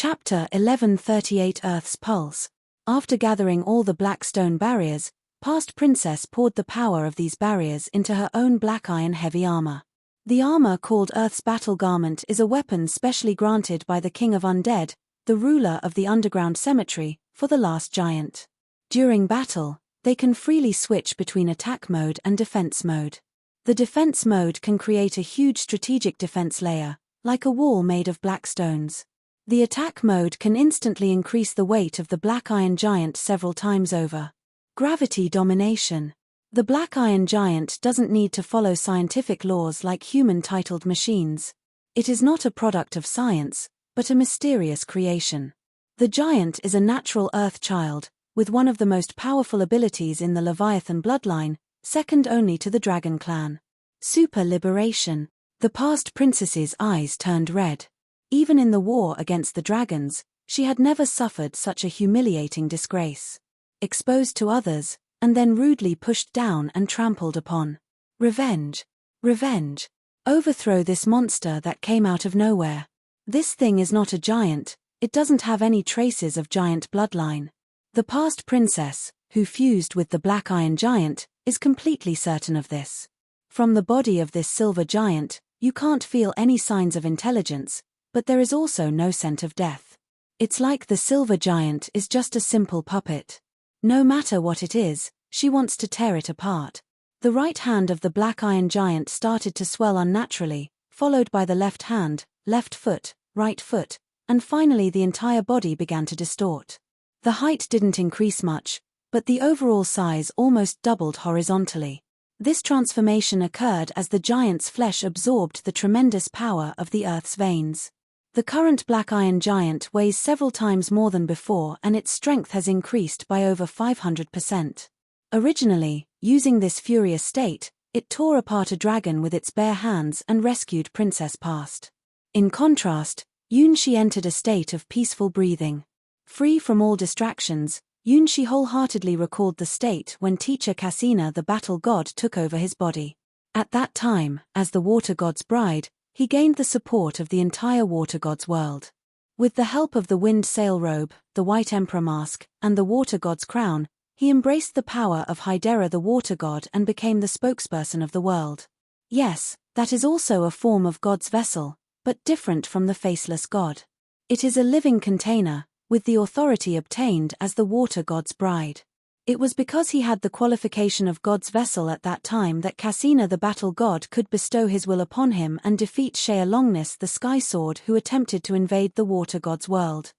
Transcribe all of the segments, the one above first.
Chapter 1138 Earth's Pulse. After gathering all the black stone barriers, past Princess poured the power of these barriers into her own black iron heavy armor. The armor called Earth's Battle Garment is a weapon specially granted by the King of Undead, the ruler of the underground cemetery, for the last giant. During battle, they can freely switch between attack mode and defense mode. The defense mode can create a huge strategic defense layer, like a wall made of black stones. The attack mode can instantly increase the weight of the black iron giant several times over. Gravity domination. The black iron giant doesn't need to follow scientific laws like human-titled machines. It is not a product of science, but a mysterious creation. The giant is a natural earth child, with one of the most powerful abilities in the Leviathan bloodline, second only to the dragon clan. Super liberation. The past princess's eyes turned red. Even in the war against the dragons, she had never suffered such a humiliating disgrace. Exposed to others, and then rudely pushed down and trampled upon. Revenge. Revenge. Overthrow this monster that came out of nowhere. This thing is not a giant, it doesn't have any traces of giant bloodline. The past princess, who fused with the black iron giant, is completely certain of this. From the body of this silver giant, you can't feel any signs of intelligence, but there is also no scent of death. It's like the silver giant is just a simple puppet. No matter what it is, she wants to tear it apart. The right hand of the black iron giant started to swell unnaturally, followed by the left hand, left foot, right foot, and finally the entire body began to distort. The height didn't increase much, but the overall size almost doubled horizontally. This transformation occurred as the giant's flesh absorbed the tremendous power of the Earth's veins. The current black iron giant weighs several times more than before, and its strength has increased by over 500%. Originally, using this furious state, it tore apart a dragon with its bare hands and rescued Princess Past. In contrast, Yunshi entered a state of peaceful breathing. Free from all distractions, Yunshi wholeheartedly recalled the state when teacher Cassina the battle god took over his body. At that time, as the water god's bride, he gained the support of the entire water god's world. With the help of the wind sail robe, the white emperor mask, and the water god's crown, he embraced the power of Hydera the water god and became the spokesperson of the world. Yes, that is also a form of God's vessel, but different from the faceless god. It is a living container, with the authority obtained as the water god's bride. It was because he had the qualification of God's vessel at that time that Cassina the battle god could bestow his will upon him and defeat Shea Longness the sky sword who attempted to invade the water god's world.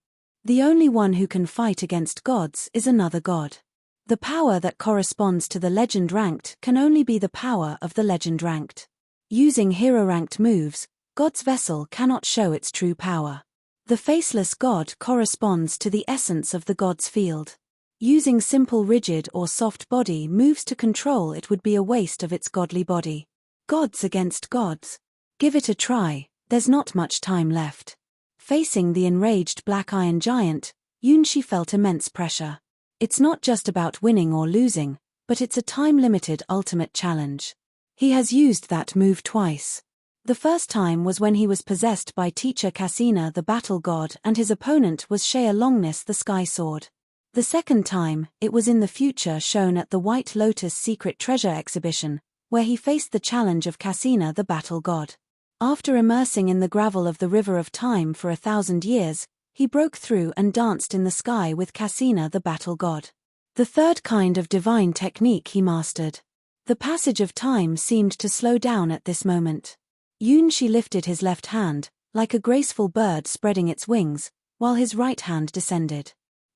The only one who can fight against gods is another god. The power that corresponds to the legend ranked can only be the power of the legend ranked. Using hero ranked moves, God's vessel cannot show its true power. The faceless god corresponds to the essence of the god's field. Using simple rigid or soft body moves to control it would be a waste of its godly body. Gods against gods. Give it a try, there's not much time left. Facing the enraged black iron giant, Yunshi felt immense pressure. It's not just about winning or losing, but it's a time-limited ultimate challenge. He has used that move twice. The first time was when he was possessed by teacher Cassina the battle god and his opponent was Shea Longness the sky sword. The second time, it was in the future shown at the White Lotus Secret Treasure exhibition, where he faced the challenge of Cassina the battle god. After immersing in the gravel of the River of Time for 1,000 years, he broke through and danced in the sky with Cassina the battle god. The third kind of divine technique he mastered. The passage of time seemed to slow down at this moment. Yunshi lifted his left hand, like a graceful bird spreading its wings, while his right hand descended.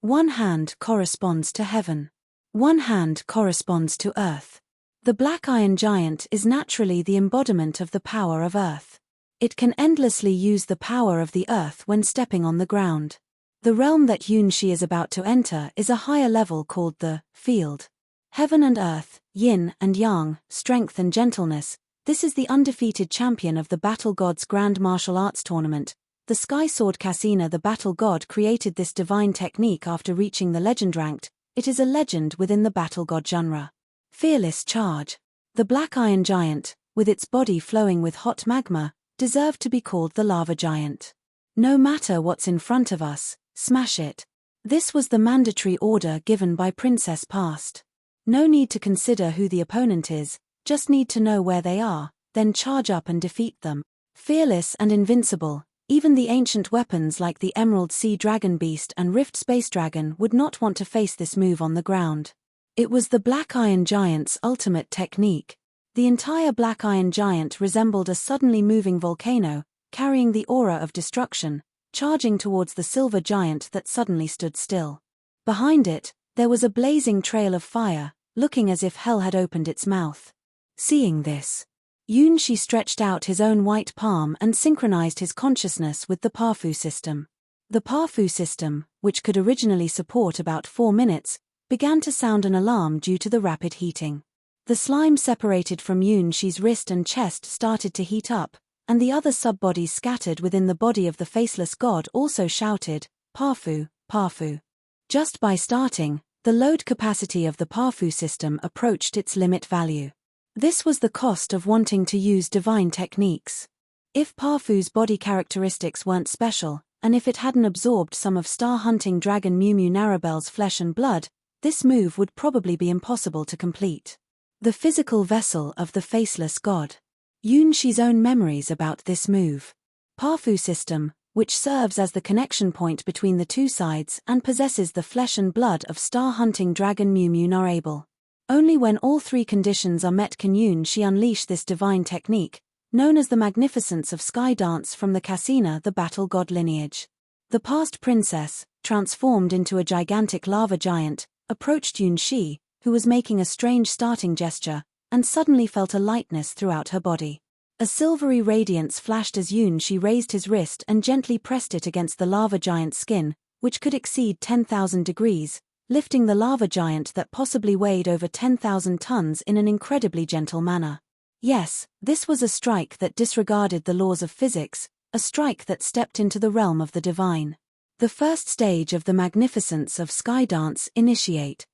One hand corresponds to heaven. One hand corresponds to earth. The black iron giant is naturally the embodiment of the power of earth. It can endlessly use the power of the earth when stepping on the ground. The realm that Yunshi is about to enter is a higher level called the field. Heaven and earth, yin and yang, strength and gentleness. This is the undefeated champion of the Battle Gods Grand Martial Arts Tournament. The Sky Sword Cassina the battle god created this divine technique after reaching the legend ranked. It is a legend within the battle god genre. Fearless charge. The black iron giant, with its body flowing with hot magma, deserved to be called the lava giant. No matter what's in front of us, smash it. This was the mandatory order given by Princess Past. No need to consider who the opponent is, just need to know where they are, then charge up and defeat them. Fearless and invincible, even the ancient weapons like the Emerald Sea Dragon Beast and Rift Space Dragon would not want to face this move on the ground. It was the Black Iron Giant's ultimate technique. The entire Black Iron Giant resembled a suddenly moving volcano, carrying the aura of destruction, charging towards the silver giant that suddenly stood still. Behind it, there was a blazing trail of fire, looking as if hell had opened its mouth. Seeing this, Yunshi stretched out his own white palm and synchronized his consciousness with the Parfu system. The Parfu system, which could originally support about 4 minutes, began to sound an alarm due to the rapid heating. The slime separated from Yunshi's wrist and chest started to heat up, and the other sub-bodies scattered within the body of the faceless god also shouted, Parfu, Parfu. Just by starting, the load capacity of the Parfu system approached its limit value. This was the cost of wanting to use divine techniques. If Parfu's body characteristics weren't special, and if it hadn't absorbed some of star-hunting dragon Mew Mew Narabel's flesh and blood, this move would probably be impossible to complete. The physical vessel of the faceless god. Yunshi's own memories about this move. Parfu system, which serves as the connection point between the two sides and possesses the flesh and blood of star-hunting dragon Mew Mew Narabel. Only when all 3 conditions are met can Yunshi unleash this divine technique, known as the magnificence of sky dance from the Cassina the battle god lineage. The past princess, transformed into a gigantic lava giant, approached Yunshi, who was making a strange starting gesture, and suddenly felt a lightness throughout her body. A silvery radiance flashed as Yunshi raised his wrist and gently pressed it against the lava giant's skin, which could exceed 10,000 degrees, lifting the lava giant that possibly weighed over 10,000 tons in an incredibly gentle manner. Yes, this was a strike that disregarded the laws of physics, a strike that stepped into the realm of the divine. The first stage of the magnificence of sky dance initiate.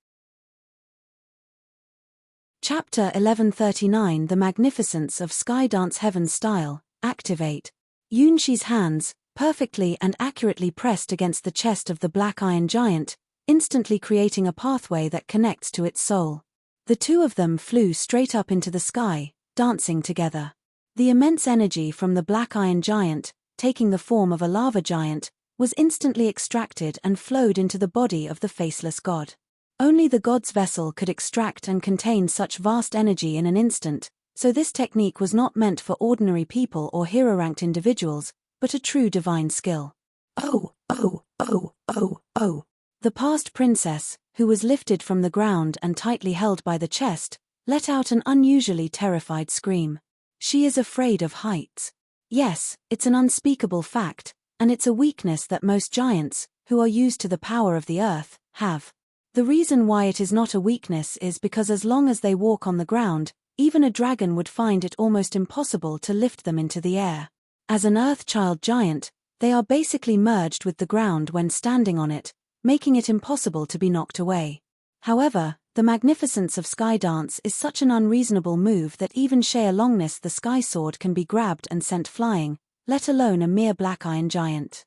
Chapter 1139 The Magnificence of Sky Dance Heaven Style, activate. Yunshi's hands, perfectly and accurately pressed against the chest of the Black Iron Giant, instantly creating a pathway that connects to its soul. The two of them flew straight up into the sky, dancing together. The immense energy from the Black Iron Giant, taking the form of a lava giant, was instantly extracted and flowed into the body of the faceless god. Only the god's vessel could extract and contain such vast energy in an instant, so this technique was not meant for ordinary people or hero-ranked individuals, but a true divine skill. Oh, oh, oh, oh, oh. The past princess, who was lifted from the ground and tightly held by the chest, let out an unusually terrified scream. She is afraid of heights. Yes, it's an unspeakable fact, and it's a weakness that most giants, who are used to the power of the earth, have. The reason why it is not a weakness is because as long as they walk on the ground, even a dragon would find it almost impossible to lift them into the air. As an Earth-child giant, they are basically merged with the ground when standing on it, making it impossible to be knocked away. However, the magnificence of sky dance is such an unreasonable move that even Shea Longness the Sky Sword can be grabbed and sent flying, let alone a mere Black Iron Giant.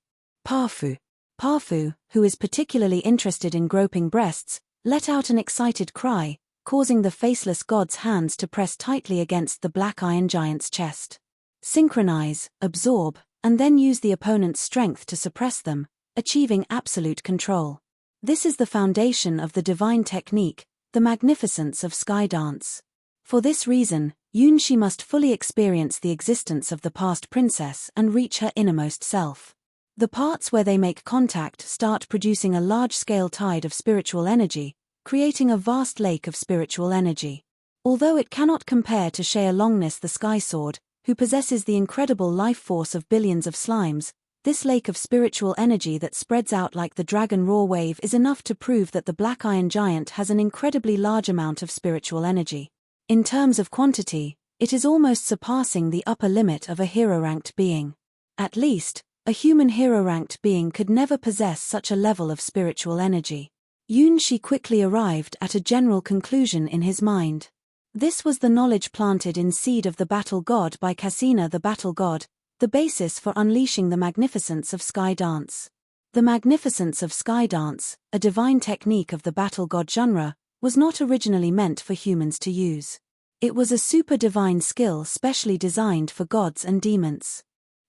Parfu. Parfu, who is particularly interested in groping breasts, let out an excited cry, causing the faceless god's hands to press tightly against the Black Iron Giant's chest. Synchronize, absorb, and then use the opponent's strength to suppress them, achieving absolute control. This is the foundation of the divine technique, the magnificence of sky dance. For this reason, Yunshi must fully experience the existence of the past princess and reach her innermost self. The parts where they make contact start producing a large-scale tide of spiritual energy, creating a vast lake of spiritual energy. Although it cannot compare to Shea Longness the Sky Sword, who possesses the incredible life force of billions of slimes, this lake of spiritual energy that spreads out like the dragon roar wave is enough to prove that the Black Iron Giant has an incredibly large amount of spiritual energy. In terms of quantity, it is almost surpassing the upper limit of a hero-ranked being. At least, a human hero-ranked being could never possess such a level of spiritual energy. Yunshi quickly arrived at a general conclusion in his mind. This was the knowledge planted in seed of the battle god by Cassina the battle god, the basis for unleashing the magnificence of sky dance. The magnificence of sky dance, a divine technique of the battle god genre, was not originally meant for humans to use. It was a super-divine skill specially designed for gods and demons.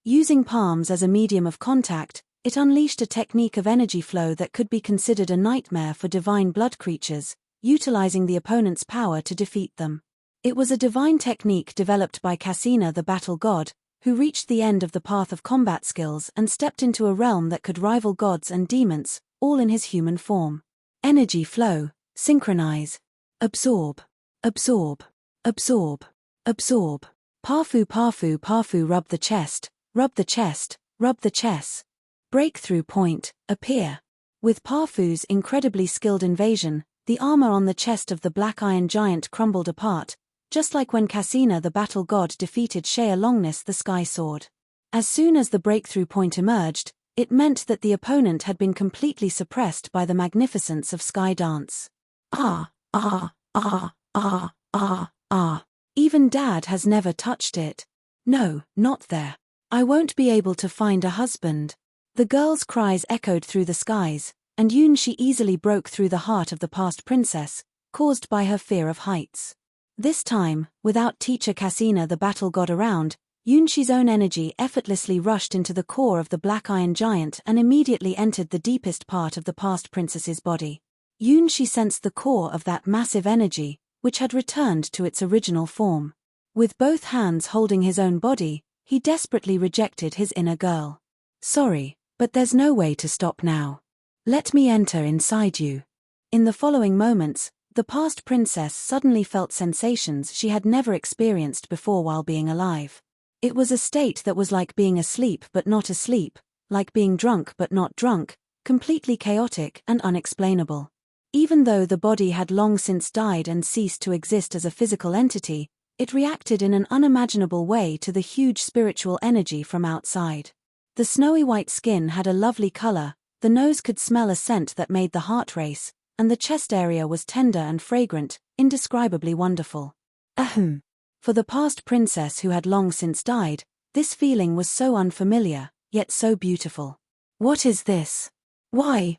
Using palms as a medium of contact, it unleashed a technique of energy flow that could be considered a nightmare for divine blood creatures, utilizing the opponent's power to defeat them. It was a divine technique developed by Cassina the battle god, who reached the end of the path of combat skills and stepped into a realm that could rival gods and demons, all in his human form. Energy flow, synchronize, absorb, absorb, absorb, absorb. Parfu parfu parfu rub the chest, rub the chest, rub the chest. Breakthrough point, appear. With Parfu's incredibly skilled invasion, the armor on the chest of the Black Iron Giant crumbled apart, just like when Cassina the battle god defeated Shea Longness the Sky Sword. As soon as the breakthrough point emerged, it meant that the opponent had been completely suppressed by the magnificence of sky dance. Ah, ah, ah, ah, ah, ah. Even Dad has never touched it. No, not there. I won't be able to find a husband. The girl's cries echoed through the skies, and Yunshi easily broke through the heart of the past princess, caused by her fear of heights. This time, without teacher Cassina the battle god around, Yunshi's own energy effortlessly rushed into the core of the Black Iron Giant and immediately entered the deepest part of the past princess's body. Yunshi sensed the core of that massive energy, which had returned to its original form. With both hands holding his own body, he desperately rejected his inner girl. Sorry, but there's no way to stop now. Let me enter inside you. In the following moments, the past princess suddenly felt sensations she had never experienced before while being alive. It was a state that was like being asleep but not asleep, like being drunk but not drunk, completely chaotic and unexplainable. Even though the body had long since died and ceased to exist as a physical entity, it reacted in an unimaginable way to the huge spiritual energy from outside. The snowy white skin had a lovely color, the nose could smell a scent that made the heart race, and the chest area was tender and fragrant, indescribably wonderful. Ahem. For the past princess who had long since died, this feeling was so unfamiliar, yet so beautiful. What is this? Why?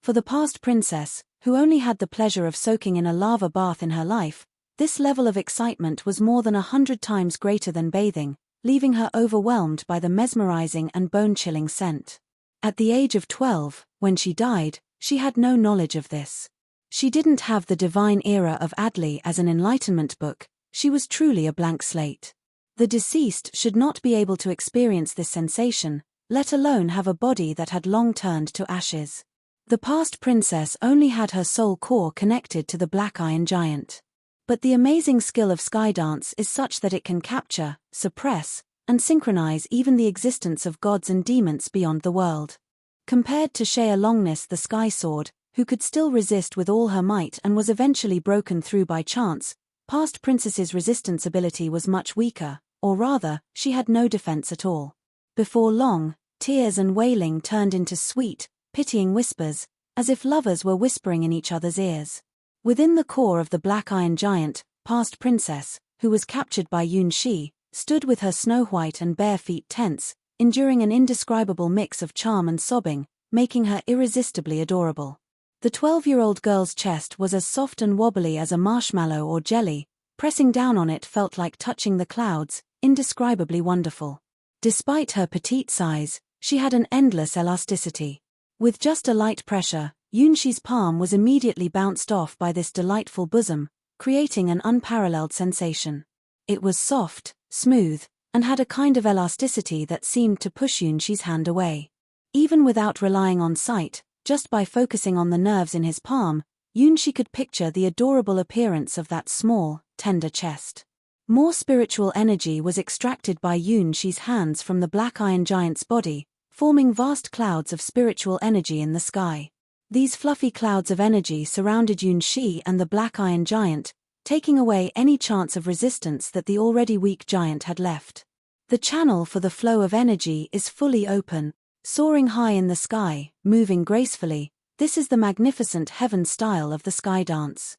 For the past princess, who only had the pleasure of soaking in a lava bath in her life, this level of excitement was more than 100 times greater than bathing, leaving her overwhelmed by the mesmerizing and bone-chilling scent. At the age of 12, when she died, she had no knowledge of this. She didn't have the divine era of Adli as an enlightenment book, she was truly a blank slate. The deceased should not be able to experience this sensation, let alone have a body that had long turned to ashes. The past princess only had her soul core connected to the Black Iron Giant. But the amazing skill of skydance is such that it can capture, suppress, and synchronize even the existence of gods and demons beyond the world. Compared to Shea Longness the Sky Sword, who could still resist with all her might and was eventually broken through by chance, past princess's resistance ability was much weaker, or rather, she had no defense at all. Before long, tears and wailing turned into sweet, pitying whispers, as if lovers were whispering in each other's ears. Within the core of the Black Iron Giant, past princess, who was captured by Yunshi, stood with her snow-white and bare feet tense, enduring an indescribable mix of charm and sobbing, making her irresistibly adorable. The 12-year-old girl's chest was as soft and wobbly as a marshmallow or jelly, pressing down on it felt like touching the clouds, indescribably wonderful. Despite her petite size, she had an endless elasticity. With just a light pressure, Yunshi's palm was immediately bounced off by this delightful bosom, creating an unparalleled sensation. It was soft, smooth, and had a kind of elasticity that seemed to push Yunshi's hand away. Even without relying on sight, just by focusing on the nerves in his palm, Yunshi could picture the adorable appearance of that small, tender chest. More spiritual energy was extracted by Yunshi's hands from the Black Iron Giant's body, forming vast clouds of spiritual energy in the sky. These fluffy clouds of energy surrounded Yunshi and the Black Iron Giant, taking away any chance of resistance that the already weak giant had left. The channel for the flow of energy is fully open, soaring high in the sky, moving gracefully. This is the magnificent heaven style of the sky dance.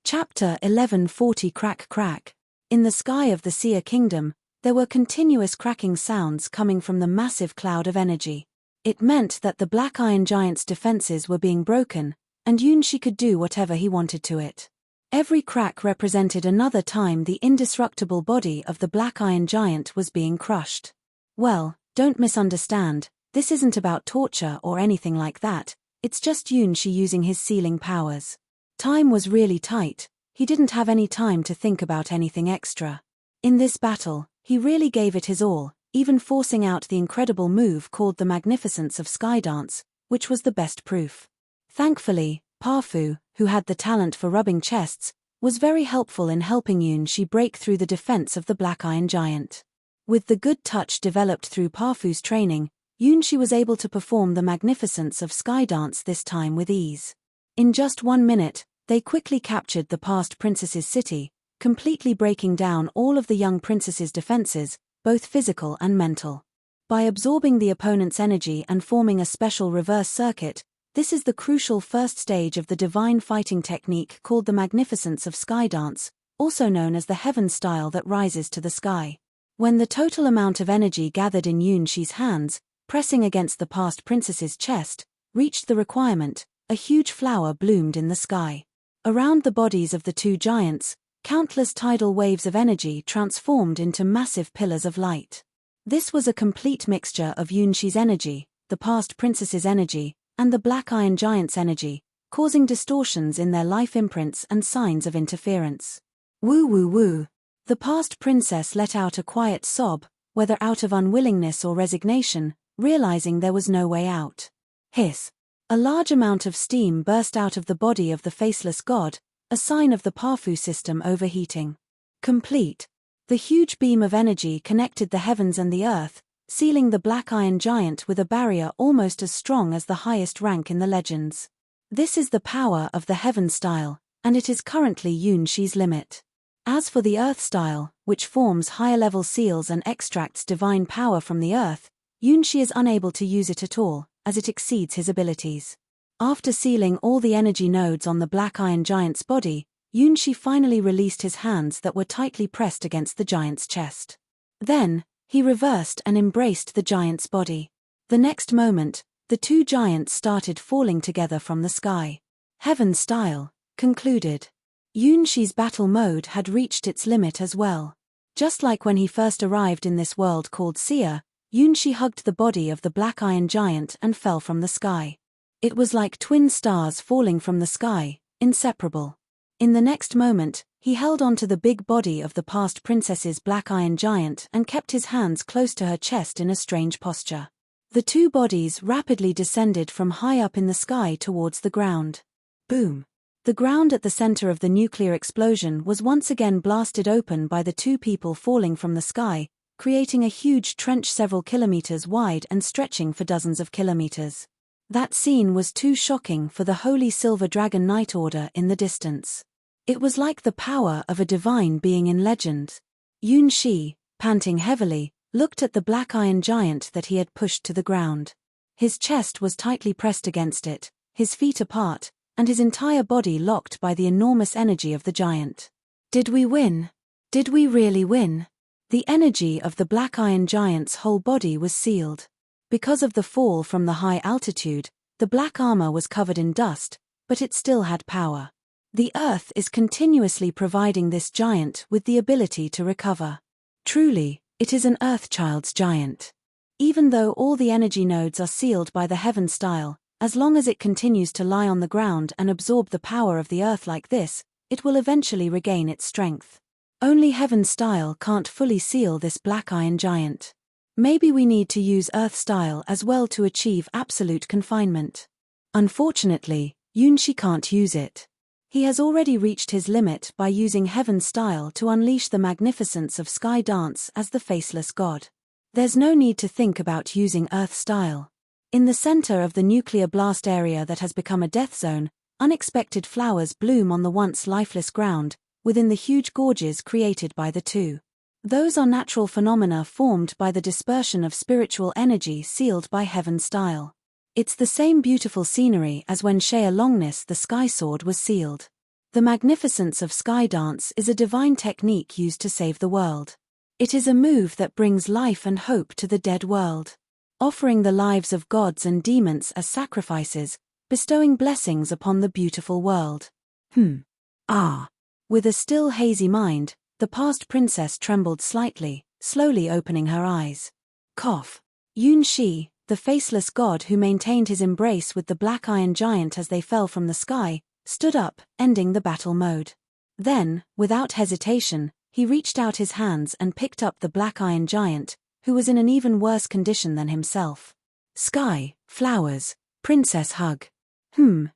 Chapter 1140 Crack Crack. In the sky of the Seer Kingdom, there were continuous cracking sounds coming from the massive cloud of energy. It meant that the Black Iron Giant's defenses were being broken, and Yunshi could do whatever he wanted to it. Every crack represented another time the indestructible body of the Black Iron Giant was being crushed. Well, don't misunderstand, this isn't about torture or anything like that, it's just Yunshi using his sealing powers. Time was really tight, he didn't have any time to think about anything extra. In this battle, he really gave it his all, even forcing out the incredible move called the Magnificence of Skydance, which was the best proof. Thankfully, Parfu, who had the talent for rubbing chests, was very helpful in helping Yunshi break through the defense of the Black Iron Giant. With the good touch developed through Parfu's training, Yunshi was able to perform the Magnificence of Skydance this time with ease. In just 1 minute, they quickly captured the past princess's city, completely breaking down all of the young princess's defenses, both physical and mental. By absorbing the opponent's energy and forming a special reverse circuit, this is the crucial first stage of the divine fighting technique called the Magnificence of Skydance, also known as the heaven style that rises to the sky. When the total amount of energy gathered in Yunshi's hands, pressing against the past princess's chest, reached the requirement, a huge flower bloomed in the sky. Around the bodies of the two giants, countless tidal waves of energy transformed into massive pillars of light. This was a complete mixture of Yunshi's energy, the past princess's energy, and the Black Iron Giant's energy, causing distortions in their life imprints and signs of interference. Woo woo woo. The past princess let out a quiet sob, whether out of unwillingness or resignation, realizing there was no way out. Hiss. A large amount of steam burst out of the body of the faceless god, a sign of the Parfu system overheating. Complete. The huge beam of energy connected the heavens and the earth, sealing the Black Iron Giant with a barrier almost as strong as the highest rank in the legends. This is the power of the heaven style, and it is currently Yunshi's limit. As for the earth style, which forms higher-level seals and extracts divine power from the earth, Yunshi is unable to use it at all, as it exceeds his abilities. After sealing all the energy nodes on the Black Iron Giant's body, Yunshi finally released his hands that were tightly pressed against the giant's chest. Then, he reversed and embraced the giant's body. The next moment, the two giants started falling together from the sky. Heaven style, concluded. Yunshi's battle mode had reached its limit as well. Just like when he first arrived in this world called Seer, Yunshi hugged the body of the Black Iron Giant and fell from the sky. It was like twin stars falling from the sky, inseparable. In the next moment, he held onto the big body of the past princess's Black Iron Giant and kept his hands close to her chest in a strange posture. The two bodies rapidly descended from high up in the sky towards the ground. Boom! The ground at the center of the nuclear explosion was once again blasted open by the two people falling from the sky, creating a huge trench several kilometers wide and stretching for dozens of kilometers. That scene was too shocking for the Holy Silver Dragon Knight Order in the distance. It was like the power of a divine being in legend. Yunshi, panting heavily, looked at the Black Iron Giant that he had pushed to the ground. His chest was tightly pressed against it, his feet apart, and his entire body locked by the enormous energy of the giant. Did we win? Did we really win? The energy of the Black Iron Giant's whole body was sealed. Because of the fall from the high altitude, the black armor was covered in dust, but it still had power. The earth is continuously providing this giant with the ability to recover. Truly, it is an Earthchild's giant. Even though all the energy nodes are sealed by the heaven style, as long as it continues to lie on the ground and absorb the power of the earth like this, it will eventually regain its strength. Only heaven style can't fully seal this Black Iron Giant. Maybe we need to use earth style as well to achieve absolute confinement. Unfortunately, Yunshi can't use it. He has already reached his limit by using heaven style to unleash the magnificence of sky dance as the faceless god. There's no need to think about using earth style. In the center of the nuclear blast area that has become a death zone, unexpected flowers bloom on the once lifeless ground, within the huge gorges created by the two. Those are natural phenomena formed by the dispersion of spiritual energy sealed by heaven style. It's the same beautiful scenery as when Shea Longness the Sky Sword was sealed. The magnificence of sky dance is a divine technique used to save the world. It is a move that brings life and hope to the dead world, offering the lives of gods and demons as sacrifices, bestowing blessings upon the beautiful world. With a still hazy mind, the past princess trembled slightly, slowly opening her eyes. Cough. Yun Shi, the faceless god who maintained his embrace with the black iron giant as they fell from the sky, stood up, ending the battle mode. Then, without hesitation, he reached out his hands and picked up the black iron giant, who was in an even worse condition than himself. Sky, flowers, princess hug.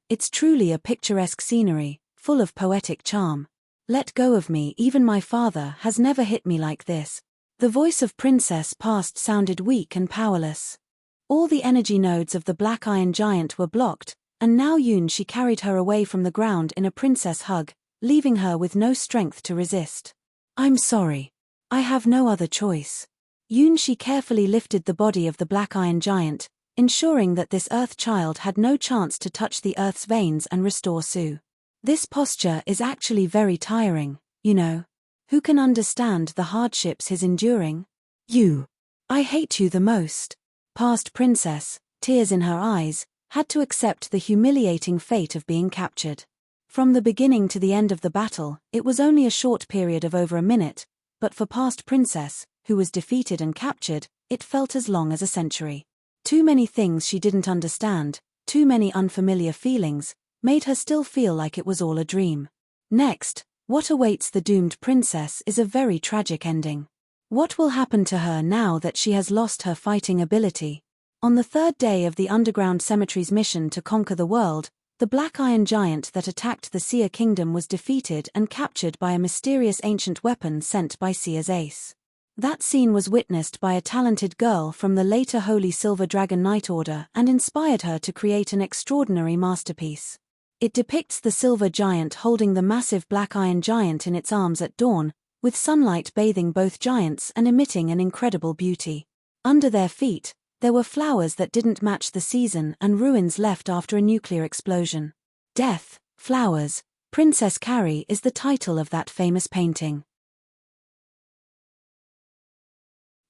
It's truly a picturesque scenery, full of poetic charm. Let go of me, even my father has never hit me like this. The voice of Princess Past sounded weak and powerless. All the energy nodes of the black iron giant were blocked, and now Yun Shi carried her away from the ground in a princess hug, leaving her with no strength to resist. I'm sorry. I have no other choice. Yun Shi carefully lifted the body of the black iron giant, ensuring that this earth child had no chance to touch the earth's veins and restore Su. This posture is actually very tiring, you know. Who can understand the hardships he's enduring? You. I hate you the most. Past princess, tears in her eyes, had to accept the humiliating fate of being captured. From the beginning to the end of the battle, it was only a short period of over a minute, but for past princess, who was defeated and captured, it felt as long as a century. Too many things she didn't understand, too many unfamiliar feelings, made her still feel like it was all a dream. Next, what awaits the doomed princess is a very tragic ending. What will happen to her now that she has lost her fighting ability? On the third day of the underground cemetery's mission to conquer the world, the black iron giant that attacked the Seer Kingdom was defeated and captured by a mysterious ancient weapon sent by Seer's ace. That scene was witnessed by a talented girl from the later Holy Silver Dragon Knight Order and inspired her to create an extraordinary masterpiece. It depicts the silver giant holding the massive black iron giant in its arms at dawn, with sunlight bathing both giants and emitting an incredible beauty. Under their feet, there were flowers that didn't match the season and ruins left after a nuclear explosion. Death, Flowers, Princess Carrie is the title of that famous painting.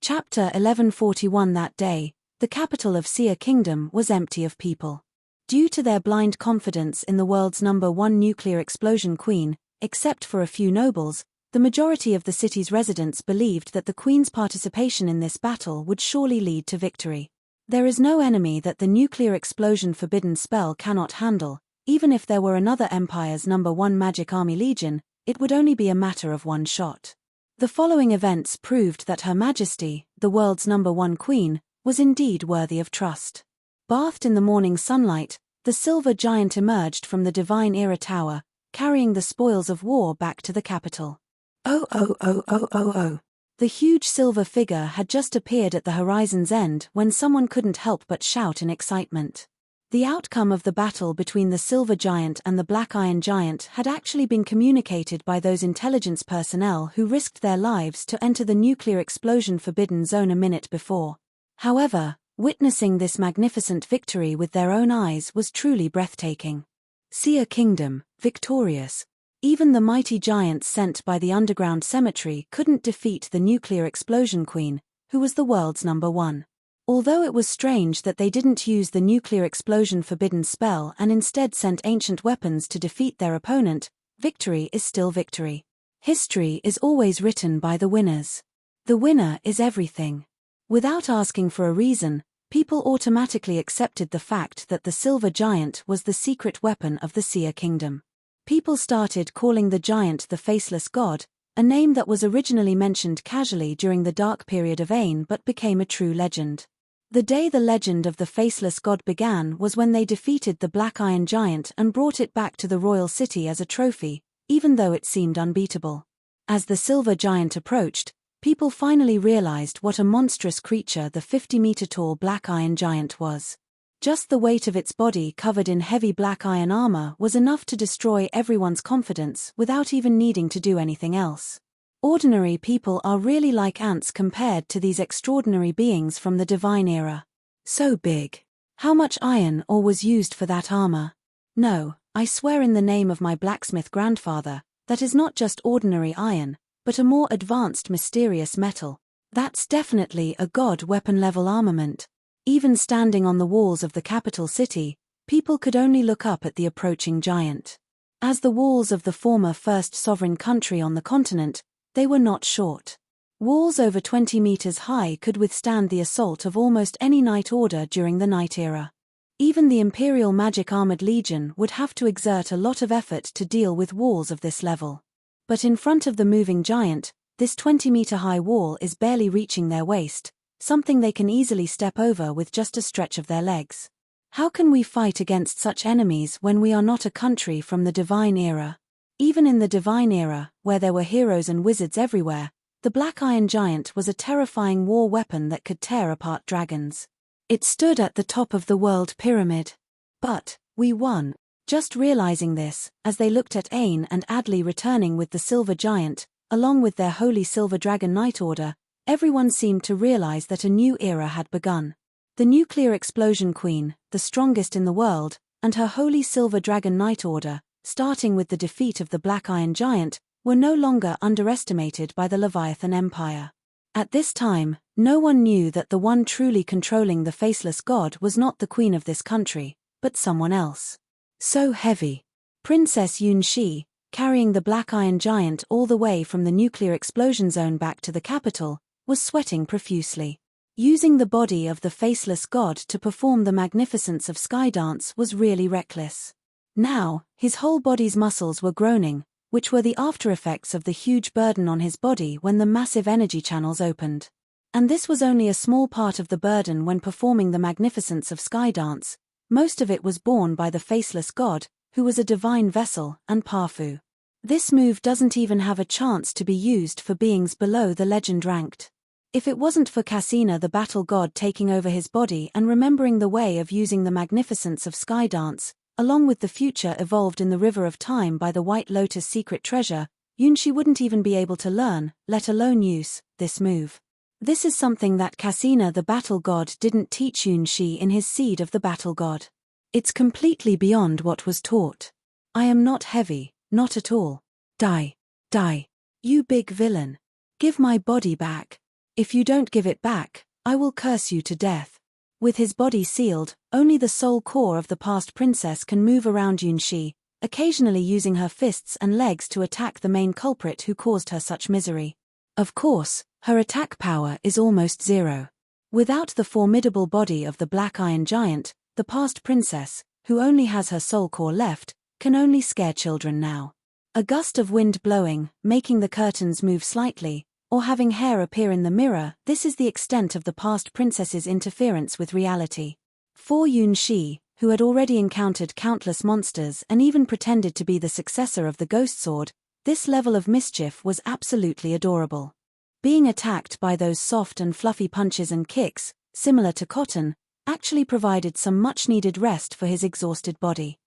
Chapter 1141. That day, the capital of Seer Kingdom was empty of people. Due to their blind confidence in the world's #1 nuclear explosion queen, except for a few nobles, the majority of the city's residents believed that the queen's participation in this battle would surely lead to victory. There is no enemy that the nuclear explosion forbidden spell cannot handle. Even if there were another empire's #1 magic army legion, it would only be a matter of one shot. The following events proved that Her Majesty, the world's #1 queen, was indeed worthy of trust. Bathed in the morning sunlight, the silver giant emerged from the Divine Era Tower, carrying the spoils of war back to the capital. Oh. The huge silver figure had just appeared at the horizon's end when someone couldn't help but shout in excitement. The outcome of the battle between the silver giant and the black iron giant had actually been communicated by those intelligence personnel who risked their lives to enter the nuclear explosion forbidden zone a minute before. However, witnessing this magnificent victory with their own eyes was truly breathtaking. Seer Kingdom, victorious. Even the mighty giants sent by the underground cemetery couldn't defeat the nuclear explosion queen, who was the world's #1. Although it was strange that they didn't use the nuclear explosion forbidden spell and instead sent ancient weapons to defeat their opponent, victory is still victory. History is always written by the winners. The winner is everything. Without asking for a reason, people automatically accepted the fact that the silver giant was the secret weapon of the Seer Kingdom. People started calling the giant the Faceless God, a name that was originally mentioned casually during the dark period of Ain but became a true legend. The day the legend of the Faceless God began was when they defeated the Black Iron Giant and brought it back to the royal city as a trophy, even though it seemed unbeatable. As the silver giant approached, people finally realized what a monstrous creature the 50-meter-tall Black Iron Giant was. Just the weight of its body covered in heavy black iron armor was enough to destroy everyone's confidence without even needing to do anything else. Ordinary people are really like ants compared to these extraordinary beings from the Divine Era. So big. How much iron ore was used for that armor? No, I swear in the name of my blacksmith grandfather, that is not just ordinary iron, but a more advanced mysterious metal. That's definitely a god weapon-level armament. Even standing on the walls of the capital city, people could only look up at the approaching giant. As the walls of the former first sovereign country on the continent, they were not short. Walls over 20 meters high could withstand the assault of almost any Knight Order during the Knight era. Even the Imperial Magic Armored Legion would have to exert a lot of effort to deal with walls of this level. But in front of the moving giant, this 20-meter-high wall is barely reaching their waist, something they can easily step over with just a stretch of their legs. How can we fight against such enemies when we are not a country from the Divine Era? Even in the Divine Era, where there were heroes and wizards everywhere, the Black Iron Giant was a terrifying war weapon that could tear apart dragons. It stood at the top of the world pyramid. But we won. Just realizing this, as they looked at Ain and Adley returning with the Silver Giant, along with their Holy Silver Dragon Knight Order, everyone seemed to realize that a new era had begun. The Nuclear Explosion Queen, the strongest in the world, and her Holy Silver Dragon Knight Order, starting with the defeat of the Black Iron Giant, were no longer underestimated by the Leviathan Empire. At this time, no one knew that the one truly controlling the faceless god was not the queen of this country, but someone else. So heavy. Princess Yunxi, carrying the Black Iron Giant all the way from the nuclear explosion zone back to the capital, was sweating profusely. Using the body of the faceless god to perform the magnificence of Skydance was really reckless. Now, his whole body's muscles were groaning, which were the aftereffects of the huge burden on his body when the massive energy channels opened. And this was only a small part of the burden when performing the magnificence of Skydance. Most of it was borne by the faceless god, who was a divine vessel, and Parfu. This move doesn't even have a chance to be used for beings below the legend ranked. If it wasn't for Cassina the battle god taking over his body and remembering the way of using the magnificence of Skydance, along with the future evolved in the River of Time by the White Lotus secret treasure, Yunxi wouldn't even be able to learn, let alone use, this move. This is something that Cassina the battle god didn't teach Yunxi in his Seed of the Battle God. It's completely beyond what was taught. I am not heavy, not at all. Die. Die. You big villain. Give my body back. If you don't give it back, I will curse you to death. With his body sealed, only the soul core of the past princess can move around Yunxi, occasionally using her fists and legs to attack the main culprit who caused her such misery. Of course, her attack power is almost zero. Without the formidable body of the Black Iron Giant, the past princess, who only has her soul core left, can only scare children now. A gust of wind blowing, making the curtains move slightly, or having hair appear in the mirror, this is the extent of the past princess's interference with reality. For Yunxi, who had already encountered countless monsters and even pretended to be the successor of the Ghost Sword, this level of mischief was absolutely adorable. Being attacked by those soft and fluffy punches and kicks, similar to cotton, actually provided some much-needed rest for his exhausted body.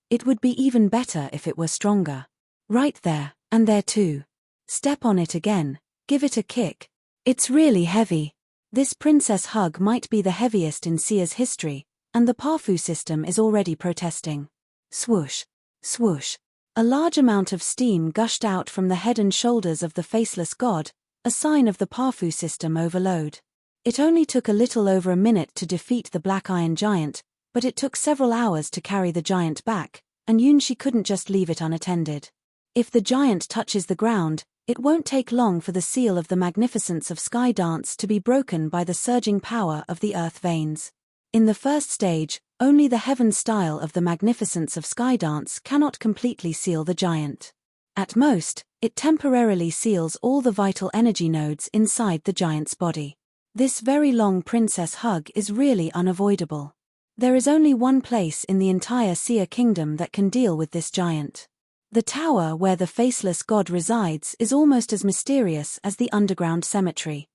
It would be even better if it were stronger. Right there, and there too. Step on it again, give it a kick. It's really heavy. This princess hug might be the heaviest in Sia's history, and the Parfu system is already protesting. Swoosh. Swoosh. A large amount of steam gushed out from the head and shoulders of the faceless god, a sign of the Parfu system overload. It only took a little over a minute to defeat the Black Iron Giant, but it took several hours to carry the giant back, and Yunxi couldn't just leave it unattended. If the giant touches the ground, it won't take long for the seal of the magnificence of Skydance to be broken by the surging power of the earth veins. In the first stage, only the heaven style of the magnificence of Skydance cannot completely seal the giant. At most, it temporarily seals all the vital energy nodes inside the giant's body. This very long princess hug is really unavoidable. There is only one place in the entire Sia kingdom that can deal with this giant. The tower where the faceless god resides is almost as mysterious as the underground cemetery.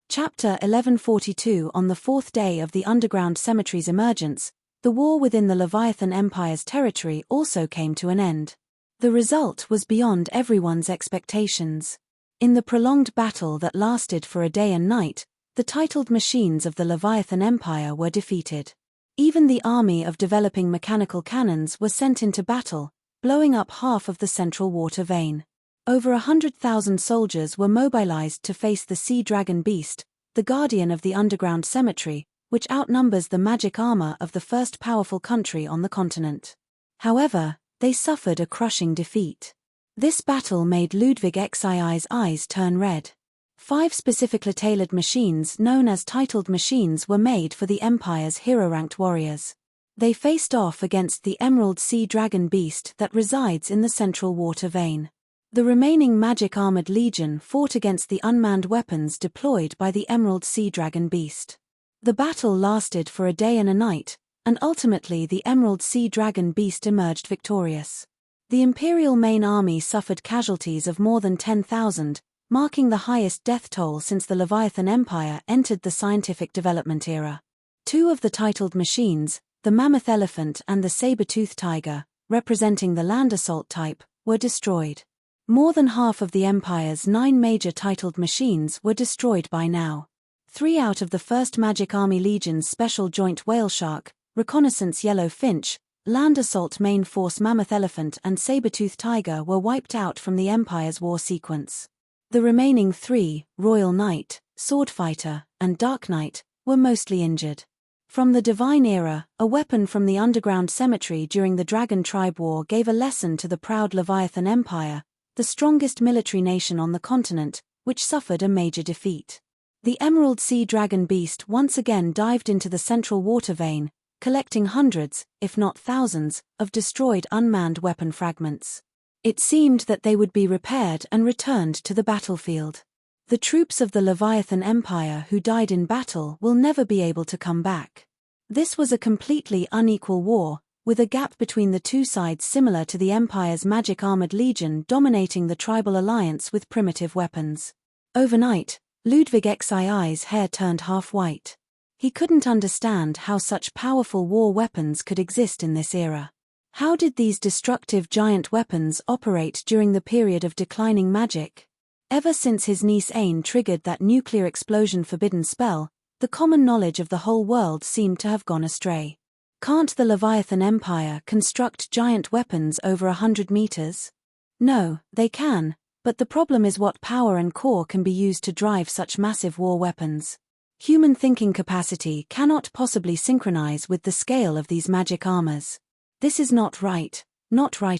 Chapter 1142. On the fourth day of the underground cemetery's emergence, the war within the Leviathan Empire's territory also came to an end. The result was beyond everyone's expectations. In the prolonged battle that lasted for a day and night, the titled machines of the Leviathan Empire were defeated. Even the army of developing mechanical cannons were sent into battle, blowing up half of the central water vein. Over 100,000 soldiers were mobilized to face the sea dragon beast, the guardian of the underground cemetery, which outnumbers the magic armor of the first powerful country on the continent. However, they suffered a crushing defeat. This battle made Ludwig XII's eyes turn red. 5 specifically tailored machines known as titled machines were made for the Empire's hero-ranked warriors. They faced off against the Emerald Sea Dragon beast that resides in the central water vein. The remaining magic-armored legion fought against the unmanned weapons deployed by the Emerald Sea Dragon beast. The battle lasted for a day and a night, and ultimately the Emerald Sea Dragon beast emerged victorious. The Imperial main army suffered casualties of more than 10,000, marking the highest death toll since the Leviathan Empire entered the scientific development era. 2 of the titled machines, the Mammoth Elephant and the Saber-toothed Tiger, representing the land assault type, were destroyed. More than half of the Empire's 9 major titled machines were destroyed by now. 3 out of the 1st Magic Army Legion's Special Joint Whale Shark, Reconnaissance Yellow Finch, Land Assault Main Force Mammoth Elephant and Saber-toothed Tiger were wiped out from the Empire's war sequence. The remaining 3, Royal Knight, Swordfighter, and Dark Knight, were mostly injured. From the Divine era, a weapon from the underground cemetery during the Dragon Tribe War gave a lesson to the proud Leviathan Empire, the strongest military nation on the continent, which suffered a major defeat. The Emerald Sea Dragon beast once again dived into the central water vein, collecting hundreds, if not thousands, of destroyed unmanned weapon fragments. It seemed that they would be repaired and returned to the battlefield. The troops of the Leviathan Empire who died in battle will never be able to come back. This was a completely unequal war, with a gap between the 2 sides similar to the Empire's magic armored legion dominating the tribal alliance with primitive weapons. Overnight, Ludwig XII's hair turned half white. He couldn't understand how such powerful war weapons could exist in this era. How did these destructive giant weapons operate during the period of declining magic? Ever since his niece Aine triggered that nuclear explosion forbidden spell, the common knowledge of the whole world seemed to have gone astray. Can't the Leviathan Empire construct giant weapons over 100 meters? No, they can, but the problem is what power and core can be used to drive such massive war weapons. Human thinking capacity cannot possibly synchronize with the scale of these magic armors. This is not right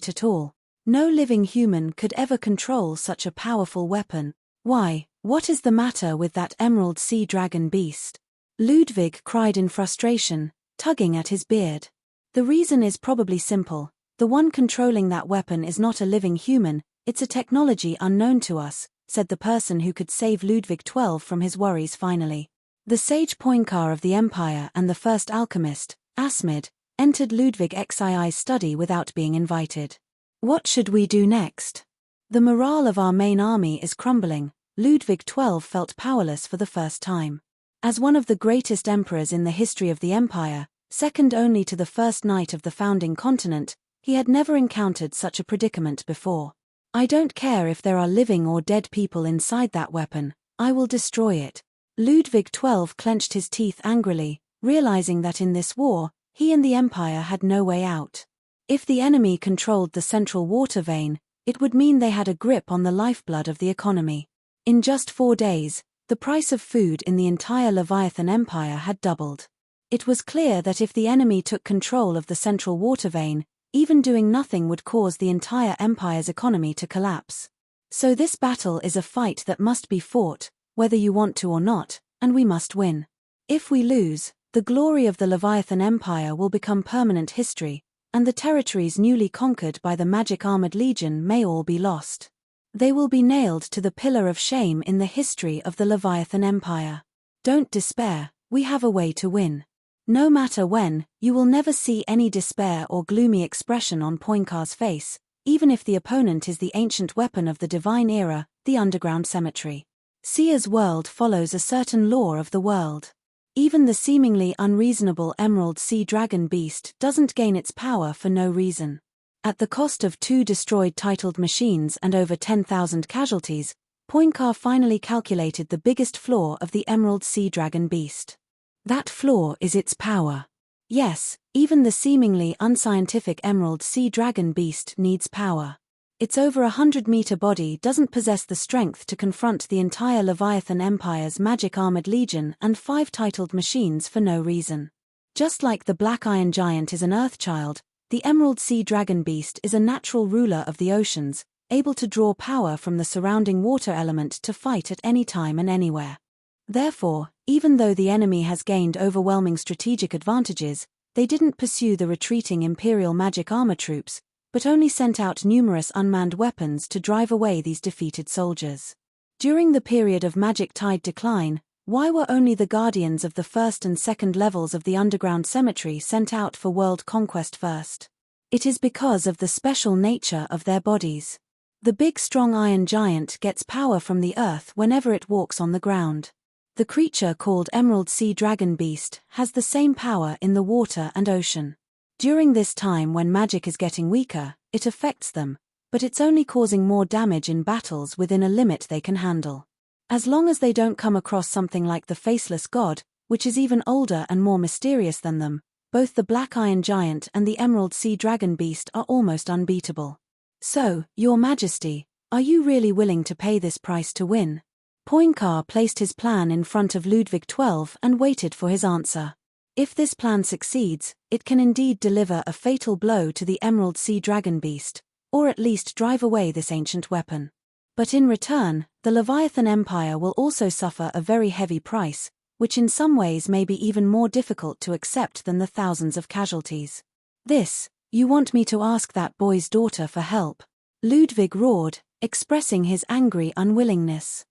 at all. No living human could ever control such a powerful weapon. Why, what is the matter with that Emerald Sea Dragon beast? Ludwig cried in frustration, tugging at his beard. The reason is probably simple. The one controlling that weapon is not a living human, it's a technology unknown to us, said the person who could save Ludwig XII from his worries finally. The sage Poinkar of the Empire and the first alchemist, Asmid, entered Ludwig XII's study without being invited. What should we do next? The morale of our main army is crumbling. Ludwig XII felt powerless for the first time. As one of the greatest emperors in the history of the empire, second only to the first knight of the founding continent, he had never encountered such a predicament before. I don't care if there are living or dead people inside that weapon, I will destroy it. Ludwig XII clenched his teeth angrily, realizing that in this war, he and the empire had no way out. If the enemy controlled the central water vein, it would mean they had a grip on the lifeblood of the economy. In just 4 days, the price of food in the entire Leviathan Empire had doubled. It was clear that if the enemy took control of the central water vein, even doing nothing would cause the entire empire's economy to collapse. So this battle is a fight that must be fought, whether you want to or not, and we must win. If we lose, the glory of the Leviathan Empire will become permanent history, and the territories newly conquered by the magic armored legion may all be lost. They will be nailed to the pillar of shame in the history of the Leviathan Empire. Don't despair, we have a way to win. No matter when, you will never see any despair or gloomy expression on Poinkar's face, even if the opponent is the ancient weapon of the divine era, the underground cemetery. Seer's world follows a certain law of the world. Even the seemingly unreasonable Emerald Sea Dragon beast doesn't gain its power for no reason. At the cost of 2 destroyed titled machines and over 10,000 casualties, Poinkar finally calculated the biggest flaw of the Emerald Sea Dragon beast. That flaw is its power. Yes, even the seemingly unscientific emerald sea dragon beast needs power. Its over 100-meter body doesn't possess the strength to confront the entire Leviathan Empire's magic armored legion and 5 titled machines for no reason. Just like the Black Iron Giant is an Earthchild, the Emerald Sea Dragon Beast is a natural ruler of the oceans, able to draw power from the surrounding water element to fight at any time and anywhere. Therefore, even though the enemy has gained overwhelming strategic advantages, they didn't pursue the retreating Imperial magic armor troops, but only sent out numerous unmanned weapons to drive away these defeated soldiers. During the period of magic tide decline, why were only the guardians of the first and second levels of the underground cemetery sent out for world conquest first? It is because of the special nature of their bodies. The big strong iron giant gets power from the earth whenever it walks on the ground. The creature called Emerald Sea Dragon Beast has the same power in the water and ocean. During this time when magic is getting weaker, it affects them, but it's only causing more damage in battles within a limit they can handle. As long as they don't come across something like the Faceless God, which is even older and more mysterious than them, both the Black Iron Giant and the Emerald Sea Dragon Beast are almost unbeatable. So, Your Majesty, are you really willing to pay this price to win? Poincare placed his plan in front of Ludwig XII and waited for his answer. If this plan succeeds, it can indeed deliver a fatal blow to the Emerald Sea Dragon Beast, or at least drive away this ancient weapon. But in return, the Leviathan Empire will also suffer a very heavy price, which in some ways may be even more difficult to accept than the thousands of casualties. This, you want me to ask that boy's daughter for help? Ludwig roared, expressing his angry unwillingness.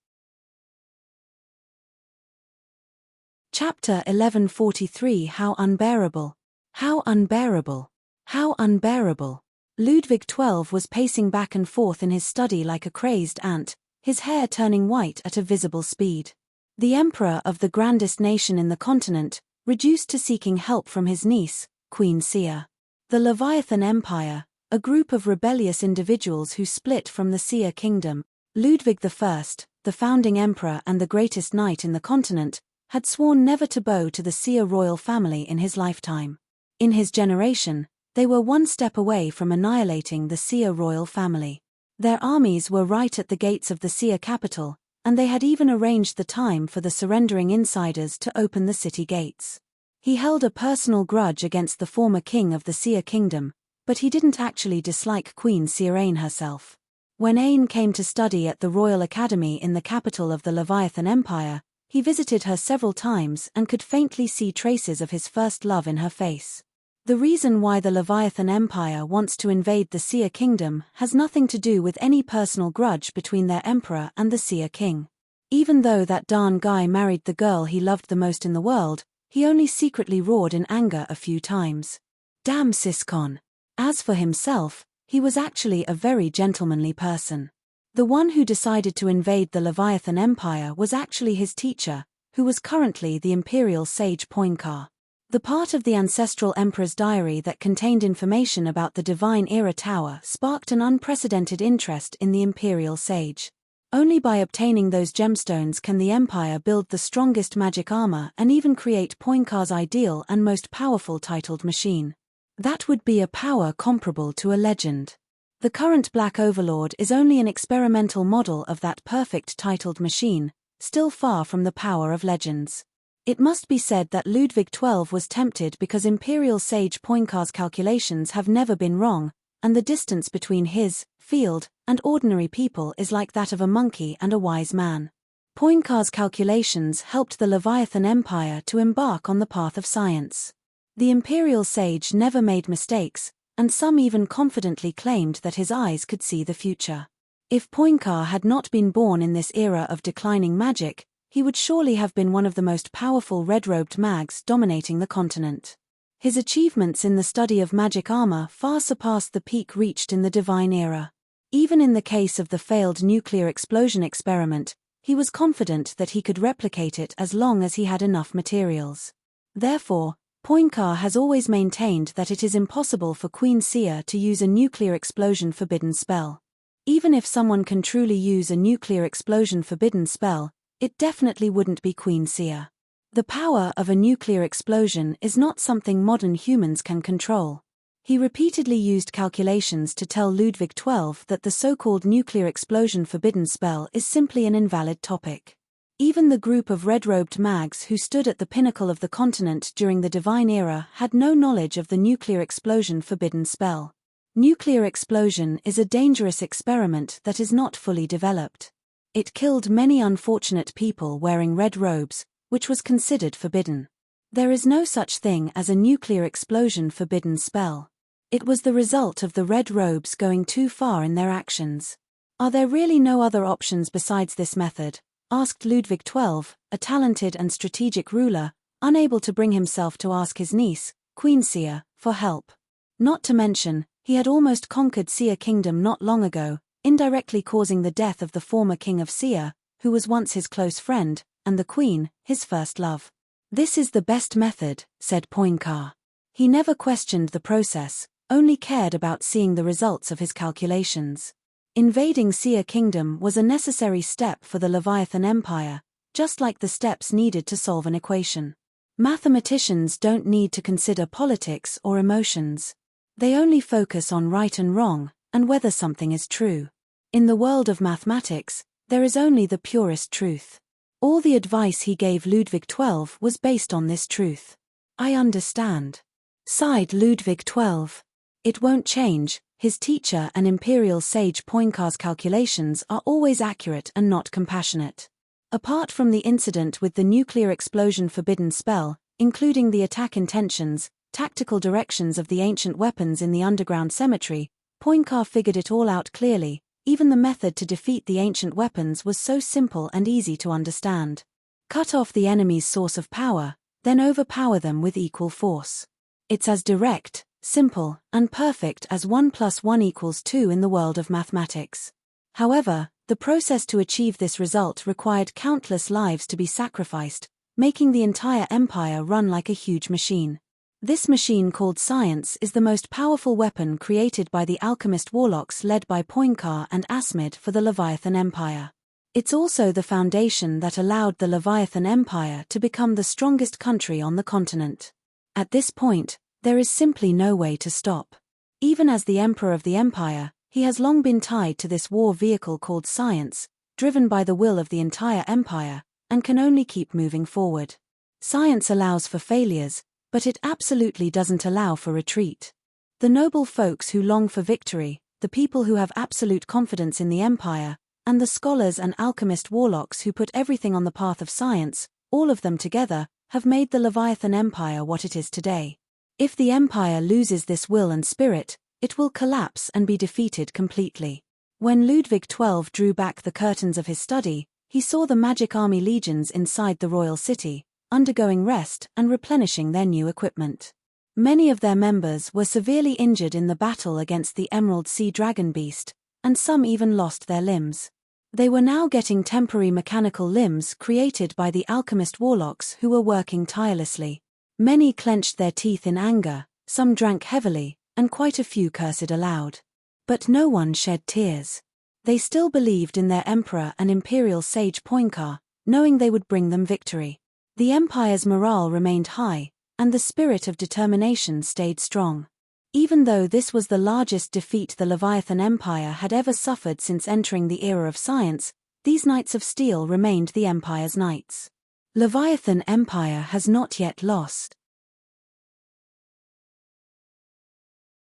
Chapter 1143 How Unbearable! How unbearable! How unbearable! Ludwig XII was pacing back and forth in his study like a crazed ant, his hair turning white at a visible speed. The emperor of the grandest nation in the continent, reduced to seeking help from his niece, Queen Sia. The Leviathan Empire, a group of rebellious individuals who split from the Sia kingdom. Ludwig I, the founding emperor and the greatest knight in the continent, had sworn never to bow to the Sia royal family in his lifetime. In his generation, they were one step away from annihilating the Sia royal family. Their armies were right at the gates of the Sia capital, and they had even arranged the time for the surrendering insiders to open the city gates. He held a personal grudge against the former king of the Sia kingdom, but he didn't actually dislike Queen Sirene herself. When Ain came to study at the Royal Academy in the capital of the Leviathan Empire, he visited her several times and could faintly see traces of his first love in her face. The reason why the Leviathan Empire wants to invade the Sia kingdom has nothing to do with any personal grudge between their emperor and the Sia king. Even though that darn guy married the girl he loved the most in the world, he only secretly roared in anger a few times. Damn Siscon. As for himself, he was actually a very gentlemanly person. The one who decided to invade the Leviathan Empire was actually his teacher, who was currently the imperial sage Poincare. The part of the ancestral emperor's diary that contained information about the Divine Era Tower sparked an unprecedented interest in the imperial sage. Only by obtaining those gemstones can the empire build the strongest magic armor and even create Poincare's ideal and most powerful titled machine. That would be a power comparable to a legend. The current Black Overlord is only an experimental model of that perfect titled machine, still far from the power of legends. It must be said that Ludwig XII was tempted because Imperial Sage Poincare's calculations have never been wrong, and the distance between his field and ordinary people is like that of a monkey and a wise man. Poincare's calculations helped the Leviathan Empire to embark on the path of science. The Imperial Sage never made mistakes, and some even confidently claimed that his eyes could see the future. If Poincare had not been born in this era of declining magic, he would surely have been one of the most powerful red-robed mags dominating the continent. His achievements in the study of magic armor far surpassed the peak reached in the Divine Era. Even in the case of the failed nuclear explosion experiment, he was confident that he could replicate it as long as he had enough materials. Therefore, Poincare has always maintained that it is impossible for Queen Sia to use a nuclear explosion forbidden spell. Even if someone can truly use a nuclear explosion forbidden spell, it definitely wouldn't be Queen Sia. The power of a nuclear explosion is not something modern humans can control. He repeatedly used calculations to tell Ludwig XII that the so-called nuclear explosion forbidden spell is simply an invalid topic. Even the group of red-robed mags who stood at the pinnacle of the continent during the Divine Era had no knowledge of the nuclear explosion forbidden spell. Nuclear explosion is a dangerous experiment that is not fully developed. It killed many unfortunate people wearing red robes, which was considered forbidden. There is no such thing as a nuclear explosion forbidden spell. It was the result of the red robes going too far in their actions. Are there really no other options besides this method? Asked Ludwig XII, a talented and strategic ruler, unable to bring himself to ask his niece, Queen Sia, for help. Not to mention, he had almost conquered Sia Kingdom not long ago, indirectly causing the death of the former king of Sia, who was once his close friend, and the queen, his first love. This is the best method, said Poincare. He never questioned the process, only cared about seeing the results of his calculations. Invading Sia Kingdom was a necessary step for the Leviathan Empire, just like the steps needed to solve an equation. Mathematicians don't need to consider politics or emotions. They only focus on right and wrong, and whether something is true. In the world of mathematics, there is only the purest truth. All the advice he gave Ludwig XII was based on this truth. I understand, sighed Ludwig XII. It won't change. His teacher and imperial sage Poincare's calculations are always accurate and not compassionate. Apart from the incident with the nuclear explosion forbidden spell, including the attack intentions, tactical directions of the ancient weapons in the underground cemetery, Poincare figured it all out clearly. Even the method to defeat the ancient weapons was so simple and easy to understand. Cut off the enemy's source of power, then overpower them with equal force. It's as direct, simple, and perfect as 1 + 1 = 2 in the world of mathematics. However, the process to achieve this result required countless lives to be sacrificed, making the entire empire run like a huge machine. This machine called science is the most powerful weapon created by the alchemist warlocks led by Poincare and Asmid for the Leviathan Empire. It's also the foundation that allowed the Leviathan Empire to become the strongest country on the continent. At this point, there is simply no way to stop. Even as the emperor of the empire, he has long been tied to this war vehicle called science, driven by the will of the entire empire, and can only keep moving forward. Science allows for failures, but it absolutely doesn't allow for retreat. The noble folks who long for victory, the people who have absolute confidence in the empire, and the scholars and alchemist warlocks who put everything on the path of science, all of them together, have made the Leviathan Empire what it is today. If the empire loses this will and spirit, it will collapse and be defeated completely. When Ludwig XII drew back the curtains of his study, he saw the magic army legions inside the royal city, undergoing rest and replenishing their new equipment. Many of their members were severely injured in the battle against the Emerald Sea Dragon Beast, and some even lost their limbs. They were now getting temporary mechanical limbs created by the alchemist warlocks who were working tirelessly. Many clenched their teeth in anger, some drank heavily, and quite a few cursed aloud. But no one shed tears. They still believed in their emperor and imperial sage Poincare, knowing they would bring them victory. The empire's morale remained high, and the spirit of determination stayed strong. Even though this was the largest defeat the Leviathan Empire had ever suffered since entering the era of science, these Knights of Steel remained the empire's knights. Leviathan Empire has not yet lost.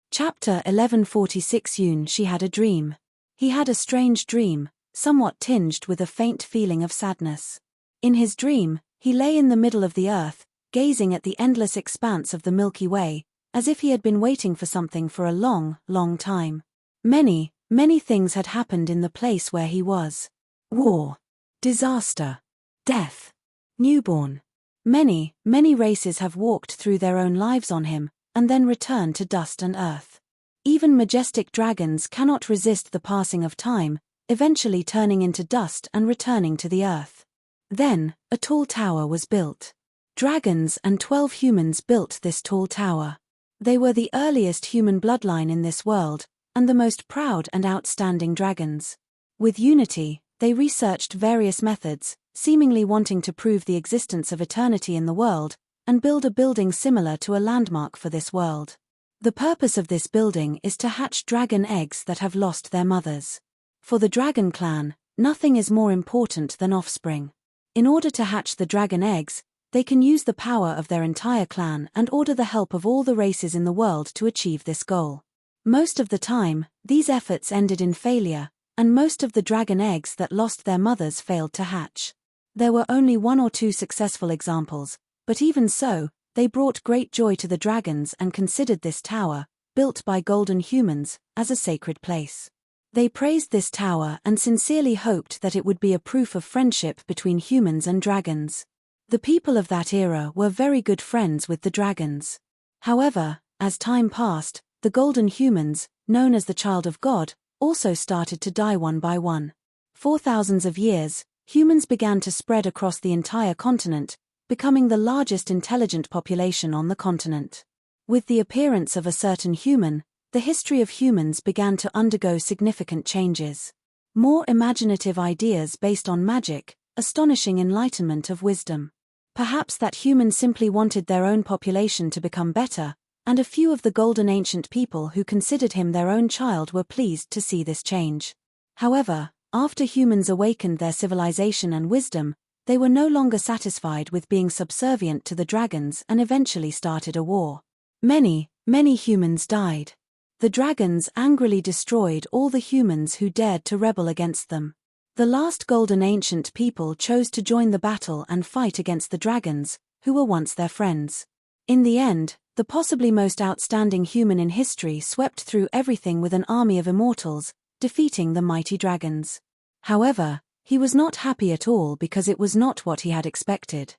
Chapter 1146 Yoon She had a dream. He had a strange dream, somewhat tinged with a faint feeling of sadness. In his dream, he lay in the middle of the earth, gazing at the endless expanse of the Milky Way, as if he had been waiting for something for a long, long time. Many, many things had happened in the place where he was. War, disaster, death, newborn. Many, many races have walked through their own lives on him, and then returned to dust and earth. Even majestic dragons cannot resist the passing of time, eventually turning into dust and returning to the earth. Then, a tall tower was built. Dragons and 12 humans built this tall tower. They were the earliest human bloodline in this world, and the most proud and outstanding dragons. With unity, They researched various methods, seemingly wanting to prove the existence of eternity in the world, and build a building similar to a landmark for this world. The purpose of this building is to hatch dragon eggs that have lost their mothers. For the dragon clan, nothing is more important than offspring. In order to hatch the dragon eggs, they can use the power of their entire clan and order the help of all the races in the world to achieve this goal. Most of the time, these efforts ended in failure, and most of the dragon eggs that lost their mothers failed to hatch. There were only 1 or 2 successful examples, but even so, they brought great joy to the dragons and considered this tower, built by golden humans, as a sacred place. They praised this tower and sincerely hoped that it would be a proof of friendship between humans and dragons. The people of that era were very good friends with the dragons. However, as time passed, the golden humans, known as the Child of God, also started to die one by one. For thousands of years, humans began to spread across the entire continent, becoming the largest intelligent population on the continent. With the appearance of a certain human, the history of humans began to undergo significant changes. More imaginative ideas based on magic, astonishing enlightenment of wisdom. Perhaps that humans simply wanted their own population to become better, and a few of the golden ancient people who considered him their own child were pleased to see this change. However, after humans awakened their civilization and wisdom, they were no longer satisfied with being subservient to the dragons and eventually started a war. Many humans died. The dragons angrily destroyed all the humans who dared to rebel against them. The last golden ancient people chose to join the battle and fight against the dragons, who were once their friends. In the end, the possibly most outstanding human in history swept through everything with an army of immortals, defeating the mighty dragons. However, he was not happy at all because it was not what he had expected.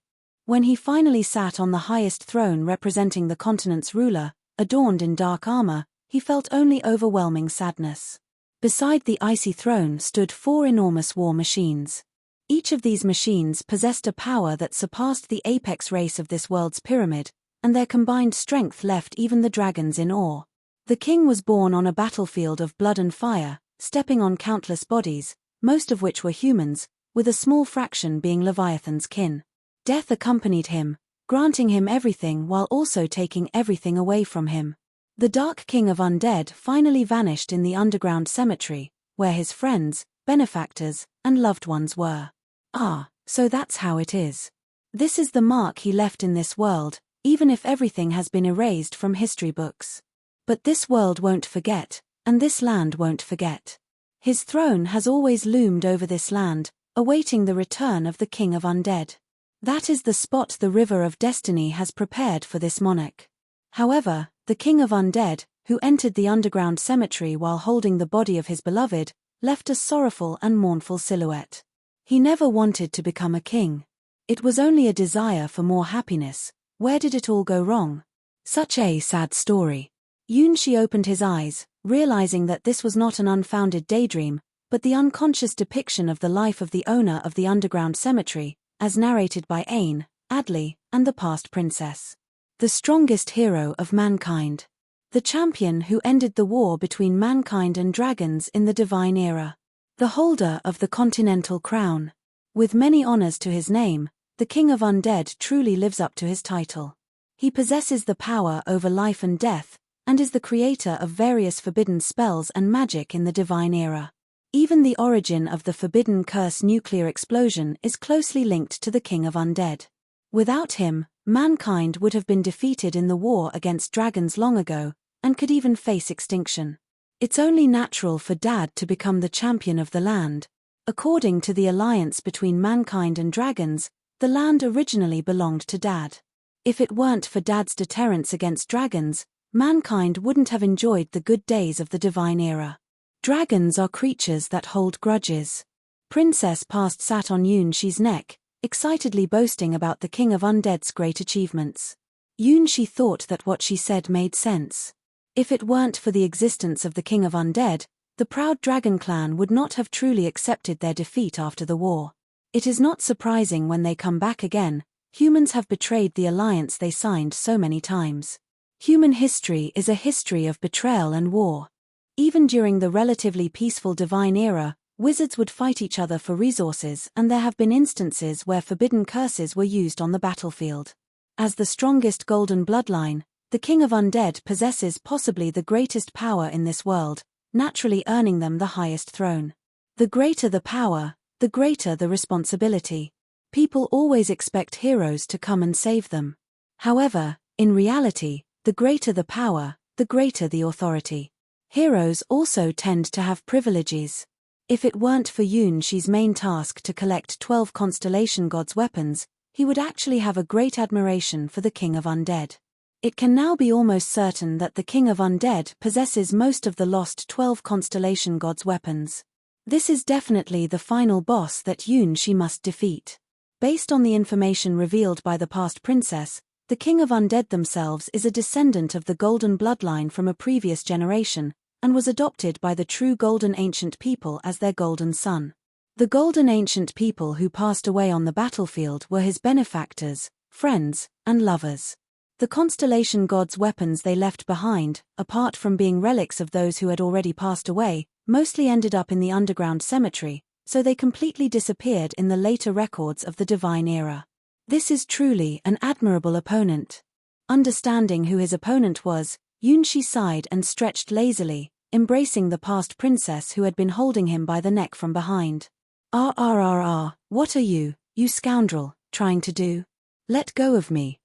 When he finally sat on the highest throne representing the continent's ruler, adorned in dark armor, he felt only overwhelming sadness. Beside the icy throne stood 4 enormous war machines. Each of these machines possessed a power that surpassed the apex race of this world's pyramid, and their combined strength left even the dragons in awe. The king was born on a battlefield of blood and fire, stepping on countless bodies, most of which were humans, with a small fraction being Leviathan's kin. Death accompanied him, granting him everything while also taking everything away from him. The Dark King of Undead finally vanished in the underground cemetery, where his friends, benefactors, and loved ones were. Ah, so that's how it is. This is the mark he left in this world, even if everything has been erased from history books. But this world won't forget, and this land won't forget. His throne has always loomed over this land, awaiting the return of the King of Undead. That is the spot the River of Destiny has prepared for this monarch. However, the King of Undead, who entered the underground cemetery while holding the body of his beloved, left a sorrowful and mournful silhouette. He never wanted to become a king. It was only a desire for more happiness. Where did it all go wrong? Such a sad story. Yunshi opened his eyes, realizing that this was not an unfounded daydream, but the unconscious depiction of the life of the owner of the underground cemetery, as narrated by Ain, Adley, and the past princess. The strongest hero of mankind. The champion who ended the war between mankind and dragons in the divine era. The holder of the continental crown. With many honors to his name, the King of Undead truly lives up to his title. He possesses the power over life and death, and is the creator of various forbidden spells and magic in the divine era. Even the origin of the forbidden curse nuclear explosion is closely linked to the King of Undead. Without him, mankind would have been defeated in the war against dragons long ago, and could even face extinction. It's only natural for Dad to become the champion of the land. According to the alliance between mankind and dragons, the land originally belonged to Dad. If it weren't for Dad's deterrence against dragons, mankind wouldn't have enjoyed the good days of the divine era. Dragons are creatures that hold grudges. Princess Past sat on Yunshi's neck, excitedly boasting about the King of Undead's great achievements. Yunshi thought that what she said made sense. If it weren't for the existence of the King of Undead, the proud dragon clan would not have truly accepted their defeat after the war. It is not surprising when they come back again. Humans have betrayed the alliance they signed so many times. Human history is a history of betrayal and war. Even during the relatively peaceful divine era, Wizards would fight each other for resources, and there have been instances where forbidden curses were used on the battlefield. As the strongest golden bloodline, the King of Undead possesses possibly the greatest power in this world, naturally earning them the highest throne. The greater the power, the greater the responsibility. People always expect heroes to come and save them. However, in reality, the greater the power, the greater the authority. Heroes also tend to have privileges. If it weren't for Yunshi's main task to collect 12 constellation gods' weapons, he would actually have a great admiration for the King of Undead. It can now be almost certain that the King of Undead possesses most of the lost 12 constellation gods' weapons. This is definitely the final boss that Yunshi must defeat. Based on the information revealed by the past princess, the King of Undead themselves is a descendant of the golden bloodline from a previous generation, and was adopted by the true golden ancient people as their golden son. The golden ancient people who passed away on the battlefield were his benefactors, friends, and lovers. The constellation gods' weapons they left behind, apart from being relics of those who had already passed away, mostly ended up in the underground cemetery, so they completely disappeared in the later records of the Divine Era. This is truly an admirable opponent. Understanding who his opponent was, Yunshi sighed and stretched lazily, embracing the past princess who had been holding him by the neck from behind. What are you scoundrel, trying to do? Let go of me,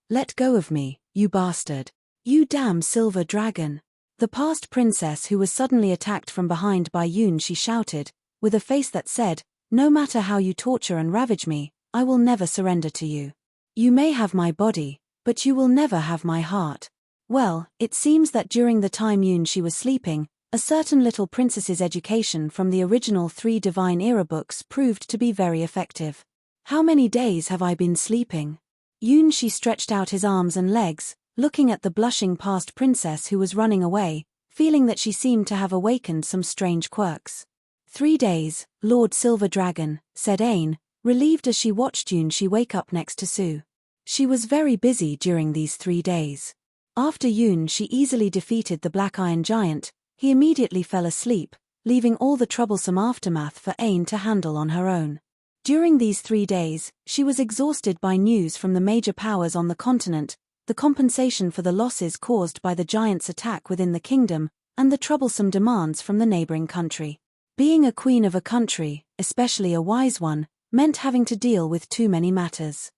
you bastard. You damn silver dragon. The past princess who was suddenly attacked from behind by Yunshi shouted, with a face that said, no matter how you torture and ravage me, I will never surrender to you. You may have my body, but you will never have my heart. Well, it seems that during the time Yunshi was sleeping, a certain little princess's education from the original 3 Divine Era books proved to be very effective. How many days have I been sleeping? Yunshi stretched out his arms and legs, looking at the blushing past princess who was running away, feeling that she seemed to have awakened some strange quirks. 3 days, Lord Silver Dragon, said Ain, relieved as she watched Yunshi wake up next to Sue. She was very busy during these 3 days. After Yunshi easily defeated the Black Iron Giant, he immediately fell asleep, leaving all the troublesome aftermath for Ain to handle on her own. During these 3 days, she was exhausted by news from the major powers on the continent, the compensation for the losses caused by the giant's attack within the kingdom, and the troublesome demands from the neighboring country. Being a queen of a country, especially a wise one, meant having to deal with too many matters.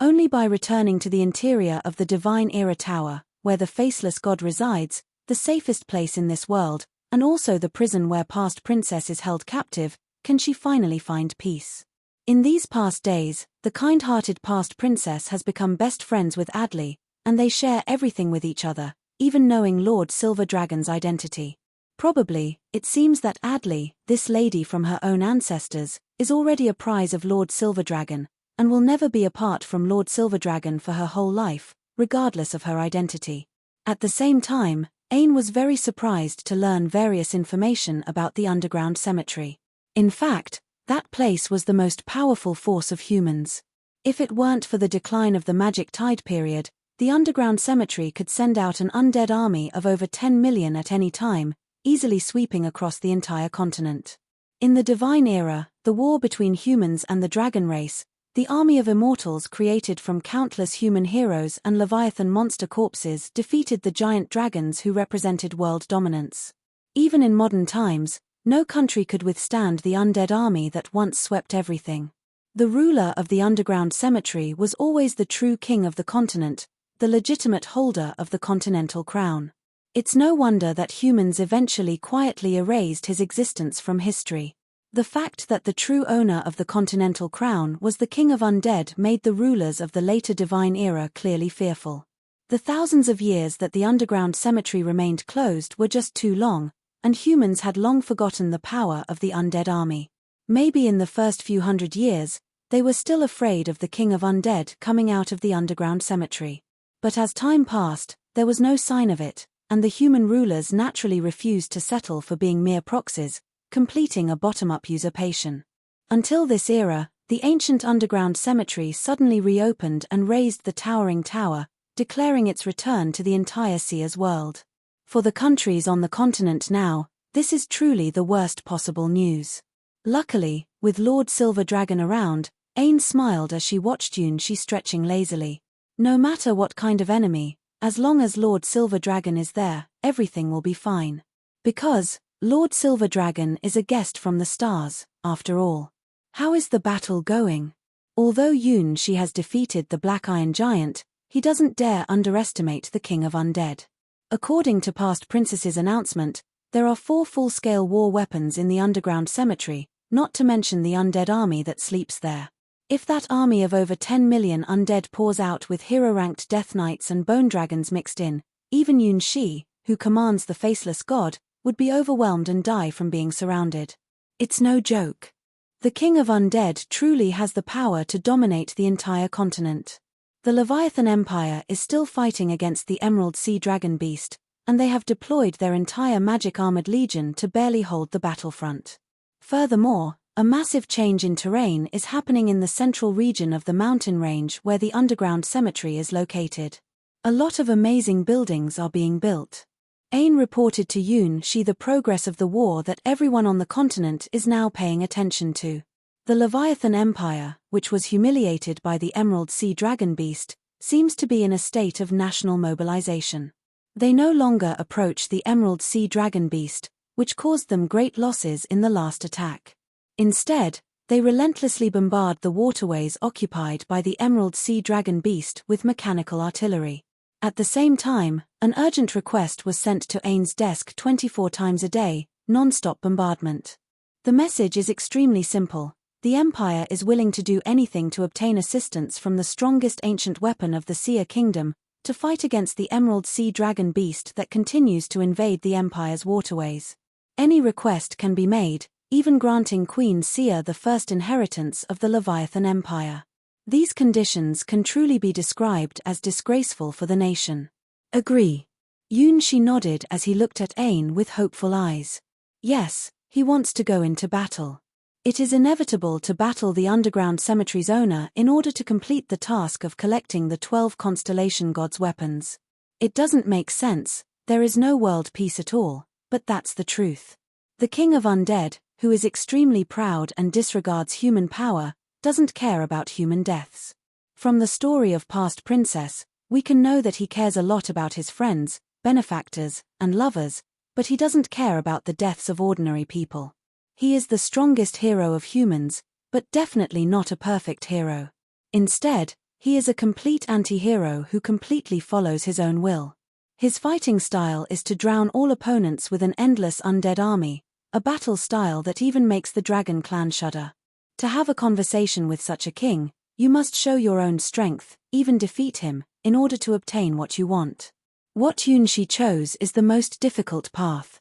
Only by returning to the interior of the Divine Era Tower, where the faceless god resides, the safest place in this world, and also the prison where past princess is held captive, can she finally find peace. In these past days, the kind-hearted past princess has become best friends with Adley, and they share everything with each other, even knowing Lord Silver Dragon's identity. Probably, it seems that Adley, this lady from her own ancestors, is already a prize of Lord Silver Dragon, and will never be apart from Lord Silver Dragon for her whole life, regardless of her identity. At the same time, Ain was very surprised to learn various information about the underground cemetery. In fact, that place was the most powerful force of humans. If it weren't for the decline of the Magic Tide period, the underground cemetery could send out an undead army of over 10 million at any time, easily sweeping across the entire continent. In the Divine Era, the war between humans and the dragon race, the army of immortals created from countless human heroes and Leviathan monster corpses defeated the giant dragons who represented world dominance. Even in modern times, no country could withstand the undead army that once swept everything. The ruler of the underground cemetery was always the true king of the continent, the legitimate holder of the continental crown. It's no wonder that humans eventually quietly erased his existence from history. The fact that the true owner of the continental crown was the King of Undead made the rulers of the later Divine Era clearly fearful. The thousands of years that the underground cemetery remained closed were just too long, and humans had long forgotten the power of the undead army. Maybe in the first few hundred years, they were still afraid of the King of Undead coming out of the underground cemetery. But as time passed, there was no sign of it, and the human rulers naturally refused to settle for being mere proxies, completing a bottom-up usurpation. Until this era, the ancient underground cemetery suddenly reopened and raised the towering tower, declaring its return to the entire Seer's world. For the countries on the continent now, this is truly the worst possible news. Luckily, with Lord Silver Dragon around, Ain smiled as she watched Yunshi stretching lazily. No matter what kind of enemy, as long as Lord Silver Dragon is there, everything will be fine. Because Lord Silver Dragon is a guest from the stars, after all. How is the battle going? Although Yunshi has defeated the Black Iron Giant, he doesn't dare underestimate the King of Undead. According to Past Princess's announcement, there are 4 full-scale war weapons in the underground cemetery, not to mention the undead army that sleeps there. If that army of over 10 million undead pours out with hero-ranked Death Knights and Bone Dragons mixed in, even Yunshi, who commands the Faceless God, would be overwhelmed and die from being surrounded. It's no joke. The King of Undead truly has the power to dominate the entire continent. The Leviathan Empire is still fighting against the Emerald Sea Dragon Beast, and they have deployed their entire magic-armored legion to barely hold the battlefront. Furthermore, a massive change in terrain is happening in the central region of the mountain range where the underground cemetery is located. A lot of amazing buildings are being built. Ain reported to Yunshi the progress of the war that everyone on the continent is now paying attention to. The Leviathan Empire, which was humiliated by the Emerald Sea Dragon Beast, seems to be in a state of national mobilization. They no longer approach the Emerald Sea Dragon Beast, which caused them great losses in the last attack. Instead, they relentlessly bombard the waterways occupied by the Emerald Sea Dragon Beast with mechanical artillery. At the same time, an urgent request was sent to Ain's desk 24 times a day, non-stop bombardment. The message is extremely simple. The Empire is willing to do anything to obtain assistance from the strongest ancient weapon of the Seer Kingdom, to fight against the Emerald Sea Dragon Beast that continues to invade the Empire's waterways. Any request can be made, even granting Queen Seer the first inheritance of the Leviathan Empire. These conditions can truly be described as disgraceful for the nation. Agree. Yunshi nodded as he looked at Ain with hopeful eyes. Yes, he wants to go into battle. It is inevitable to battle the underground cemetery's owner in order to complete the task of collecting the 12 constellation gods' weapons. It doesn't make sense, there is no world peace at all, but that's the truth. The King of Undead, who is extremely proud and disregards human power, doesn't care about human deaths. From the story of Past Princess, we can know that he cares a lot about his friends, benefactors, and lovers, but he doesn't care about the deaths of ordinary people. He is the strongest hero of humans, but definitely not a perfect hero. Instead, he is a complete anti-hero who completely follows his own will. His fighting style is to drown all opponents with an endless undead army, a battle style that even makes the Dragon Clan shudder. To have a conversation with such a king, you must show your own strength, even defeat him, in order to obtain what you want. What Yunshi chose is the most difficult path.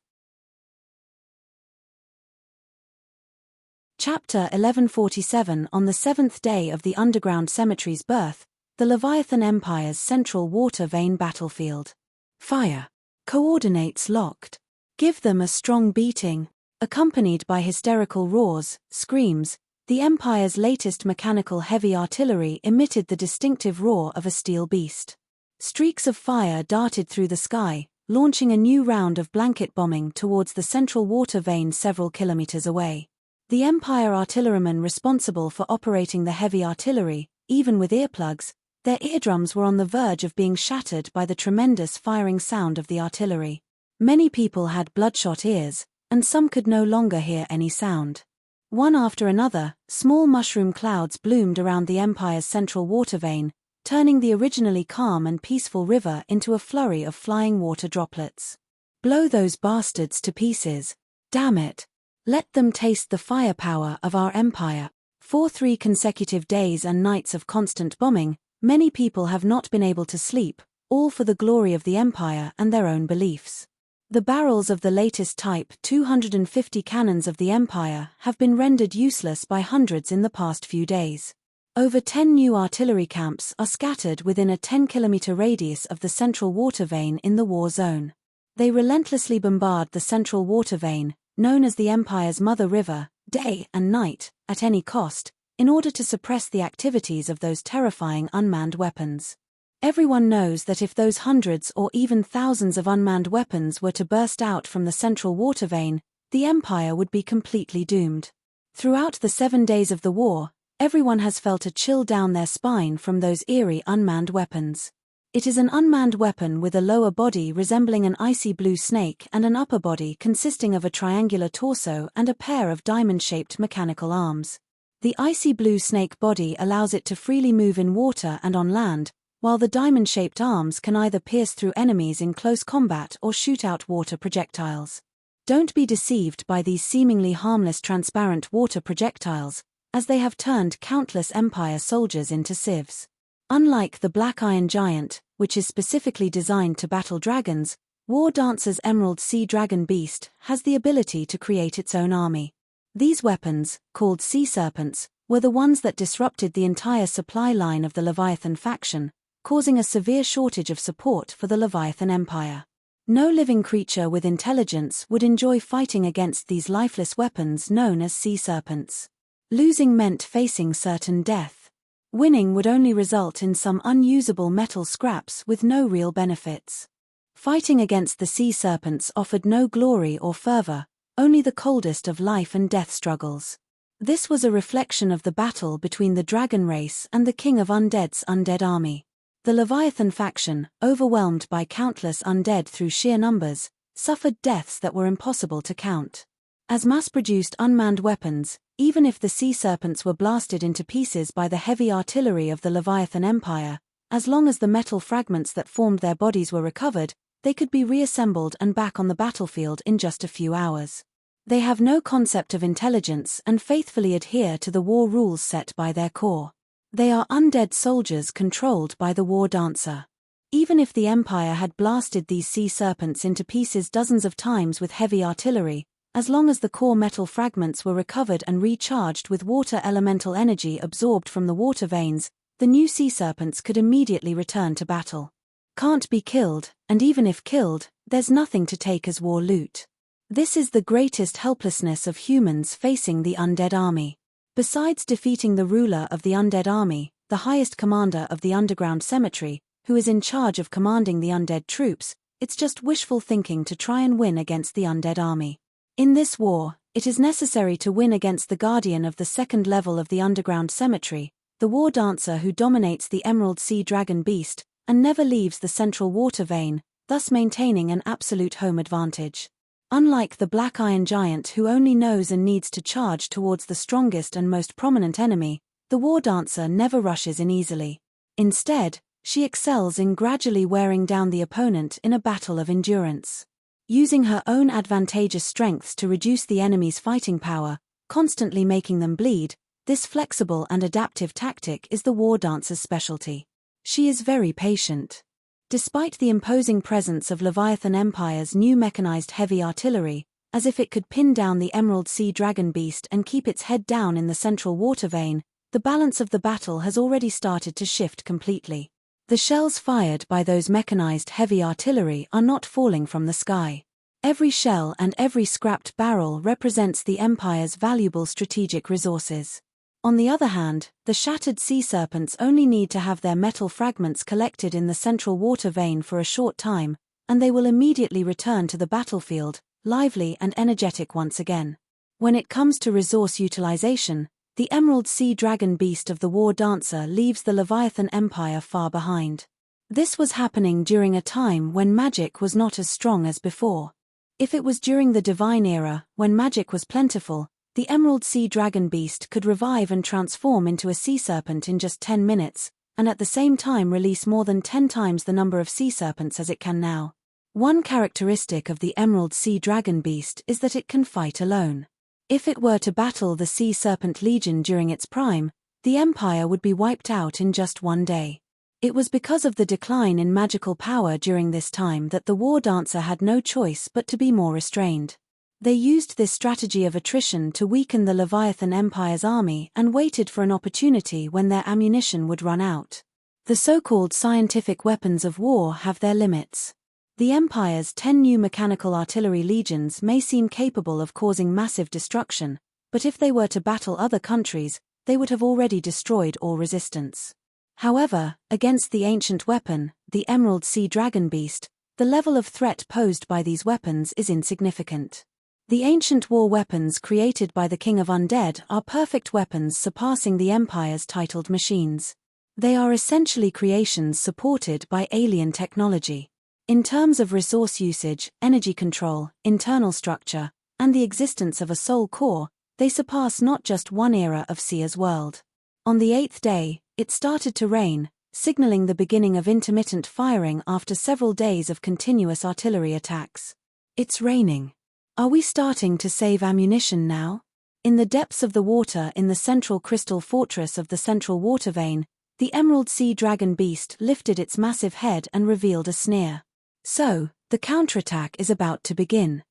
Chapter 1147. On the 7th day of the underground cemetery's birth, the Leviathan Empire's central water vein battlefield. Fire. Coordinates locked. Give them a strong beating. Accompanied by hysterical roars, screams, the Empire's latest mechanical heavy artillery emitted the distinctive roar of a steel beast. Streaks of fire darted through the sky, launching a new round of blanket bombing towards the central water vein several kilometers away. The Empire artillerymen responsible for operating the heavy artillery, even with earplugs, their eardrums were on the verge of being shattered by the tremendous firing sound of the artillery. Many people had bloodshot ears, and some could no longer hear any sound. One after another, small mushroom clouds bloomed around the Empire's central water vein, turning the originally calm and peaceful river into a flurry of flying water droplets. Blow those bastards to pieces. Damn it. Let them taste the firepower of our empire. For 3 consecutive days and nights of constant bombing, many people have not been able to sleep, all for the glory of the empire and their own beliefs. The barrels of the latest Type 250 cannons of the Empire have been rendered useless by hundreds in the past few days. Over 10 new artillery camps are scattered within a 10-kilometer radius of the central water vein in the war zone. They relentlessly bombard the central water vein, known as the Empire's Mother River, day and night, at any cost, in order to suppress the activities of those terrifying unmanned weapons. Everyone knows that if those hundreds or even thousands of unmanned weapons were to burst out from the central water vein, the Empire would be completely doomed. Throughout the 7 days of the war, everyone has felt a chill down their spine from those eerie unmanned weapons. It is an unmanned weapon with a lower body resembling an icy blue snake and an upper body consisting of a triangular torso and a pair of diamond-shaped mechanical arms. The icy blue snake body allows it to freely move in water and on land, while the diamond-shaped arms can either pierce through enemies in close combat or shoot out water projectiles. Don't be deceived by these seemingly harmless transparent water projectiles, as they have turned countless Empire soldiers into sieves. Unlike the Black Iron Giant, which is specifically designed to battle dragons, War Dancer's Emerald Sea Dragon Beast has the ability to create its own army. These weapons, called sea serpents, were the ones that disrupted the entire supply line of the Leviathan faction, causing a severe shortage of support for the Leviathan Empire. No living creature with intelligence would enjoy fighting against these lifeless weapons known as sea serpents. Losing meant facing certain death. Winning would only result in some unusable metal scraps with no real benefits. Fighting against the sea serpents offered no glory or fervor, only the coldest of life and death struggles. This was a reflection of the battle between the dragon race and the King of Undead's undead army. The Leviathan faction, overwhelmed by countless undead through sheer numbers, suffered deaths that were impossible to count. As mass-produced unmanned weapons, even if the sea serpents were blasted into pieces by the heavy artillery of the Leviathan Empire, as long as the metal fragments that formed their bodies were recovered, they could be reassembled and back on the battlefield in just a few hours. They have no concept of intelligence and faithfully adhere to the war rules set by their core. They are undead soldiers controlled by the War Dancer. Even if the Empire had blasted these sea serpents into pieces dozens of times with heavy artillery, as long as the core metal fragments were recovered and recharged with water elemental energy absorbed from the water veins, the new sea serpents could immediately return to battle. Can't be killed, and even if killed, there's nothing to take as war loot. This is the greatest helplessness of humans facing the undead army. Besides defeating the ruler of the undead army, the highest commander of the underground cemetery, who is in charge of commanding the undead troops, it's just wishful thinking to try and win against the undead army. In this war, it is necessary to win against the guardian of the second level of the underground cemetery, the War Dancer who dominates the Emerald Sea Dragon Beast, and never leaves the central water vein, thus maintaining an absolute home advantage. Unlike the Black Iron Giant who only knows and needs to charge towards the strongest and most prominent enemy, the War Dancer never rushes in easily. Instead, she excels in gradually wearing down the opponent in a battle of endurance. Using her own advantageous strengths to reduce the enemy's fighting power, constantly making them bleed, this flexible and adaptive tactic is the War Dancer's specialty. She is very patient. Despite the imposing presence of Leviathan Empire's new mechanized heavy artillery, as if it could pin down the Emerald Sea Dragon Beast and keep its head down in the central water vein, the balance of the battle has already started to shift completely. The shells fired by those mechanized heavy artillery are not falling from the sky. Every shell and every scrapped barrel represents the Empire's valuable strategic resources. On the other hand, the shattered sea serpents only need to have their metal fragments collected in the central water vein for a short time, and they will immediately return to the battlefield, lively and energetic once again. When it comes to resource utilization, the Emerald Sea Dragon Beast of the War Dancer leaves the Leviathan Empire far behind. This was happening during a time when magic was not as strong as before. If it was during the Divine Era, when magic was plentiful, the Emerald Sea Dragon Beast could revive and transform into a sea serpent in just 10 minutes, and at the same time release more than 10 times the number of sea serpents as it can now. One characteristic of the Emerald Sea Dragon Beast is that it can fight alone. If it were to battle the Sea Serpent Legion during its prime, the Empire would be wiped out in just one day. It was because of the decline in magical power during this time that the War Dancer had no choice but to be more restrained. They used this strategy of attrition to weaken the Leviathan Empire's army and waited for an opportunity when their ammunition would run out. The so-called scientific weapons of war have their limits. The Empire's 10 new mechanical artillery legions may seem capable of causing massive destruction, but if they were to battle other countries, they would have already destroyed all resistance. However, against the ancient weapon, the Emerald Sea Dragon Beast, the level of threat posed by these weapons is insignificant. The ancient war weapons created by the King of Undead are perfect weapons surpassing the Empire's titled machines. They are essentially creations supported by alien technology. In terms of resource usage, energy control, internal structure, and the existence of a soul core, they surpass not just one era of Sia's world. On the 8th day, it started to rain, signaling the beginning of intermittent firing after several days of continuous artillery attacks. It's raining. Are we starting to save ammunition now? In the depths of the water in the central crystal fortress of the central water vein, the emerald sea dragon beast lifted its massive head and revealed a sneer. So, the counterattack is about to begin.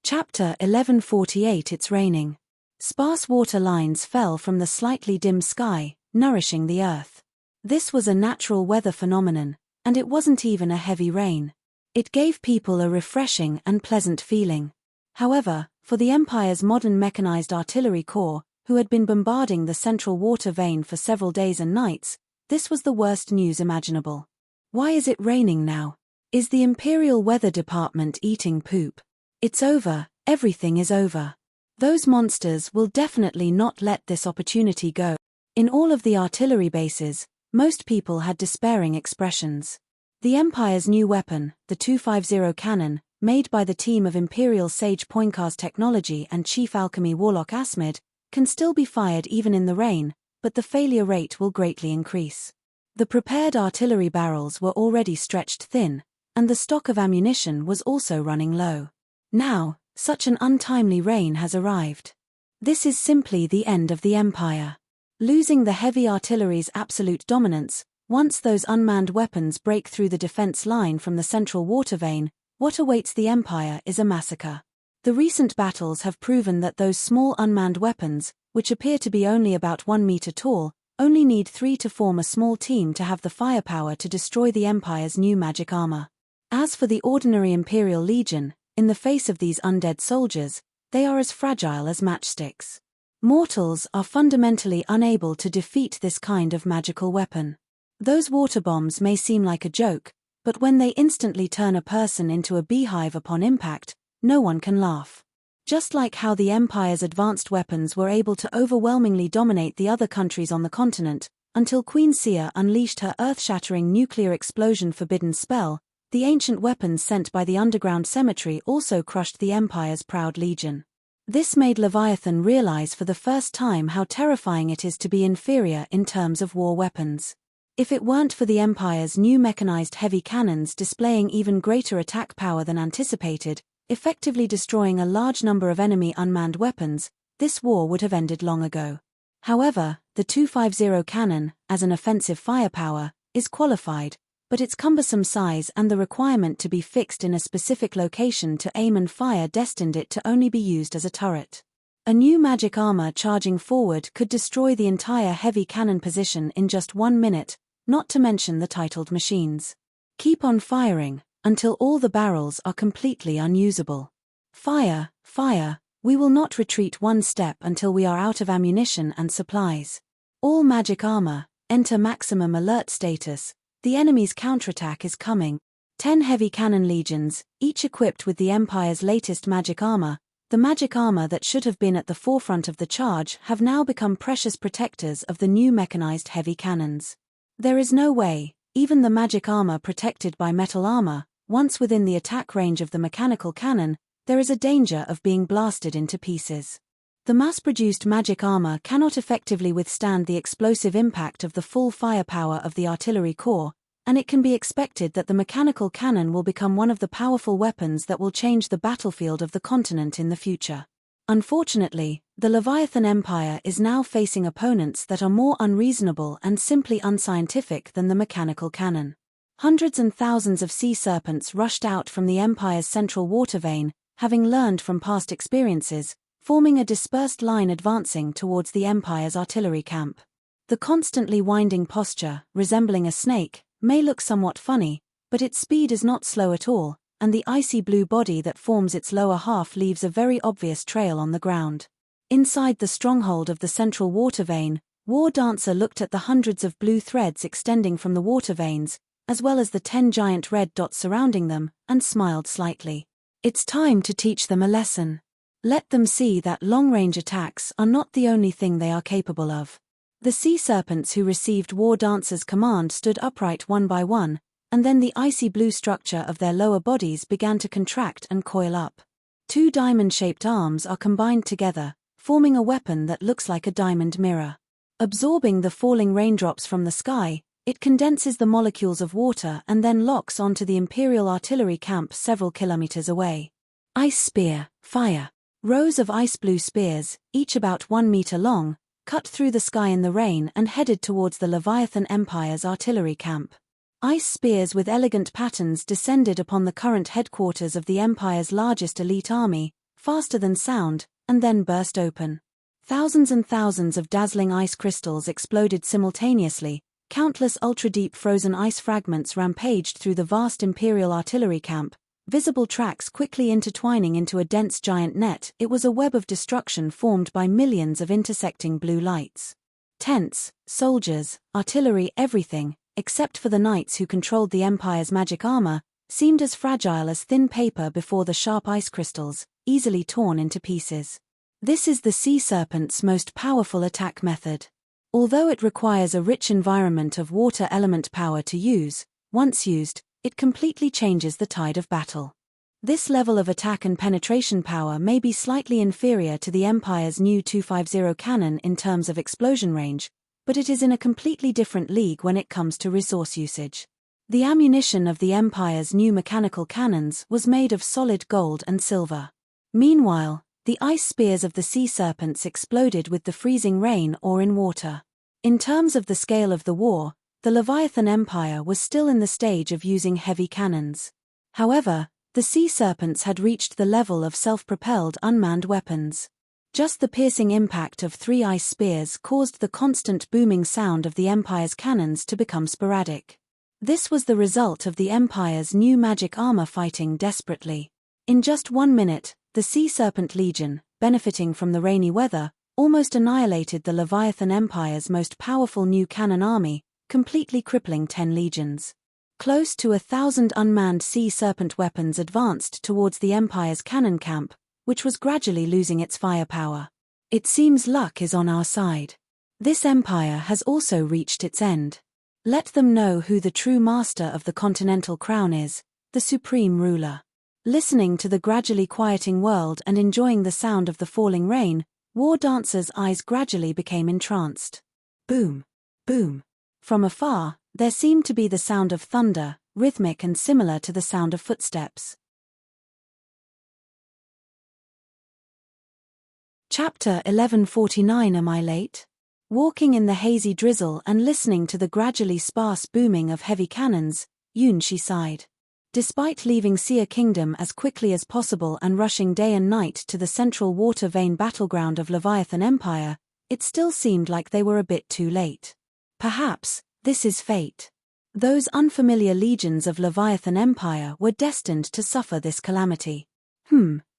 Chapter 1148. It's raining. Sparse water lines fell from the slightly dim sky, nourishing the earth. This was a natural weather phenomenon, and it wasn't even a heavy rain. It gave people a refreshing and pleasant feeling. However, for the Empire's modern mechanized artillery corps, who had been bombarding the central water vein for several days and nights, this was the worst news imaginable. Why is it raining now? Is the Imperial Weather Department eating poop? It's over, everything is over. Those monsters will definitely not let this opportunity go. In all of the artillery bases, most people had despairing expressions. The Empire's new weapon, the 250 cannon, made by the team of Imperial Sage Poincars technology and Chief Alchemy Warlock Asmid, can still be fired even in the rain, but the failure rate will greatly increase. The prepared artillery barrels were already stretched thin, and the stock of ammunition was also running low. Now, such an untimely rain has arrived. This is simply the end of the Empire. Losing the heavy artillery's absolute dominance, once those unmanned weapons break through the defense line from the central water vein, what awaits the Empire is a massacre. The recent battles have proven that those small unmanned weapons, which appear to be only about 1 meter tall, only need 3 to form a small team to have the firepower to destroy the Empire's new magic armor. As for the ordinary Imperial Legion, in the face of these undead soldiers, they are as fragile as matchsticks. Mortals are fundamentally unable to defeat this kind of magical weapon. Those water bombs may seem like a joke, but when they instantly turn a person into a beehive upon impact, no one can laugh. Just like how the Empire's advanced weapons were able to overwhelmingly dominate the other countries on the continent, until Queen Sia unleashed her earth-shattering nuclear explosion forbidden spell, the ancient weapons sent by the underground cemetery also crushed the Empire's proud legion. This made Leviathan realize for the first time how terrifying it is to be inferior in terms of war weapons. If it weren't for the Empire's new mechanized heavy cannons displaying even greater attack power than anticipated, effectively destroying a large number of enemy unmanned weapons, this war would have ended long ago. However, the 250 cannon, as an offensive firepower, is qualified, but its cumbersome size and the requirement to be fixed in a specific location to aim and fire destined it to only be used as a turret. A new magic armor charging forward could destroy the entire heavy cannon position in just 1 minute, not to mention the titled machines. Keep on firing, until all the barrels are completely unusable. Fire, fire, we will not retreat 1 step until we are out of ammunition and supplies. All magic armor, enter maximum alert status, the enemy's counterattack is coming. 10 heavy cannon legions, each equipped with the Empire's latest magic armor, the magic armor that should have been at the forefront of the charge, have now become precious protectors of the new mechanized heavy cannons. There is no way, even the magic armor protected by metal armor, once within the attack range of the mechanical cannon, there is a danger of being blasted into pieces. The mass-produced magic armor cannot effectively withstand the explosive impact of the full firepower of the artillery corps, and it can be expected that the mechanical cannon will become one of the powerful weapons that will change the battlefield of the continent in the future. Unfortunately, the Leviathan Empire is now facing opponents that are more unreasonable and simply unscientific than the mechanical cannon. Hundreds and thousands of sea serpents rushed out from the Empire's central water vein, having learned from past experiences, forming a dispersed line advancing towards the Empire's artillery camp. The constantly winding posture, resembling a snake, may look somewhat funny, but its speed is not slow at all, and the icy blue body that forms its lower half leaves a very obvious trail on the ground. Inside the stronghold of the central water vein, War Dancer looked at the hundreds of blue threads extending from the water veins, as well as the 10 giant red dots surrounding them, and smiled slightly. It's time to teach them a lesson. Let them see that long-range attacks are not the only thing they are capable of. The sea serpents who received War Dancer's command stood upright one by one, and then the icy blue structure of their lower bodies began to contract and coil up. 2 diamond-shaped arms are combined together, forming a weapon that looks like a diamond mirror. Absorbing the falling raindrops from the sky, it condenses the molecules of water and then locks onto the Imperial artillery camp several kilometers away. Ice spear, fire. Rows of ice-blue spears, each about 1 meter long, cut through the sky in the rain and headed towards the Leviathan Empire's artillery camp. Ice spears with elegant patterns descended upon the current headquarters of the Empire's largest elite army, faster than sound, and then burst open. Thousands and thousands of dazzling ice crystals exploded simultaneously, countless ultra-deep frozen ice fragments rampaged through the vast Imperial artillery camp, visible tracks quickly intertwining into a dense giant net. It was a web of destruction formed by millions of intersecting blue lights. Tents, soldiers, artillery, everything, except for the knights who controlled the Empire's magic armor, seemed as fragile as thin paper before the sharp ice crystals, easily torn into pieces. This is the sea serpent's most powerful attack method. Although it requires a rich environment of water element power to use, once used, it completely changes the tide of battle. This level of attack and penetration power may be slightly inferior to the Empire's new 250 cannon in terms of explosion range, but it is in a completely different league when it comes to resource usage. The ammunition of the Empire's new mechanical cannons was made of solid gold and silver. Meanwhile, the ice spears of the sea serpents exploded with the freezing rain or in water. In terms of the scale of the war, the Leviathan Empire was still in the stage of using heavy cannons. However, the sea serpents had reached the level of self-propelled unmanned weapons. Just the piercing impact of 3 ice spears caused the constant booming sound of the Empire's cannons to become sporadic. This was the result of the Empire's new magic armor fighting desperately. In just 1 minute, the Sea Serpent Legion, benefiting from the rainy weather, almost annihilated the Leviathan Empire's most powerful new cannon army, completely crippling 10 legions. Close to 1,000 unmanned sea serpent weapons advanced towards the Empire's cannon camp, which was gradually losing its firepower. It seems luck is on our side. This empire has also reached its end. Let them know who the true master of the continental crown is, the supreme ruler. Listening to the gradually quieting world and enjoying the sound of the falling rain, War Dancer's eyes gradually became entranced. Boom, boom. From afar, there seemed to be the sound of thunder, rhythmic and similar to the sound of footsteps. Chapter 1149. Am I late? Walking in the hazy drizzle and listening to the gradually sparse booming of heavy cannons, Yunshi sighed. Despite leaving Seer Kingdom as quickly as possible and rushing day and night to the central water vein battleground of Leviathan Empire, it still seemed like they were a bit too late. Perhaps, this is fate. Those unfamiliar legions of Leviathan Empire were destined to suffer this calamity.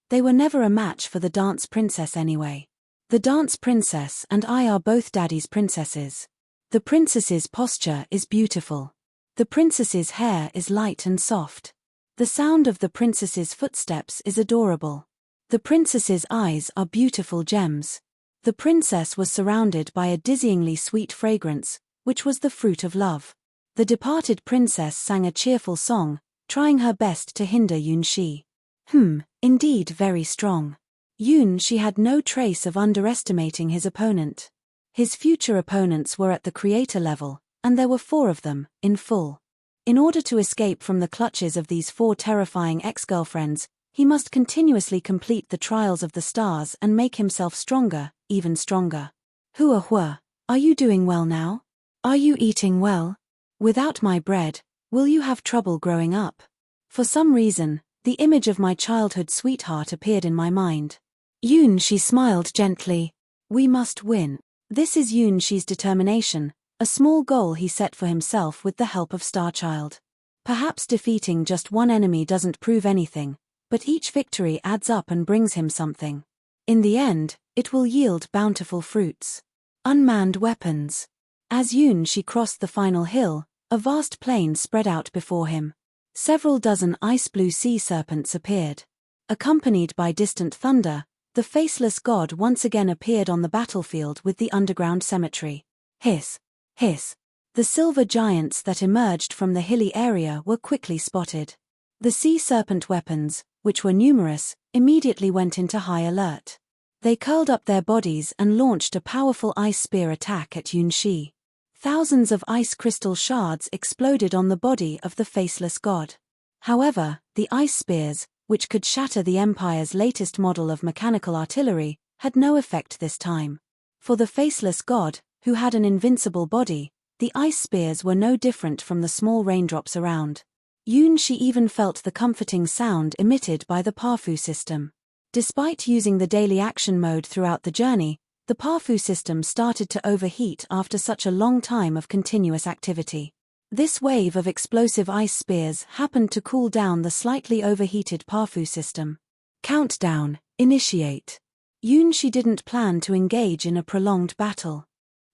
They were never a match for the Dance Princess anyway. The Dance Princess and I are both Daddy's princesses. The princess's posture is beautiful. The princess's hair is light and soft. The sound of the princess's footsteps is adorable. The princess's eyes are beautiful gems. The princess was surrounded by a dizzyingly sweet fragrance, which was the fruit of love. The departed princess sang a cheerful song, trying her best to hinder Yunshi. Indeed very strong. Yunshi had no trace of underestimating his opponent. His future opponents were at the creator level, and there were 4 of them, in full. In order to escape from the clutches of these 4 terrifying ex-girlfriends, he must continuously complete the trials of the stars and make himself stronger, even stronger. Hua, are you doing well now? Are you eating well? Without my bread, will you have trouble growing up? For some reason, the image of my childhood sweetheart appeared in my mind. Yunshi smiled gently. We must win. This is Yunshi's determination, a small goal he set for himself with the help of Starchild. Perhaps defeating just one enemy doesn't prove anything, but each victory adds up and brings him something. In the end, it will yield bountiful fruits. Unmanned weapons. As Yunshi crossed the final hill, A vast plain spread out before him. Several dozen ice-blue sea serpents appeared. Accompanied by distant thunder, the faceless god once again appeared on the battlefield with the underground cemetery. Hiss! Hiss! The silver giants that emerged from the hilly area were quickly spotted. The sea serpent weapons, which were numerous, immediately went into high alert. They curled up their bodies and launched a powerful ice spear attack at Yunshi. Thousands of ice crystal shards exploded on the body of the faceless god. However, the ice spears, which could shatter the Empire's latest model of mechanical artillery, had no effect this time. For the faceless god, who had an invincible body, the ice spears were no different from the small raindrops around. Yunshi even felt the comforting sound emitted by the Parfu system. Despite using the daily action mode throughout the journey, the Parfu system started to overheat after such a long time of continuous activity. This wave of explosive ice spears happened to cool down the slightly overheated Parfu system. Countdown, initiate. Yunshi didn't plan to engage in a prolonged battle.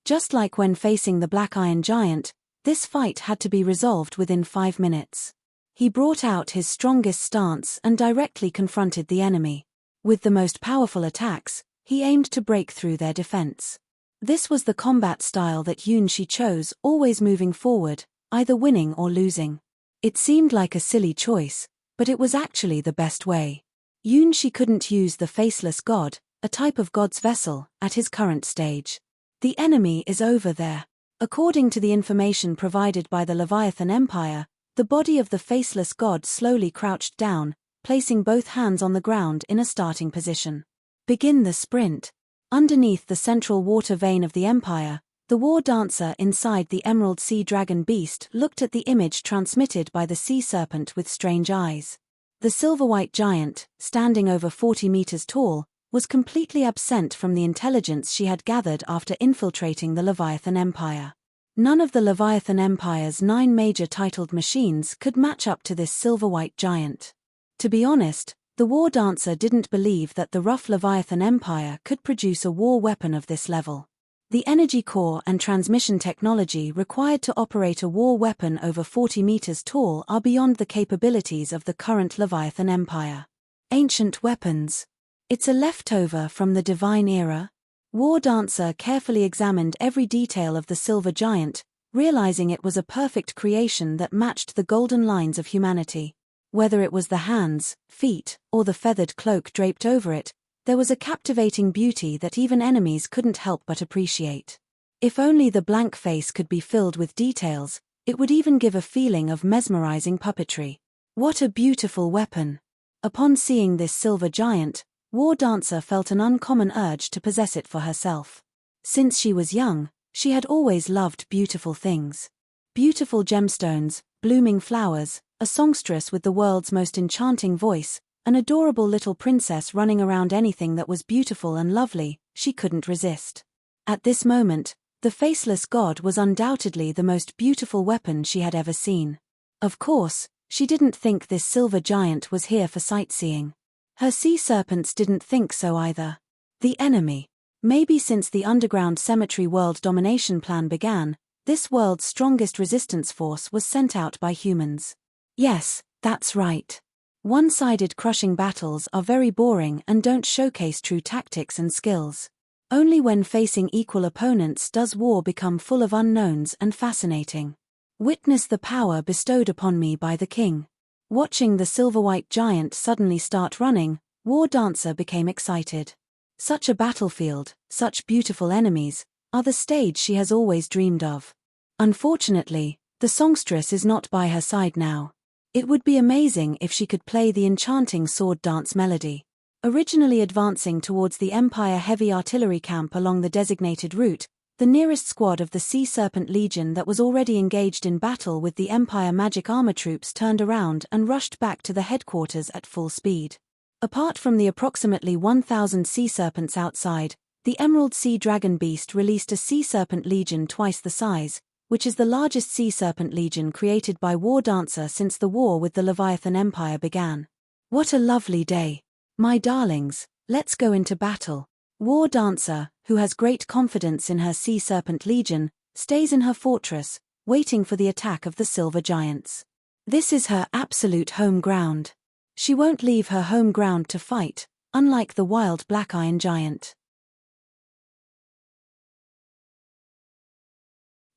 Just like when facing the Black Iron Giant, this fight had to be resolved within 5 minutes. He brought out his strongest stance and directly confronted the enemy. With the most powerful attacks, he aimed to break through their defense. This was the combat style that Yunshi chose, always moving forward, either winning or losing. It seemed like a silly choice, but it was actually the best way. Yunshi couldn't use the faceless god, a type of god's vessel, at his current stage. The enemy is over there. According to the information provided by the Leviathan Empire, the body of the faceless god slowly crouched down, placing both hands on the ground in a starting position. Begin the sprint. Underneath the central water vein of the Empire, the war dancer inside the Emerald Sea Dragon beast looked at the image transmitted by the sea serpent with strange eyes. The silver-white giant, standing over 40 meters tall, was completely absent from the intelligence she had gathered after infiltrating the Leviathan Empire. None of the Leviathan Empire's 9 major titled machines could match up to this silver-white giant. To be honest, the war dancer didn't believe that the rough Leviathan Empire could produce a war weapon of this level. The energy core and transmission technology required to operate a war weapon over 40 meters tall are beyond the capabilities of the current Leviathan Empire. Ancient weapons. It's a leftover from the divine era? War Dancer carefully examined every detail of the silver giant, realizing it was a perfect creation that matched the golden lines of humanity. Whether it was the hands, feet, or the feathered cloak draped over it, there was a captivating beauty that even enemies couldn't help but appreciate. If only the blank face could be filled with details, it would even give a feeling of mesmerizing puppetry. What a beautiful weapon! Upon seeing this silver giant, War Dancer felt an uncommon urge to possess it for herself. Since she was young, she had always loved beautiful things. Beautiful gemstones, blooming flowers, a songstress with the world's most enchanting voice, an adorable little princess running around anything that was beautiful and lovely, she couldn't resist. At this moment, the faceless god was undoubtedly the most beautiful weapon she had ever seen. Of course, she didn't think this silver giant was here for sightseeing. Her sea serpents didn't think so either. The enemy. Maybe since the underground cemetery world domination plan began, this world's strongest resistance force was sent out by humans. Yes, that's right. One-sided crushing battles are very boring and don't showcase true tactics and skills. Only when facing equal opponents does war become full of unknowns and fascinating. Witness the power bestowed upon me by the king. Watching the silver-white giant suddenly start running, War Dancer became excited. Such a battlefield, such beautiful enemies, are the stage she has always dreamed of. Unfortunately, the songstress is not by her side now. It would be amazing if she could play the enchanting sword dance melody. Originally advancing towards the Empire heavy artillery camp along the designated route, the nearest squad of the Sea Serpent Legion that was already engaged in battle with the Empire magic armor troops turned around and rushed back to the headquarters at full speed. Apart from the approximately 1,000 sea serpents outside, the Emerald Sea Dragon beast released a Sea Serpent Legion twice the size, which is the largest Sea Serpent Legion created by War Dancer since the war with the Leviathan Empire began. What a lovely day! My darlings, let's go into battle. War Dancer, who has great confidence in her Sea Serpent Legion, stays in her fortress, waiting for the attack of the silver giants. This is her absolute home ground. She won't leave her home ground to fight, unlike the wild black iron giant.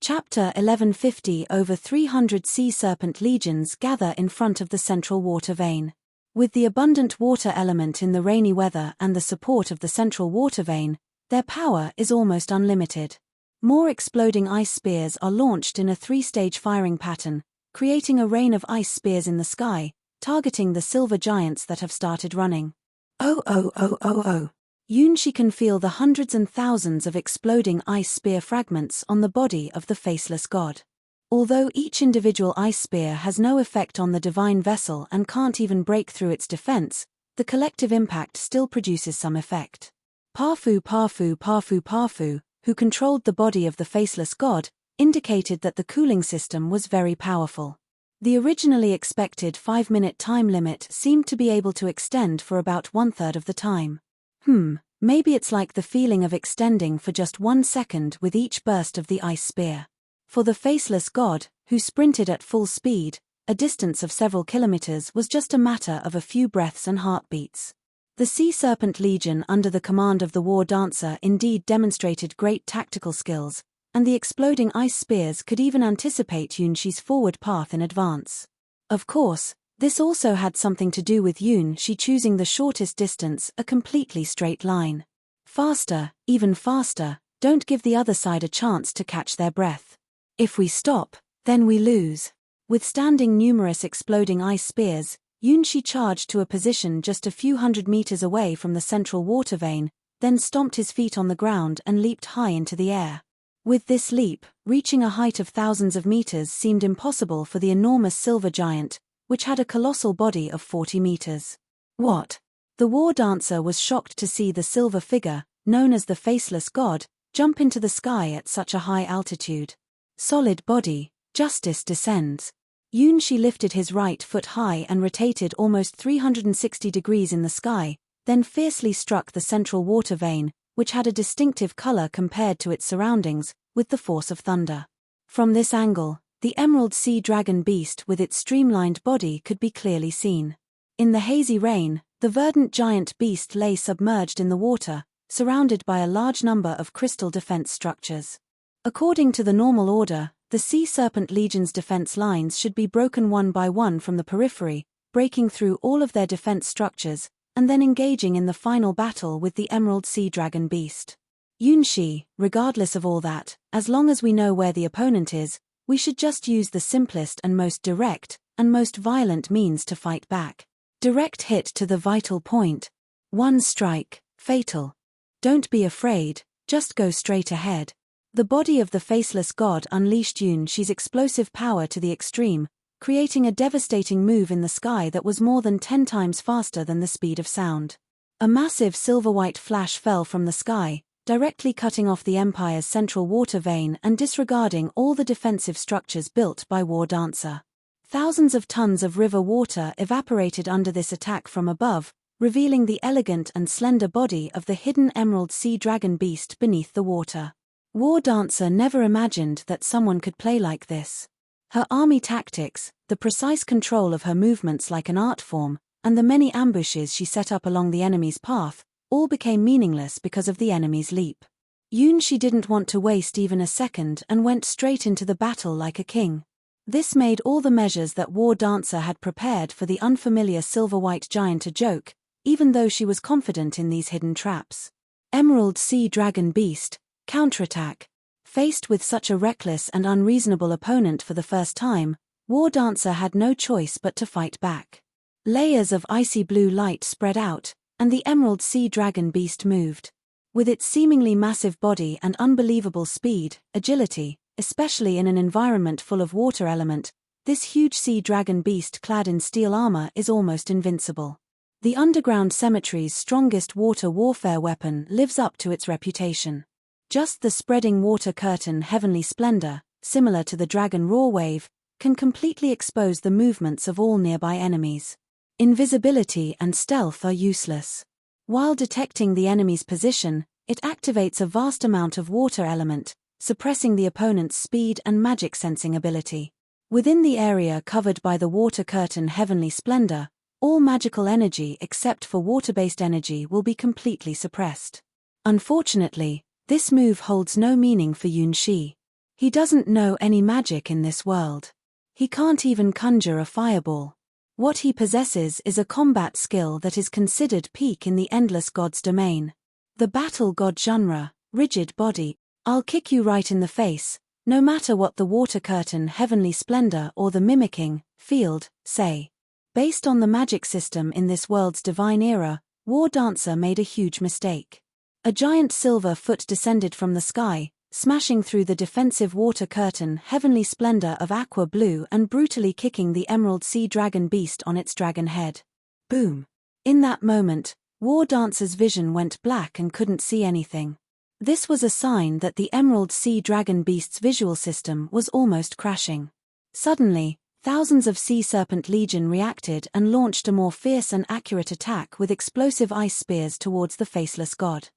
Chapter 1150. Over 300 sea serpent legions gather in front of the central water vein. With the abundant water element in the rainy weather and the support of the central water vein, their power is almost unlimited. More exploding ice spears are launched in a 3-stage firing pattern, creating a rain of ice spears in the sky, targeting the silver giants that have started running. Oh. Yunshi can feel the hundreds and thousands of exploding ice spear fragments on the body of the faceless god. Although each individual ice spear has no effect on the divine vessel and can't even break through its defense, the collective impact still produces some effect. Parfu, who controlled the body of the faceless god, indicated that the cooling system was very powerful. The originally expected 5-minute time limit seemed to be able to extend for about 1/3 of the time. Maybe it's like the feeling of extending for just 1 second with each burst of the ice spear. For the faceless god, who sprinted at full speed, a distance of several kilometers was just a matter of a few breaths and heartbeats. The Sea Serpent Legion under the command of the War Dancer indeed demonstrated great tactical skills, and the exploding ice spears could even anticipate Yunshi's forward path in advance. Of course, this also had something to do with Yunshi choosing the shortest distance, a completely straight line. Faster, even faster, don't give the other side a chance to catch their breath. If we stop, then we lose. Withstanding numerous exploding ice spears, Yunshi charged to a position just a few hundred meters away from the central water vein, then stomped his feet on the ground and leaped high into the air. With this leap, reaching a height of thousands of meters seemed impossible for the enormous silver giant, which had a colossal body of 40 meters. What? The War Dancer was shocked to see the silver figure, known as the Faceless God, jump into the sky at such a high altitude. Solid body, justice descends. Yunshi lifted his right foot high and rotated almost 360 degrees in the sky, then fiercely struck the central water vein, which had a distinctive color compared to its surroundings, with the force of thunder. From this angle, the emerald sea dragon beast with its streamlined body could be clearly seen. In the hazy rain, the verdant giant beast lay submerged in the water, surrounded by a large number of crystal defense structures. According to the normal order, the Sea Serpent Legion's defense lines should be broken one by one from the periphery, breaking through all of their defense structures, and then engaging in the final battle with the Emerald Sea Dragon Beast. Yunshi, regardless of all that, as long as we know where the opponent is, we should just use the simplest and most direct, and most violent means to fight back. Direct hit to the vital point. One strike, fatal. Don't be afraid, just go straight ahead. The body of the Faceless God unleashed Yunshi's explosive power to the extreme, creating a devastating move in the sky that was more than 10 times faster than the speed of sound. A massive silver-white flash fell from the sky, directly cutting off the Empire's central water vein and disregarding all the defensive structures built by War Dancer. Thousands of tons of river water evaporated under this attack from above, revealing the elegant and slender body of the hidden Emerald Sea Dragon Beast beneath the water. War Dancer never imagined that someone could play like this. Her army tactics, the precise control of her movements like an art form, and the many ambushes she set up along the enemy's path, all became meaningless because of the enemy's leap. Yunshi didn't want to waste even a second and went straight into the battle like a king. This made all the measures that War Dancer had prepared for the unfamiliar silver-white giant a joke, even though she was confident in these hidden traps. Emerald Sea Dragon Beast, counterattack. Faced with such a reckless and unreasonable opponent for the first time, War Dancer had no choice but to fight back. Layers of icy blue light spread out, and the Emerald Sea Dragon Beast moved. With its seemingly massive body and unbelievable speed, agility, especially in an environment full of water element, this huge sea dragon beast clad in steel armor is almost invincible. The underground cemetery's strongest water warfare weapon lives up to its reputation. Just the spreading water curtain heavenly splendor, similar to the dragon roar wave, can completely expose the movements of all nearby enemies. Invisibility and stealth are useless. While detecting the enemy's position, it activates a vast amount of water element, suppressing the opponent's speed and magic sensing ability. Within the area covered by the water curtain Heavenly Splendor, all magical energy except for water-based energy will be completely suppressed. Unfortunately, this move holds no meaning for Yunxi. He doesn't know any magic in this world. He can't even conjure a fireball. What he possesses is a combat skill that is considered peak in the Endless Gods domain. The Battle God genre, rigid body, I'll kick you right in the face, no matter what the water curtain Heavenly Splendor or the mimicking field say. Based on the magic system in this world's divine era, War Dancer made a huge mistake. A giant silver foot descended from the sky, smashing through the defensive water curtain Heavenly Splendor of aqua blue and brutally kicking the emerald sea dragon beast on its dragon head. Boom! In that moment, War Dancer's vision went black and couldn't see anything. This was a sign that the emerald sea dragon beast's visual system was almost crashing. Suddenly, thousands of Sea Serpent Legion reacted and launched a more fierce and accurate attack with explosive ice spears towards the faceless god.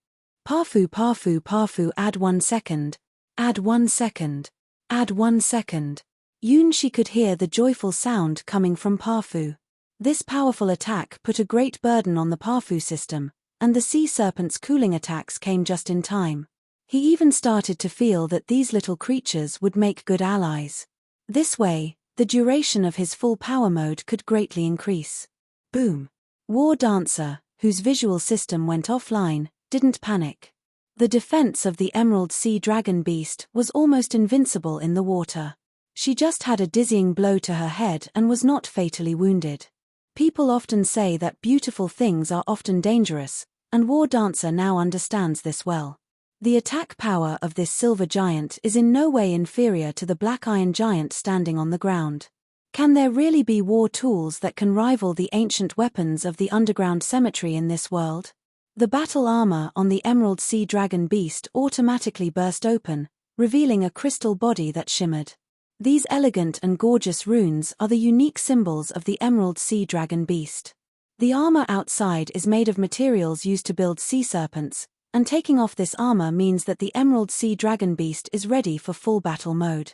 Parfu parfu parfu, add 1 second, add 1 second, add 1 second. Yunxi could hear the joyful sound coming from Parfu. This powerful attack put a great burden on the Parfu system, and the sea serpent's cooling attacks came just in time. He even started to feel that these little creatures would make good allies. This way, the duration of his full power mode could greatly increase. Boom! War Dancer, whose visual system went offline, didn't panic. The defense of the Emerald Sea Dragon Beast was almost invincible in the water. She just had a dizzying blow to her head and was not fatally wounded. People often say that beautiful things are often dangerous, and War Dancer now understands this well. The attack power of this silver giant is in no way inferior to the black iron giant standing on the ground. Can there really be war tools that can rival the ancient weapons of the underground cemetery in this world? The battle armor on the Emerald Sea Dragon Beast automatically burst open, revealing a crystal body that shimmered. These elegant and gorgeous runes are the unique symbols of the Emerald Sea Dragon Beast. The armor outside is made of materials used to build sea serpents, and taking off this armor means that the Emerald Sea Dragon Beast is ready for full battle mode.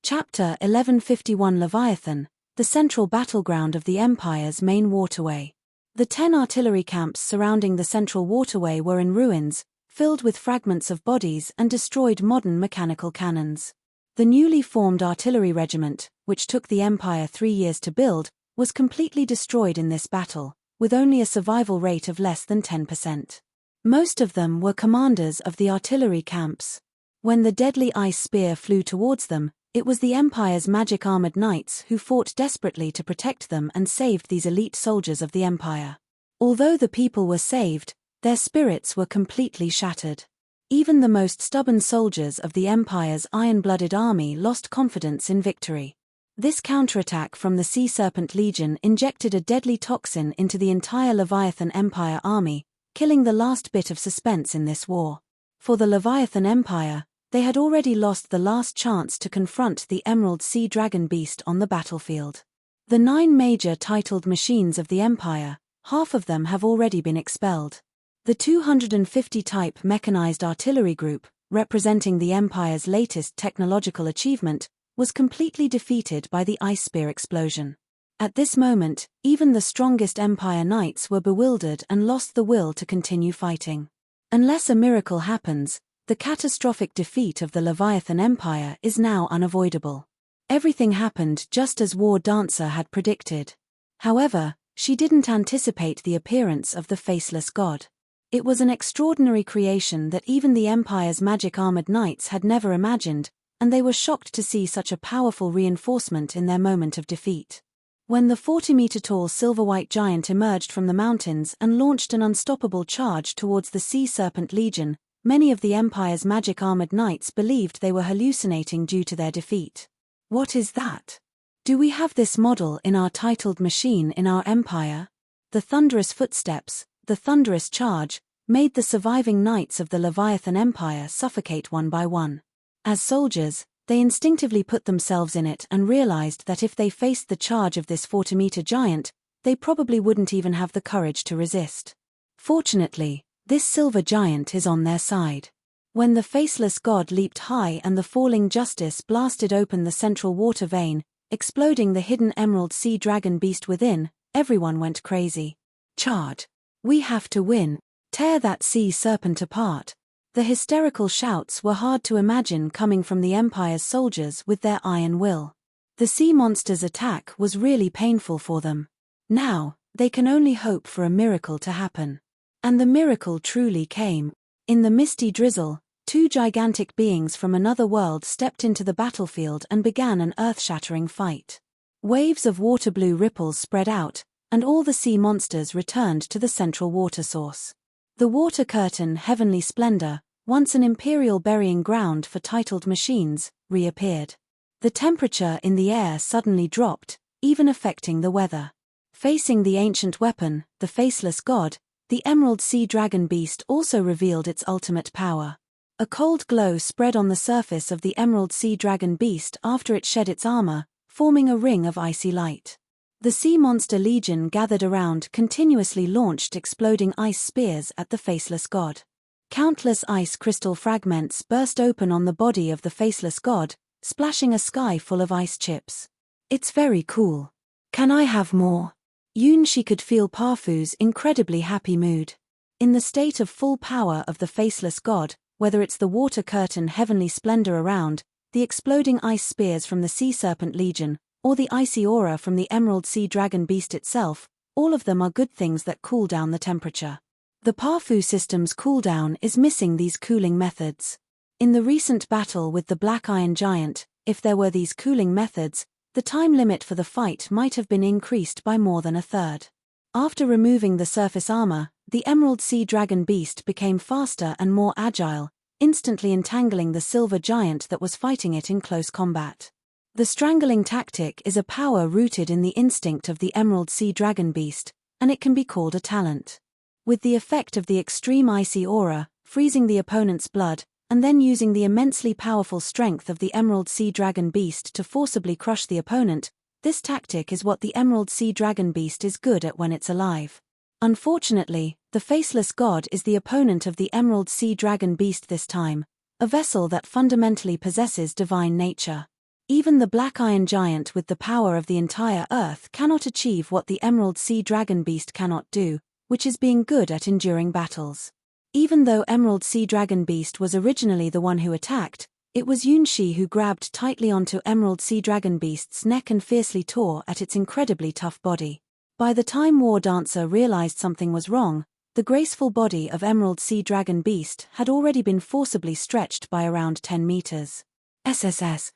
Chapter 1151 Leviathan, the central battleground of the Empire's main waterway. The 10 artillery camps surrounding the central waterway were in ruins, filled with fragments of bodies and destroyed modern mechanical cannons. The newly formed artillery regiment, which took the Empire 3 years to build, was completely destroyed in this battle, with only a survival rate of less than 10%. Most of them were commanders of the artillery camps. When the deadly ice spear flew towards them, it was the Empire's magic-armored knights who fought desperately to protect them and saved these elite soldiers of the Empire. Although the people were saved, their spirits were completely shattered. Even the most stubborn soldiers of the Empire's iron-blooded army lost confidence in victory. This counterattack from the Sea Serpent Legion injected a deadly toxin into the entire Leviathan Empire army, killing the last bit of suspense in this war. For the Leviathan Empire, they had already lost the last chance to confront the Emerald Sea Dragon Beast on the battlefield. The 9 major titled machines of the Empire, half of them have already been expelled. The 250 type mechanized artillery group, representing the Empire's latest technological achievement, was completely defeated by the ice spear explosion. At this moment, even the strongest Empire knights were bewildered and lost the will to continue fighting. Unless a miracle happens, the catastrophic defeat of the Leviathan Empire is now unavoidable. Everything happened just as War Dancer had predicted. However, she didn't anticipate the appearance of the faceless god. It was an extraordinary creation that even the Empire's magic-armored knights had never imagined, and they were shocked to see such a powerful reinforcement in their moment of defeat. When the 40-meter-tall silver-white giant emerged from the mountains and launched an unstoppable charge towards the Sea Serpent Legion, many of the Empire's magic-armored knights believed they were hallucinating due to their defeat. What is that? Do we have this model in our titled machine in our Empire? The thunderous footsteps, the thunderous charge, made the surviving knights of the Leviathan Empire suffocate one by one. As soldiers, they instinctively put themselves in it and realized that if they faced the charge of this 40-meter giant, they probably wouldn't even have the courage to resist. Fortunately, This silver giant is on their side. When the faceless god leaped high and the falling justice blasted open the central water vein, exploding the hidden emerald sea dragon beast within, everyone went crazy. Charge! We have to win! Tear that sea serpent apart! The hysterical shouts were hard to imagine coming from the Empire's soldiers with their iron will. The sea monster's attack was really painful for them. Now, they can only hope for a miracle to happen. And the miracle truly came. In the misty drizzle, two gigantic beings from another world stepped into the battlefield and began an earth-shattering fight. Waves of water-blue ripples spread out, and all the sea monsters returned to the central water source. The water curtain heavenly splendor, once an imperial burying ground for titled machines, reappeared. The temperature in the air suddenly dropped, even affecting the weather. Facing the ancient weapon, the faceless god, the emerald sea dragon beast also revealed its ultimate power. A cold glow spread on the surface of the emerald sea dragon beast after it shed its armor, forming a ring of icy light. The sea monster legion gathered around continuously launched exploding ice spears at the faceless god. Countless ice crystal fragments burst open on the body of the faceless god, splashing a sky full of ice chips. It's very cool. Can I have more? Yunshi could feel Parfu's incredibly happy mood. In the state of full power of the faceless god, whether it's the water curtain heavenly splendor around, the exploding ice spears from the sea serpent legion, or the icy aura from the emerald sea dragon beast itself, all of them are good things that cool down the temperature. The Parfu system's cooldown is missing these cooling methods. In the recent battle with the Black Iron Giant, if there were these cooling methods, the time limit for the fight might have been increased by more than a third. After removing the surface armor, the emerald sea dragon beast became faster and more agile, instantly entangling the silver giant that was fighting it in close combat. The strangling tactic is a power rooted in the instinct of the emerald sea dragon beast, and it can be called a talent. With the effect of the extreme icy aura, freezing the opponent's blood, and then using the immensely powerful strength of the emerald sea dragon beast to forcibly crush the opponent, this tactic is what the emerald sea dragon beast is good at when it's alive. Unfortunately, the faceless god is the opponent of the emerald sea dragon beast this time, a vessel that fundamentally possesses divine nature. Even the Black Iron Giant with the power of the entire earth cannot achieve what the emerald sea dragon beast cannot do, which is being good at enduring battles. Even though Emerald Sea Dragon Beast was originally the one who attacked, it was Yunshi who grabbed tightly onto Emerald Sea Dragon Beast's neck and fiercely tore at its incredibly tough body. By the time War Dancer realized something was wrong, the graceful body of Emerald Sea Dragon Beast had already been forcibly stretched by around 10 meters. SSS.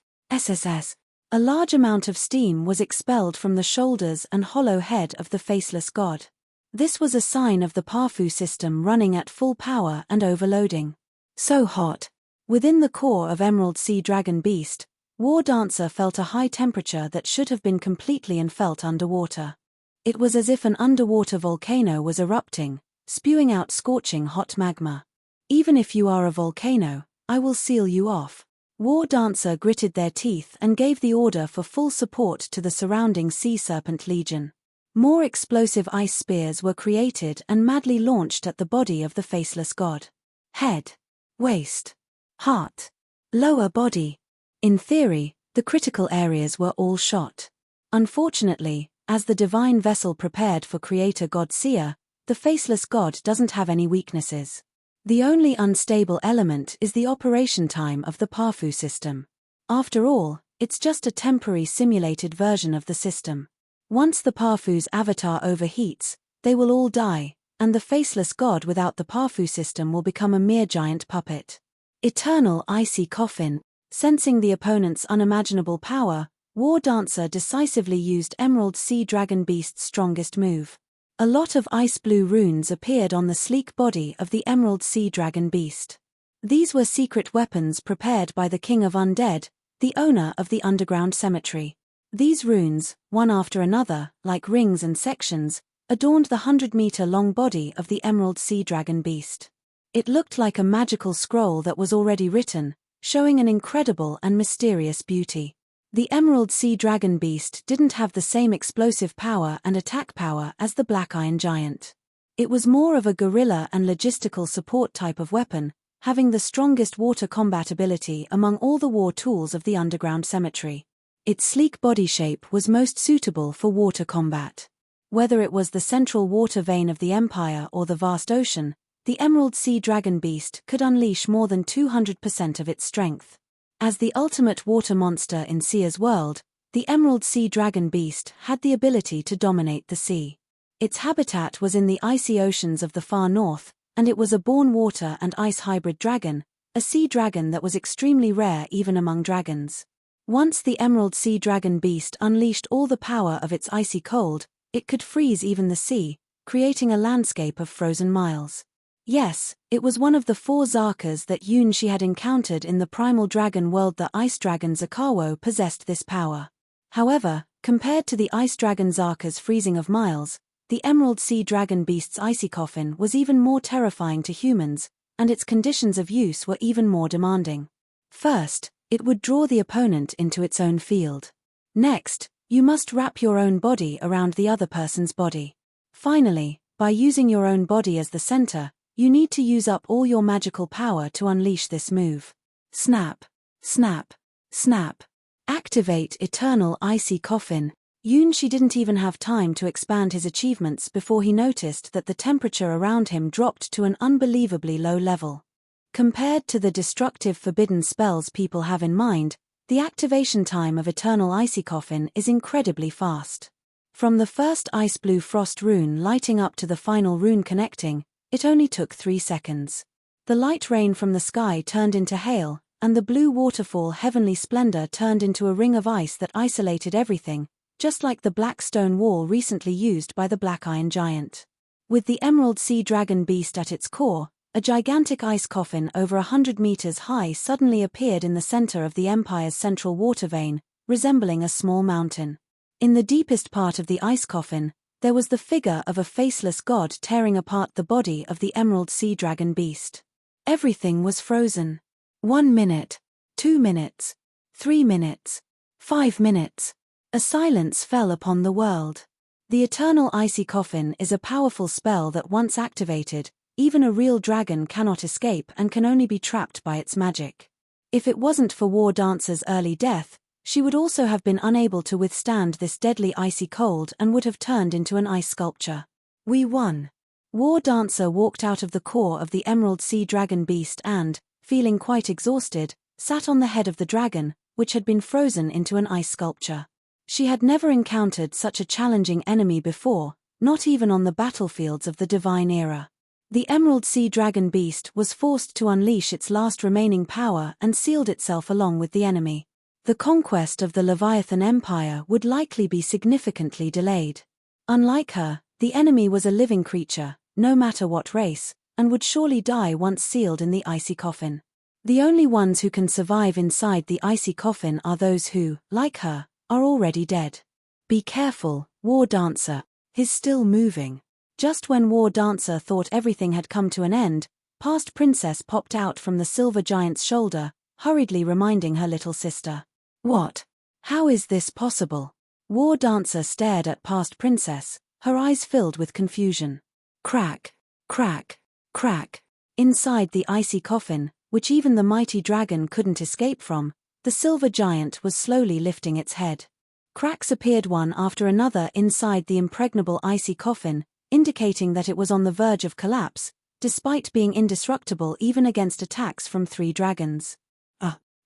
A large amount of steam was expelled from the shoulders and hollow head of the faceless god. This was a sign of the Parfu system running at full power and overloading. So hot. Within the core of Emerald Sea Dragon Beast, War Dancer felt a high temperature that should have been completely and felt underwater. It was as if an underwater volcano was erupting, spewing out scorching hot magma. Even if you are a volcano, I will seal you off. War Dancer gritted their teeth and gave the order for full support to the surrounding Sea Serpent Legion. More explosive ice spears were created and madly launched at the body of the faceless god. Head, waist, heart, lower body. In theory, the critical areas were all shot. Unfortunately, as the divine vessel prepared for Creator God Seer, the faceless god doesn't have any weaknesses. The only unstable element is the operation time of the Parfu system. After all, it's just a temporary simulated version of the system. Once the Parfu's avatar overheats, they will all die, and the faceless god without the Parfu system will become a mere giant puppet. Eternal icy coffin. Sensing the opponent's unimaginable power, War Dancer decisively used Emerald Sea Dragon Beast's strongest move. A lot of ice blue runes appeared on the sleek body of the Emerald Sea Dragon Beast. These were secret weapons prepared by the King of Undead, the owner of the underground cemetery. These runes, one after another, like rings and sections, adorned the 100-meter-long body of the Emerald Sea Dragon Beast. It looked like a magical scroll that was already written, showing an incredible and mysterious beauty. The Emerald Sea Dragon Beast didn't have the same explosive power and attack power as the Black Iron Giant. It was more of a guerrilla and logistical support type of weapon, having the strongest water combat ability among all the war tools of the underground cemetery. Its sleek body shape was most suitable for water combat. Whether it was the central water vein of the Empire or the vast ocean, the Emerald Sea Dragon Beast could unleash more than 200% of its strength. As the ultimate water monster in Sia's world, the Emerald Sea Dragon Beast had the ability to dominate the sea. Its habitat was in the icy oceans of the far north, and it was a born water and ice hybrid dragon, a sea dragon that was extremely rare even among dragons. Once the Emerald Sea Dragon Beast unleashed all the power of its icy cold, it could freeze even the sea, creating a landscape of frozen miles. Yes, it was one of the 4 Zarkas that Yunshi had encountered in the primal dragon world. The ice dragon Zakawo possessed this power. However, compared to the ice dragon Zarka's freezing of miles, the Emerald Sea Dragon Beast's icy coffin was even more terrifying to humans, and its conditions of use were even more demanding. First, it would draw the opponent into its own field. Next, you must wrap your own body around the other person's body. Finally, by using your own body as the center, you need to use up all your magical power to unleash this move. Snap, snap, snap. Activate Eternal Icy Coffin. Yunshi didn't even have time to expand his achievements before he noticed that the temperature around him dropped to an unbelievably low level. Compared to the destructive forbidden spells people have in mind, the activation time of Eternal Icy Coffin is incredibly fast. From the first ice blue frost rune lighting up to the final rune connecting, it only took 3 seconds. The light rain from the sky turned into hail, and the blue waterfall heavenly splendor turned into a ring of ice that isolated everything, just like the black stone wall recently used by the Black Iron Giant. With the Emerald Sea Dragon Beast at its core, a gigantic ice coffin over 100 meters high suddenly appeared in the center of the Empire's central water vein, resembling a small mountain. In the deepest part of the ice coffin, there was the figure of a faceless god tearing apart the body of the Emerald Sea Dragon Beast. Everything was frozen. 1 minute, 2 minutes, 3 minutes, 5 minutes. A silence fell upon the world. The Eternal Icy Coffin is a powerful spell that once activated, even a real dragon cannot escape and can only be trapped by its magic. If it wasn't for War Dancer's early death, she would also have been unable to withstand this deadly icy cold and would have turned into an ice sculpture. We won. War Dancer walked out of the core of the Emerald Sea Dragon Beast and, feeling quite exhausted, sat on the head of the dragon, which had been frozen into an ice sculpture. She had never encountered such a challenging enemy before, not even on the battlefields of the Divine Era. The Emerald Sea Dragon Beast was forced to unleash its last remaining power and sealed itself along with the enemy. The conquest of the Leviathan Empire would likely be significantly delayed. Unlike her, the enemy was a living creature, no matter what race, and would surely die once sealed in the icy coffin. The only ones who can survive inside the icy coffin are those who, like her, are already dead. Be careful, War Dancer. He's still moving. Just when War Dancer thought everything had come to an end, Past Princess popped out from the silver giant's shoulder, hurriedly reminding her little sister. What? How is this possible? War Dancer stared at Past Princess, her eyes filled with confusion. Crack, crack, crack. Inside the icy coffin, which even the mighty dragon couldn't escape from, the silver giant was slowly lifting its head. Cracks appeared one after another inside the impregnable icy coffin, indicating that it was on the verge of collapse, despite being indestructible even against attacks from 3 dragons.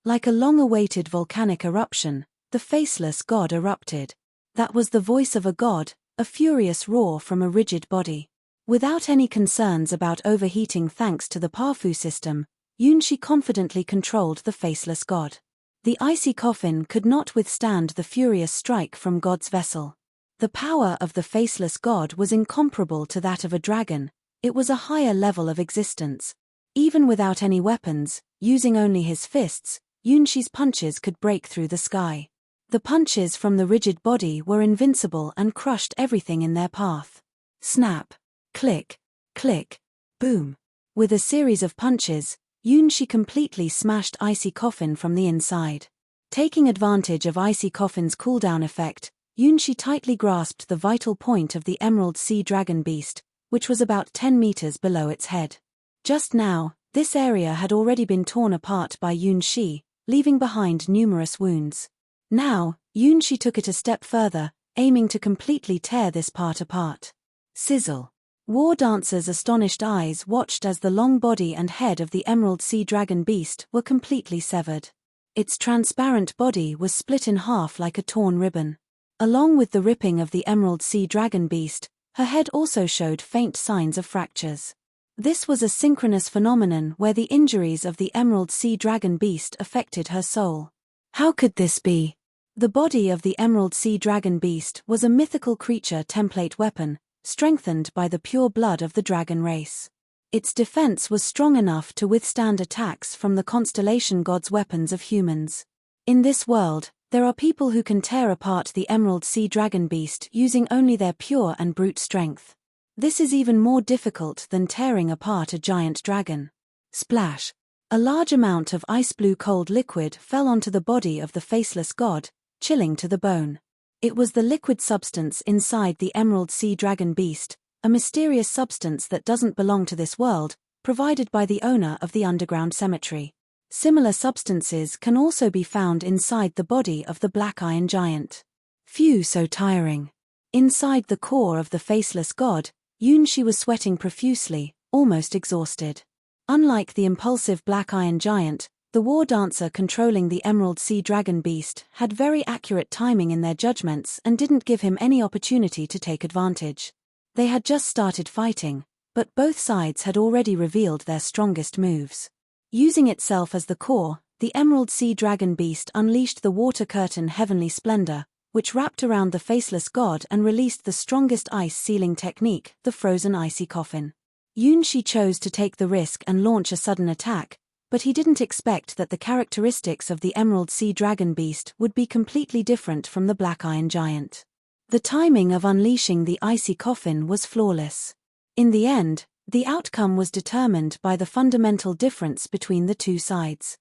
Like a long-awaited volcanic eruption, the faceless god erupted. That was the voice of a god, a furious roar from a rigid body. Without any concerns about overheating thanks to the Parfu system, Yunshi confidently controlled the faceless god. The icy coffin could not withstand the furious strike from God's vessel. The power of the faceless god was incomparable to that of a dragon. It was a higher level of existence. Even without any weapons, using only his fists, Yunshi's punches could break through the sky. The punches from the rigid body were invincible and crushed everything in their path. Snap, click, click, boom. With a series of punches, Yunshi completely smashed Icy Coffin from the inside. Taking advantage of Icy Coffin's cooldown effect, Yunshi tightly grasped the vital point of the Emerald Sea Dragon Beast, which was about 10 meters below its head. Just now, this area had already been torn apart by Yunshi, leaving behind numerous wounds. Now, Yunshi took it a step further, aiming to completely tear this part apart. Sizzle. War Dancer's astonished eyes watched as the long body and head of the Emerald Sea Dragon beast were completely severed. Its transparent body was split in half like a torn ribbon. Along with the ripping of the Emerald Sea Dragon beast, her head also showed faint signs of fractures. This was a synchronous phenomenon where the injuries of the Emerald Sea Dragon beast affected her soul. How could this be? The body of the Emerald Sea Dragon beast was a mythical creature template weapon, strengthened by the pure blood of the dragon race. Its defense was strong enough to withstand attacks from the constellation god's weapons of humans. In this world, there are people who can tear apart the Emerald Sea Dragon beast using only their pure and brute strength. This is even more difficult than tearing apart a giant dragon. Splash! A large amount of ice-blue cold liquid fell onto the body of the faceless god, chilling to the bone. It was the liquid substance inside the Emerald Sea Dragon beast, a mysterious substance that doesn't belong to this world, provided by the owner of the underground cemetery. Similar substances can also be found inside the body of the Black Iron Giant. Phew, so tiring. Inside the core of the faceless god, Yunshi was sweating profusely, almost exhausted. Unlike the impulsive Black Iron Giant, the War Dancer controlling the Emerald Sea Dragon beast had very accurate timing in their judgments and didn't give him any opportunity to take advantage. They had just started fighting, but both sides had already revealed their strongest moves. Using itself as the core, the Emerald Sea Dragon beast unleashed the Water Curtain Heavenly Splendor, which wrapped around the faceless god and released the strongest ice-sealing technique, the Frozen Icy Coffin. Yunshi chose to take the risk and launch a sudden attack, but he didn't expect that the characteristics of the Emerald Sea Dragon beast would be completely different from the Black Iron Giant. The timing of unleashing the icy coffin was flawless. In the end, the outcome was determined by the fundamental difference between the two sides.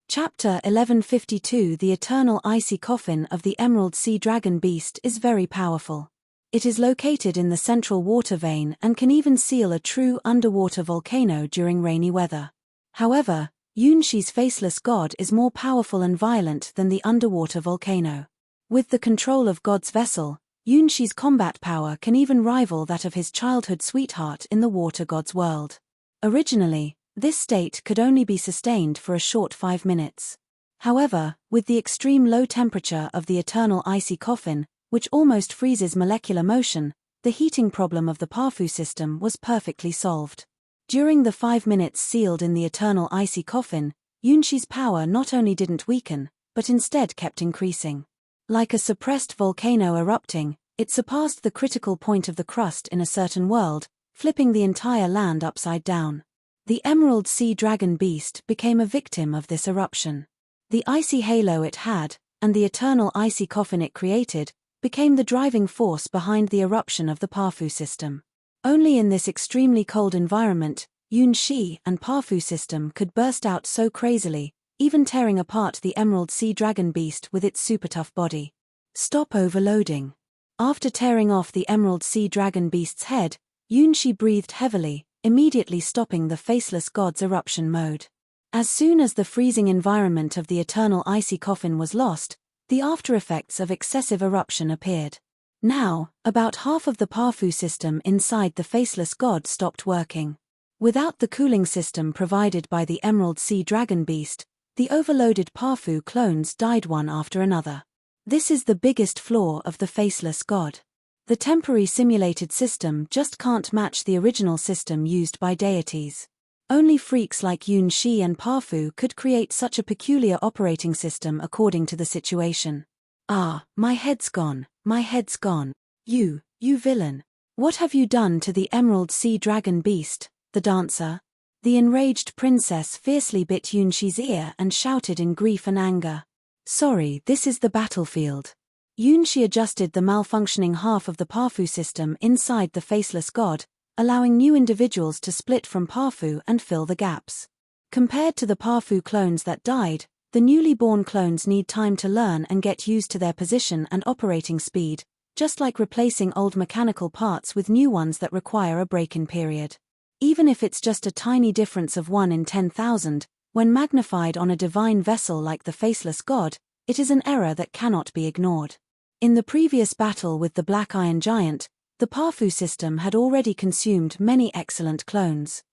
Chapter 1152. The Eternal Icy Coffin of the Emerald Sea Dragon beast is very powerful. It is located in the central water vein and can even seal a true underwater volcano during rainy weather. However, Yunshi's faceless god is more powerful and violent than the underwater volcano. With the control of God's vessel, Yunshi's combat power can even rival that of his childhood sweetheart in the water god's world. Originally, this state could only be sustained for a short 5 minutes. However, with the extreme low temperature of the eternal icy coffin, which almost freezes molecular motion, the heating problem of the Parfu system was perfectly solved. During the 5 minutes sealed in the eternal icy coffin, Yunshi's power not only didn't weaken, but instead kept increasing. Like a suppressed volcano erupting, it surpassed the critical point of the crust in a certain world, flipping the entire land upside down. The Emerald Sea Dragon beast became a victim of this eruption. The icy halo it had, and the eternal icy coffin it created, became the driving force behind the eruption of the Parfu system. Only in this extremely cold environment, Yunshi and Parfu system could burst out so crazily, even tearing apart the Emerald Sea Dragon beast with its super tough body. Stop overloading. After tearing off the Emerald Sea Dragon beast's head, Yunshi breathed heavily, immediately stopping the faceless god's eruption mode. As soon as the freezing environment of the eternal icy coffin was lost, the after-effects of excessive eruption appeared. Now, about half of the Parfu system inside the faceless god stopped working. Without the cooling system provided by the Emerald Sea Dragon beast, the overloaded Parfu clones died one after another. This is the biggest flaw of the faceless god. The temporary simulated system just can't match the original system used by deities. Only freaks like Yunshi and Parfu could create such a peculiar operating system according to the situation. Ah, my head's gone, my head's gone. You villain. What have you done to the Emerald Sea Dragon beast, the dancer? The enraged princess fiercely bit Yunshi's ear and shouted in grief and anger. Sorry, this is the battlefield. Yunshi adjusted the malfunctioning half of the Parfu system inside the faceless god, allowing new individuals to split from Parfu and fill the gaps. Compared to the Parfu clones that died, The newly born clones need time to learn and get used to their position and operating speed, just like replacing old mechanical parts with new ones that require a break-in period. Even if it's just a tiny difference of 1 in 10,000, when magnified on a divine vessel like the Faceless God, it is an error that cannot be ignored. In the previous battle with the Black Iron Giant, the Parfu system had already consumed many excellent clones.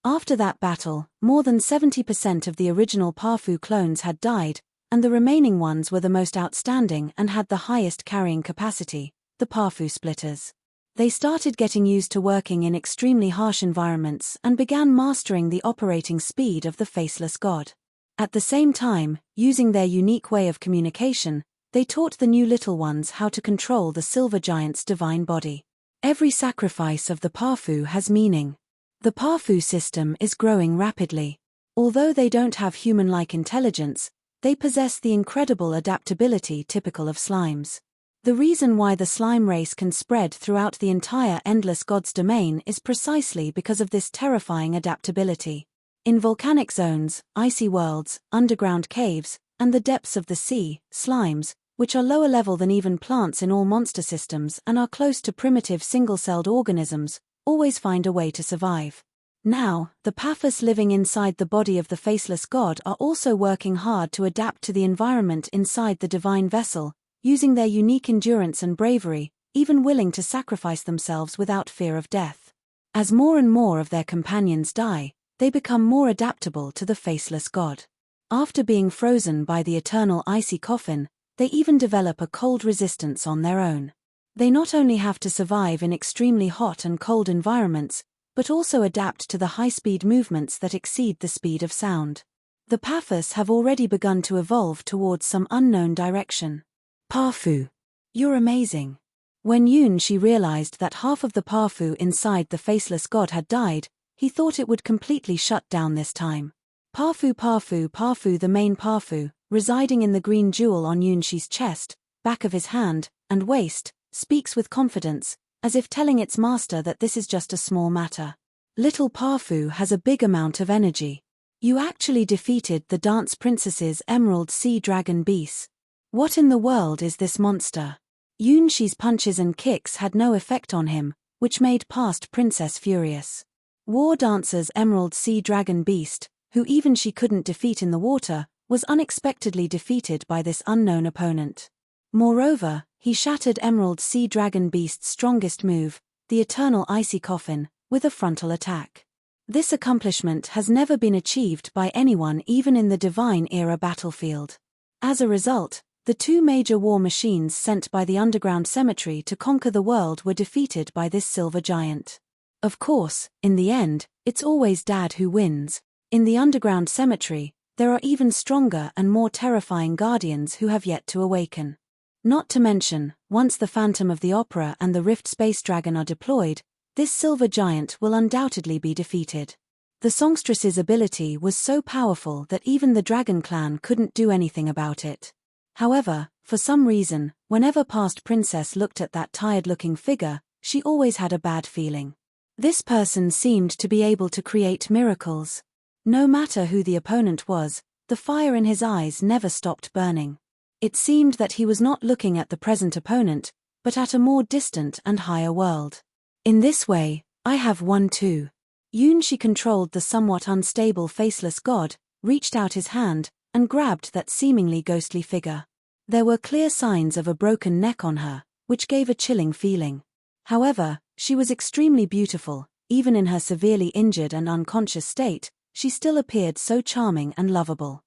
After that battle, more than 70% of the original Parfu clones had died, and the remaining ones were the most outstanding and had the highest carrying capacity, the Parfu splitters. They started getting used to working in extremely harsh environments and began mastering the operating speed of the Faceless God. At the same time, using their unique way of communication, they taught the new little ones how to control the Silver Giant's divine body. Every sacrifice of the Parfu has meaning. The Parfu system is growing rapidly. Although they don't have human-like intelligence, they possess the incredible adaptability typical of slimes. The reason why the slime race can spread throughout the entire Endless Gods domain is precisely because of this terrifying adaptability. In volcanic zones, icy worlds, underground caves, and the depths of the sea, slimes, which are lower level than even plants in all monster systems and are close to primitive single-celled organisms, always find a way to survive. Now, the Paphos living inside the body of the Faceless God are also working hard to adapt to the environment inside the divine vessel, using their unique endurance and bravery, even willing to sacrifice themselves without fear of death. As more and more of their companions die, they become more adaptable to the Faceless God. After being frozen by the eternal icy coffin, they even develop a cold resistance on their own. They not only have to survive in extremely hot and cold environments, but also adapt to the high-speed movements that exceed the speed of sound. The Paphos have already begun to evolve towards some unknown direction. Parfu. You're amazing. When Yunshi realized that half of the Parfu inside the Faceless God had died, he thought it would completely shut down this time. Parfu Parfu Parfu the main Parfu, residing in the green jewel on Yunshi's chest, back of his hand, and waist, speaks with confidence, as if telling its master that this is just a small matter. Little Parfu has a big amount of energy. You actually defeated the Dance Princess's Emerald Sea Dragon Beast. What in the world is this monster? Yunshi's punches and kicks had no effect on him, which made past Princess furious. War Dancer's Emerald Sea Dragon Beast, who even she couldn't defeat in the water, was unexpectedly defeated by this unknown opponent. Moreover, he shattered Emerald Sea Dragon Beast's strongest move, the Eternal Icy Coffin, with a frontal attack. This accomplishment has never been achieved by anyone even in the Divine Era battlefield. As a result, the two major war machines sent by the underground cemetery to conquer the world were defeated by this silver giant. Of course, in the end, it's always Dad who wins. In the underground cemetery, there are even stronger and more terrifying guardians who have yet to awaken. Not to mention, once the Phantom of the Opera and the Rift Space Dragon are deployed, this silver giant will undoubtedly be defeated. The songstress's ability was so powerful that even the Dragon Clan couldn't do anything about it. However, for some reason, whenever past Princess looked at that tired-looking figure, she always had a bad feeling. This person seemed to be able to create miracles. No matter who the opponent was, the fire in his eyes never stopped burning. It seemed that he was not looking at the present opponent, but at a more distant and higher world. In this way, I have won too. Yunshi controlled the somewhat unstable Faceless God, reached out his hand, and grabbed that seemingly ghostly figure. There were clear signs of a broken neck on her, which gave a chilling feeling. However, she was extremely beautiful, even in her severely injured and unconscious state, she still appeared so charming and lovable.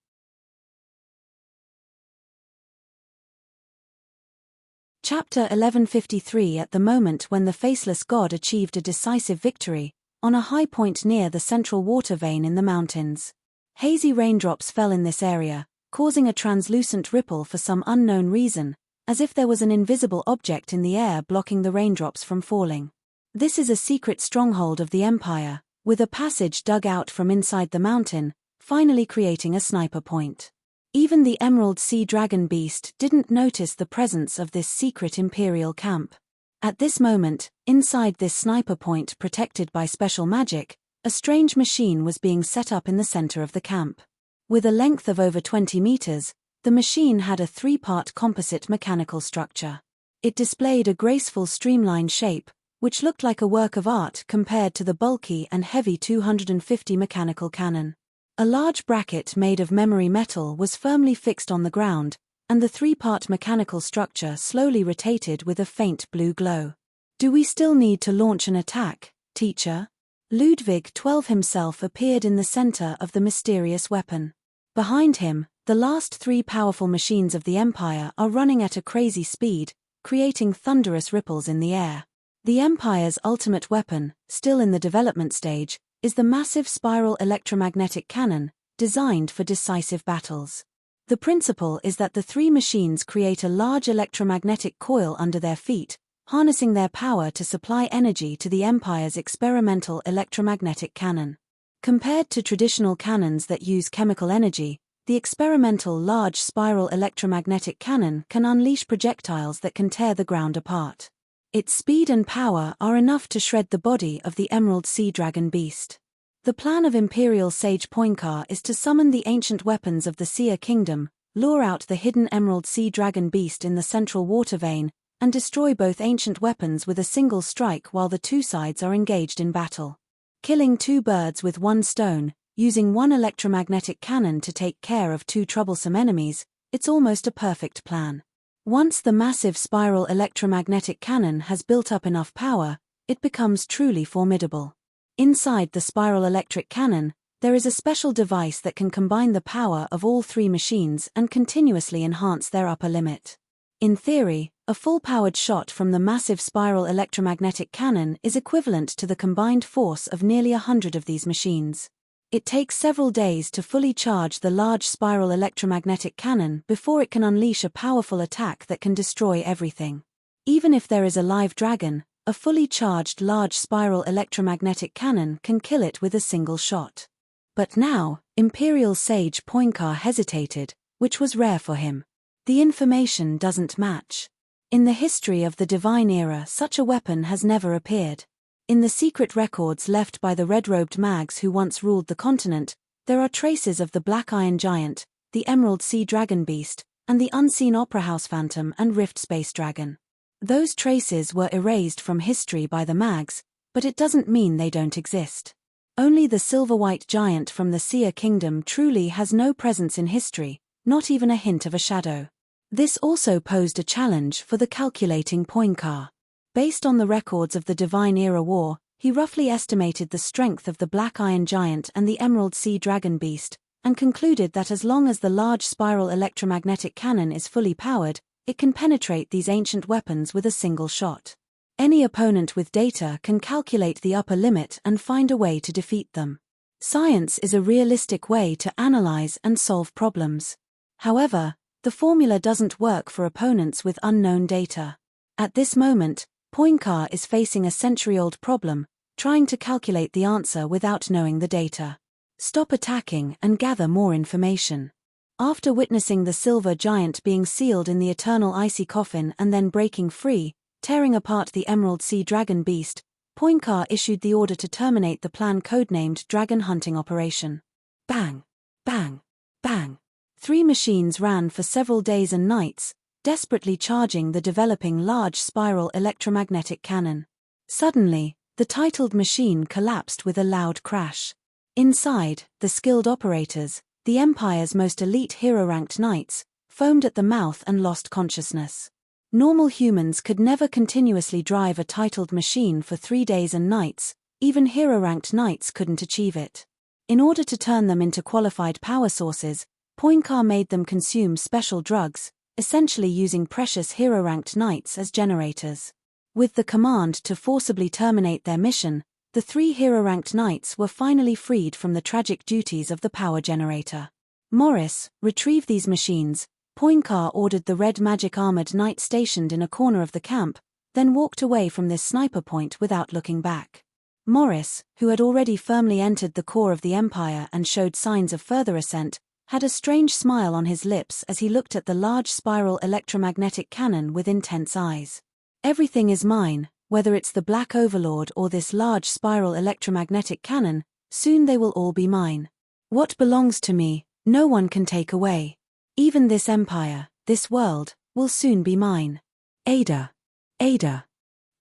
Chapter 1153. At the moment when the Faceless God achieved a decisive victory, on a high point near the central water vein in the mountains. Hazy raindrops fell in this area, causing a translucent ripple for some unknown reason, as if there was an invisible object in the air blocking the raindrops from falling. This is a secret stronghold of the Empire, with a passage dug out from inside the mountain, finally creating a sniper point. Even the Emerald Sea Dragon Beast didn't notice the presence of this secret Imperial camp. At this moment, inside this sniper point protected by special magic, a strange machine was being set up in the center of the camp. With a length of over 20 meters, the machine had a three-part composite mechanical structure. It displayed a graceful streamlined shape, which looked like a work of art compared to the bulky and heavy 250 mechanical cannon. A large bracket made of memory metal was firmly fixed on the ground, and the three-part mechanical structure slowly rotated with a faint blue glow. "Do we still need to launch an attack, teacher?" Ludwig XII himself appeared in the center of the mysterious weapon. Behind him, the last three powerful machines of the Empire are running at a crazy speed, creating thunderous ripples in the air. The Empire's ultimate weapon, still in the development stage, is the massive spiral electromagnetic cannon, designed for decisive battles. The principle is that the three machines create a large electromagnetic coil under their feet, harnessing their power to supply energy to the Empire's experimental electromagnetic cannon. Compared to traditional cannons that use chemical energy, the experimental large spiral electromagnetic cannon can unleash projectiles that can tear the ground apart. Its speed and power are enough to shred the body of the Emerald Sea Dragon beast. The plan of Imperial Sage Poinkar is to summon the ancient weapons of the Seer Kingdom, lure out the hidden Emerald Sea Dragon beast in the central water vein, and destroy both ancient weapons with a single strike while the two sides are engaged in battle. Killing two birds with one stone, using one electromagnetic cannon to take care of two troublesome enemies, it's almost a perfect plan. Once the massive spiral electromagnetic cannon has built up enough power, it becomes truly formidable. Inside the spiral electric cannon, there is a special device that can combine the power of all three machines and continuously enhance their upper limit. In theory, a full-powered shot from the massive spiral electromagnetic cannon is equivalent to the combined force of nearly 100 of these machines. It takes several days to fully charge the large spiral electromagnetic cannon before it can unleash a powerful attack that can destroy everything. Even if there is a live dragon, a fully charged large spiral electromagnetic cannon can kill it with a single shot. But now, Imperial Sage Poinkar hesitated, which was rare for him. The information doesn't match. In the history of the Divine Era, such a weapon has never appeared. In the secret records left by the red-robed mags who once ruled the continent, there are traces of the Black Iron Giant, the Emerald Sea Dragon Beast, and the unseen Opera House Phantom and Rift Space Dragon. Those traces were erased from history by the mags, but it doesn't mean they don't exist. Only the silver-white giant from the Seer Kingdom truly has no presence in history, not even a hint of a shadow. This also posed a challenge for the calculating Poinkar. Based on the records of the Divine Era War, he roughly estimated the strength of the Black Iron Giant and the Emerald Sea Dragon Beast, and concluded that as long as the large spiral electromagnetic cannon is fully powered, it can penetrate these ancient weapons with a single shot. Any opponent with data can calculate the upper limit and find a way to defeat them. Science is a realistic way to analyze and solve problems. However, the formula doesn't work for opponents with unknown data. At this moment, Poinkar is facing a century-old problem, trying to calculate the answer without knowing the data. Stop attacking and gather more information. After witnessing the silver giant being sealed in the eternal icy coffin and then breaking free, tearing apart the Emerald Sea Dragon Beast, Poinkar issued the order to terminate the plan codenamed Dragon Hunting Operation. Bang! Bang! Bang! 3 machines ran for several days and nights, desperately charging the developing large spiral electromagnetic cannon. Suddenly, the titled machine collapsed with a loud crash. Inside, the skilled operators, the Empire's most elite hero-ranked knights, foamed at the mouth and lost consciousness. Normal humans could never continuously drive a titled machine for 3 days and nights, even hero-ranked knights couldn't achieve it. In order to turn them into qualified power sources, Poinkar made them consume special drugs, essentially using precious hero-ranked knights as generators. With the command to forcibly terminate their mission, the 3 hero-ranked knights were finally freed from the tragic duties of the power generator. Morris, retrieve these machines. Poinkar ordered the red magic-armored knight stationed in a corner of the camp, then walked away from this sniper point without looking back. Morris, who had already firmly entered the core of the Empire and showed signs of further ascent, had a strange smile on his lips as he looked at the large spiral electromagnetic cannon with intense eyes. Everything is mine, whether it's the Black Overlord or this large spiral electromagnetic cannon, soon they will all be mine. What belongs to me, No one can take away. Even this empire, this world, will soon be mine. Ada. Ada.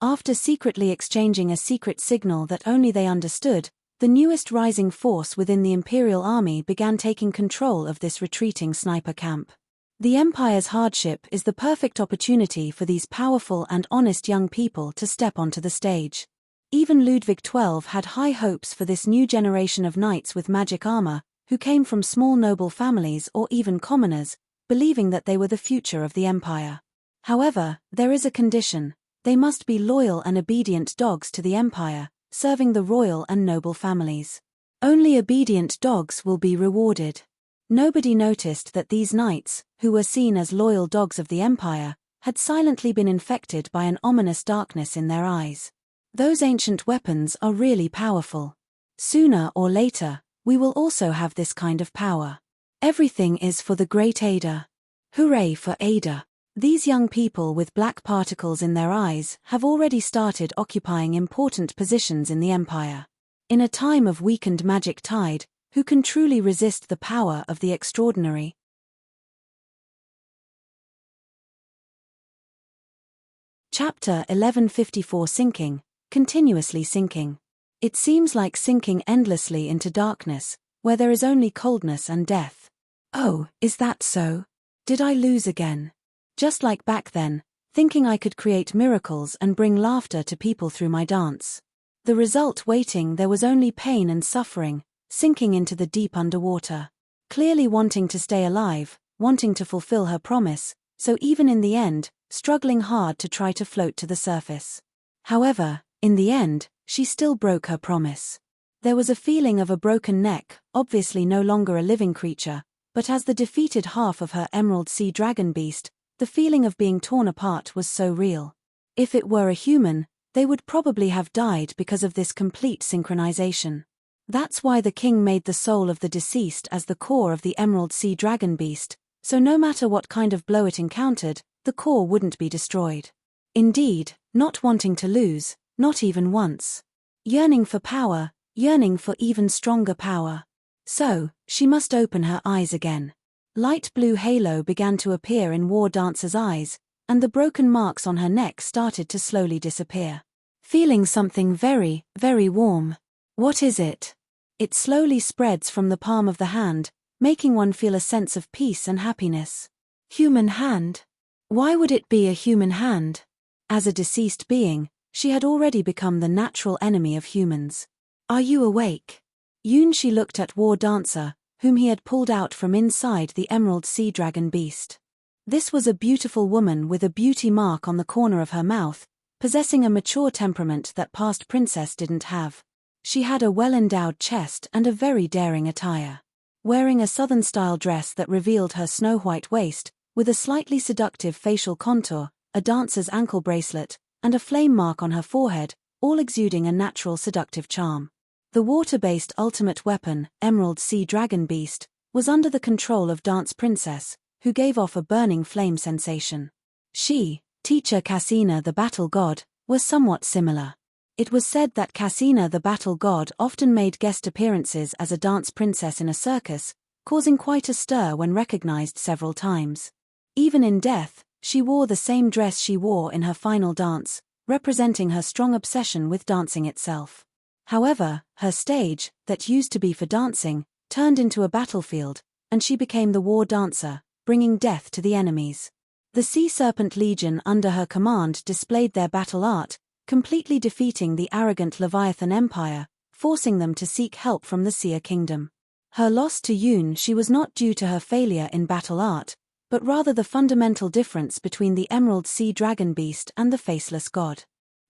After secretly exchanging a secret signal that only they understood, the newest rising force within the Imperial Army began taking control of this retreating sniper camp. The Empire's hardship is the perfect opportunity for these powerful and honest young people to step onto the stage. Even Ludwig XII had high hopes for this new generation of knights with magic armor, who came from small noble families or even commoners, believing that they were the future of the Empire. However, there is a condition: they must be loyal and obedient dogs to the Empire, serving the royal and noble families. Only obedient dogs will be rewarded. Nobody noticed that these knights, who were seen as loyal dogs of the Empire, had silently been infected by an ominous darkness in their eyes. Those ancient weapons are really powerful. Sooner or later, we will also have this kind of power. Everything is for the great Ada. Hooray for Ada! These young people with black particles in their eyes have already started occupying important positions in the Empire. In a time of weakened magic tide, who can truly resist the power of the extraordinary? Chapter 1154 Sinking, continuously sinking. It seems like sinking endlessly into darkness, where there is only coldness and death. Oh, is that so? Did I lose again? Just like back then, thinking I could create miracles and bring laughter to people through my dance. The result: waiting, there was only pain and suffering, sinking into the deep underwater. Clearly wanting to stay alive, wanting to fulfill her promise, so even in the end, struggling hard to try to float to the surface. However, in the end, she still broke her promise. There was a feeling of a broken neck, obviously no longer a living creature, but as the defeated half of her Emerald Sea Dragon beast, the feeling of being torn apart was so real. If it were a human, they would probably have died because of this complete synchronization. That's why the king made the soul of the deceased as the core of the Emerald Sea Dragon beast, so no matter what kind of blow it encountered, the core wouldn't be destroyed. Indeed, not wanting to lose, not even once. Yearning for power, yearning for even stronger power. So, she must open her eyes again. Light blue halo began to appear in War Dancer's eyes, and the broken marks on her neck started to slowly disappear. Feeling something very, very warm. What is it? It slowly spreads from the palm of the hand, making one feel a sense of peace and happiness. Human hand? Why would it be a human hand? As a deceased being, she had already become the natural enemy of humans. Are you awake? She looked at War Dancer, whom he had pulled out from inside the Emerald Sea Dragon beast. This was a beautiful woman with a beauty mark on the corner of her mouth, possessing a mature temperament that past princess didn't have. She had a well-endowed chest and a very daring attire. Wearing a southern-style dress that revealed her snow-white waist, with a slightly seductive facial contour, a dancer's ankle bracelet, and a flame mark on her forehead, all exuding a natural seductive charm. The water-based ultimate weapon, Emerald Sea Dragon Beast, was under the control of Dance Princess, who gave off a burning flame sensation. She, teacher Cassina the Battle God, were somewhat similar. It was said that Cassina the Battle God often made guest appearances as a dance princess in a circus, causing quite a stir when recognized several times. Even in death, she wore the same dress she wore in her final dance, representing her strong obsession with dancing itself. However, her stage, that used to be for dancing, turned into a battlefield, and she became the war dancer, bringing death to the enemies. The Sea Serpent Legion under her command displayed their battle art, completely defeating the arrogant Leviathan Empire, forcing them to seek help from the Seer Kingdom. Her loss to she was not due to her failure in battle art, but rather the fundamental difference between the Emerald Sea Dragon Beast and the Faceless God.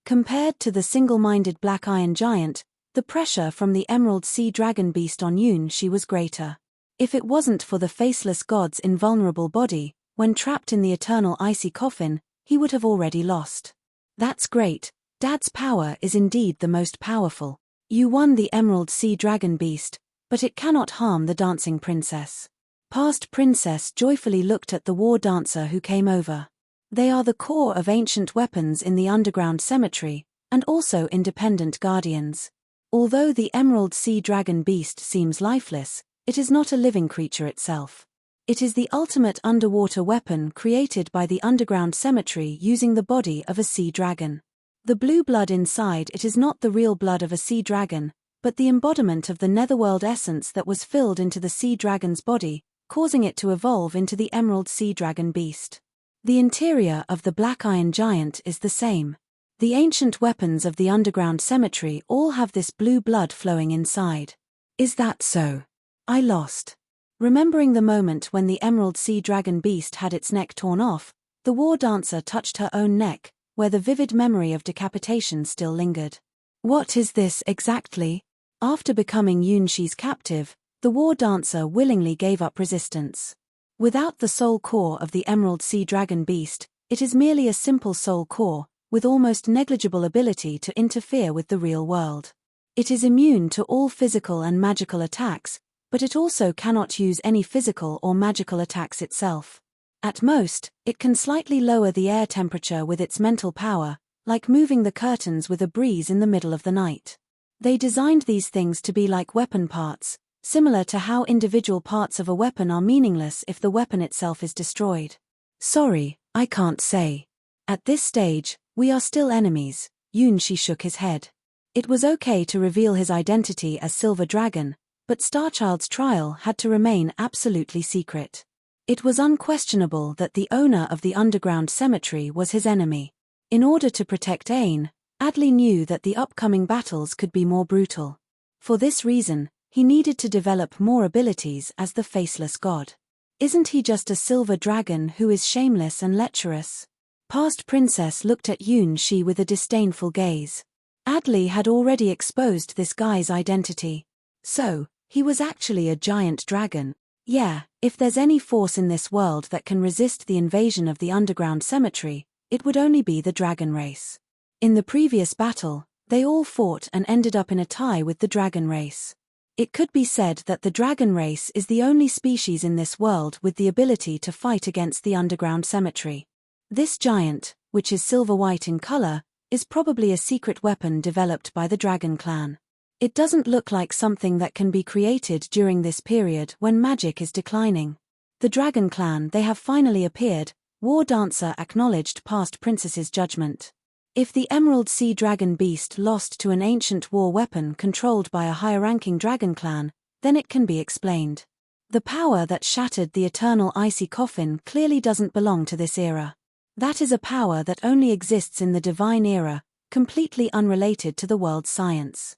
Compared to the single-minded Black Iron Giant, the pressure from the Emerald Sea Dragon Beast on she was greater. If it wasn't for the Faceless God's invulnerable body, when trapped in the eternal icy coffin, he would have already lost. That's great. Dad's power is indeed the most powerful. You won the Emerald Sea Dragon Beast, but it cannot harm the dancing princess. Past princess joyfully looked at the war dancer who came over. They are the core of ancient weapons in the underground cemetery, and also independent guardians. Although the Emerald Sea Dragon Beast seems lifeless, It is not a living creature itself. It is the ultimate underwater weapon created by the underground cemetery using the body of a sea dragon. The blue blood inside it is not the real blood of a sea dragon, but the embodiment of the netherworld essence that was filled into the sea dragon's body, causing it to evolve into the emerald sea dragon beast. The interior of the Black Iron Giant is the same. The ancient weapons of the underground cemetery all have this blue blood flowing inside. Is that so? I lost. Remembering the moment when the emerald sea dragon beast had its neck torn off, the war dancer touched her own neck, where the vivid memory of decapitation still lingered. What is this exactly? After becoming Yunshi's captive, the war dancer willingly gave up resistance. Without the soul core of the emerald sea dragon beast, it is merely a simple soul core, with almost negligible ability to interfere with the real world. It is immune to all physical and magical attacks, but it also cannot use any physical or magical attacks itself. At most, it can slightly lower the air temperature with its mental power, like moving the curtains with a breeze in the middle of the night. They designed these things to be like weapon parts, similar to how individual parts of a weapon are meaningless if the weapon itself is destroyed. Sorry, I can't say. At this stage, we are still enemies. Yunshi shook his head. It was okay to reveal his identity as Silver Dragon, but Starchild's trial had to remain absolutely secret. It was unquestionable that the owner of the underground cemetery was his enemy. In order to protect Ain, Adley knew that the upcoming battles could be more brutal. For this reason, he needed to develop more abilities as the Faceless God. Isn't he just a silver dragon who is shameless and lecherous? Past Princess looked at Yunshi with a disdainful gaze. Adley had already exposed this guy's identity. So, he was actually a giant dragon. Yeah, if there's any force in this world that can resist the invasion of the underground cemetery, it would only be the dragon race. In the previous battle, they all fought and ended up in a tie with the dragon race. It could be said that the dragon race is the only species in this world with the ability to fight against the underground cemetery. This giant, which is silver-white in color, is probably a secret weapon developed by the Dragon Clan. It doesn't look like something that can be created during this period when magic is declining. The Dragon Clan, they have finally appeared. War Dancer acknowledged Past Princess's judgment. If the Emerald Sea Dragon Beast lost to an ancient war weapon controlled by a higher-ranking Dragon Clan, then it can be explained. The power that shattered the eternal icy coffin clearly doesn't belong to this era. That is a power that only exists in the divine era, completely unrelated to the world's science.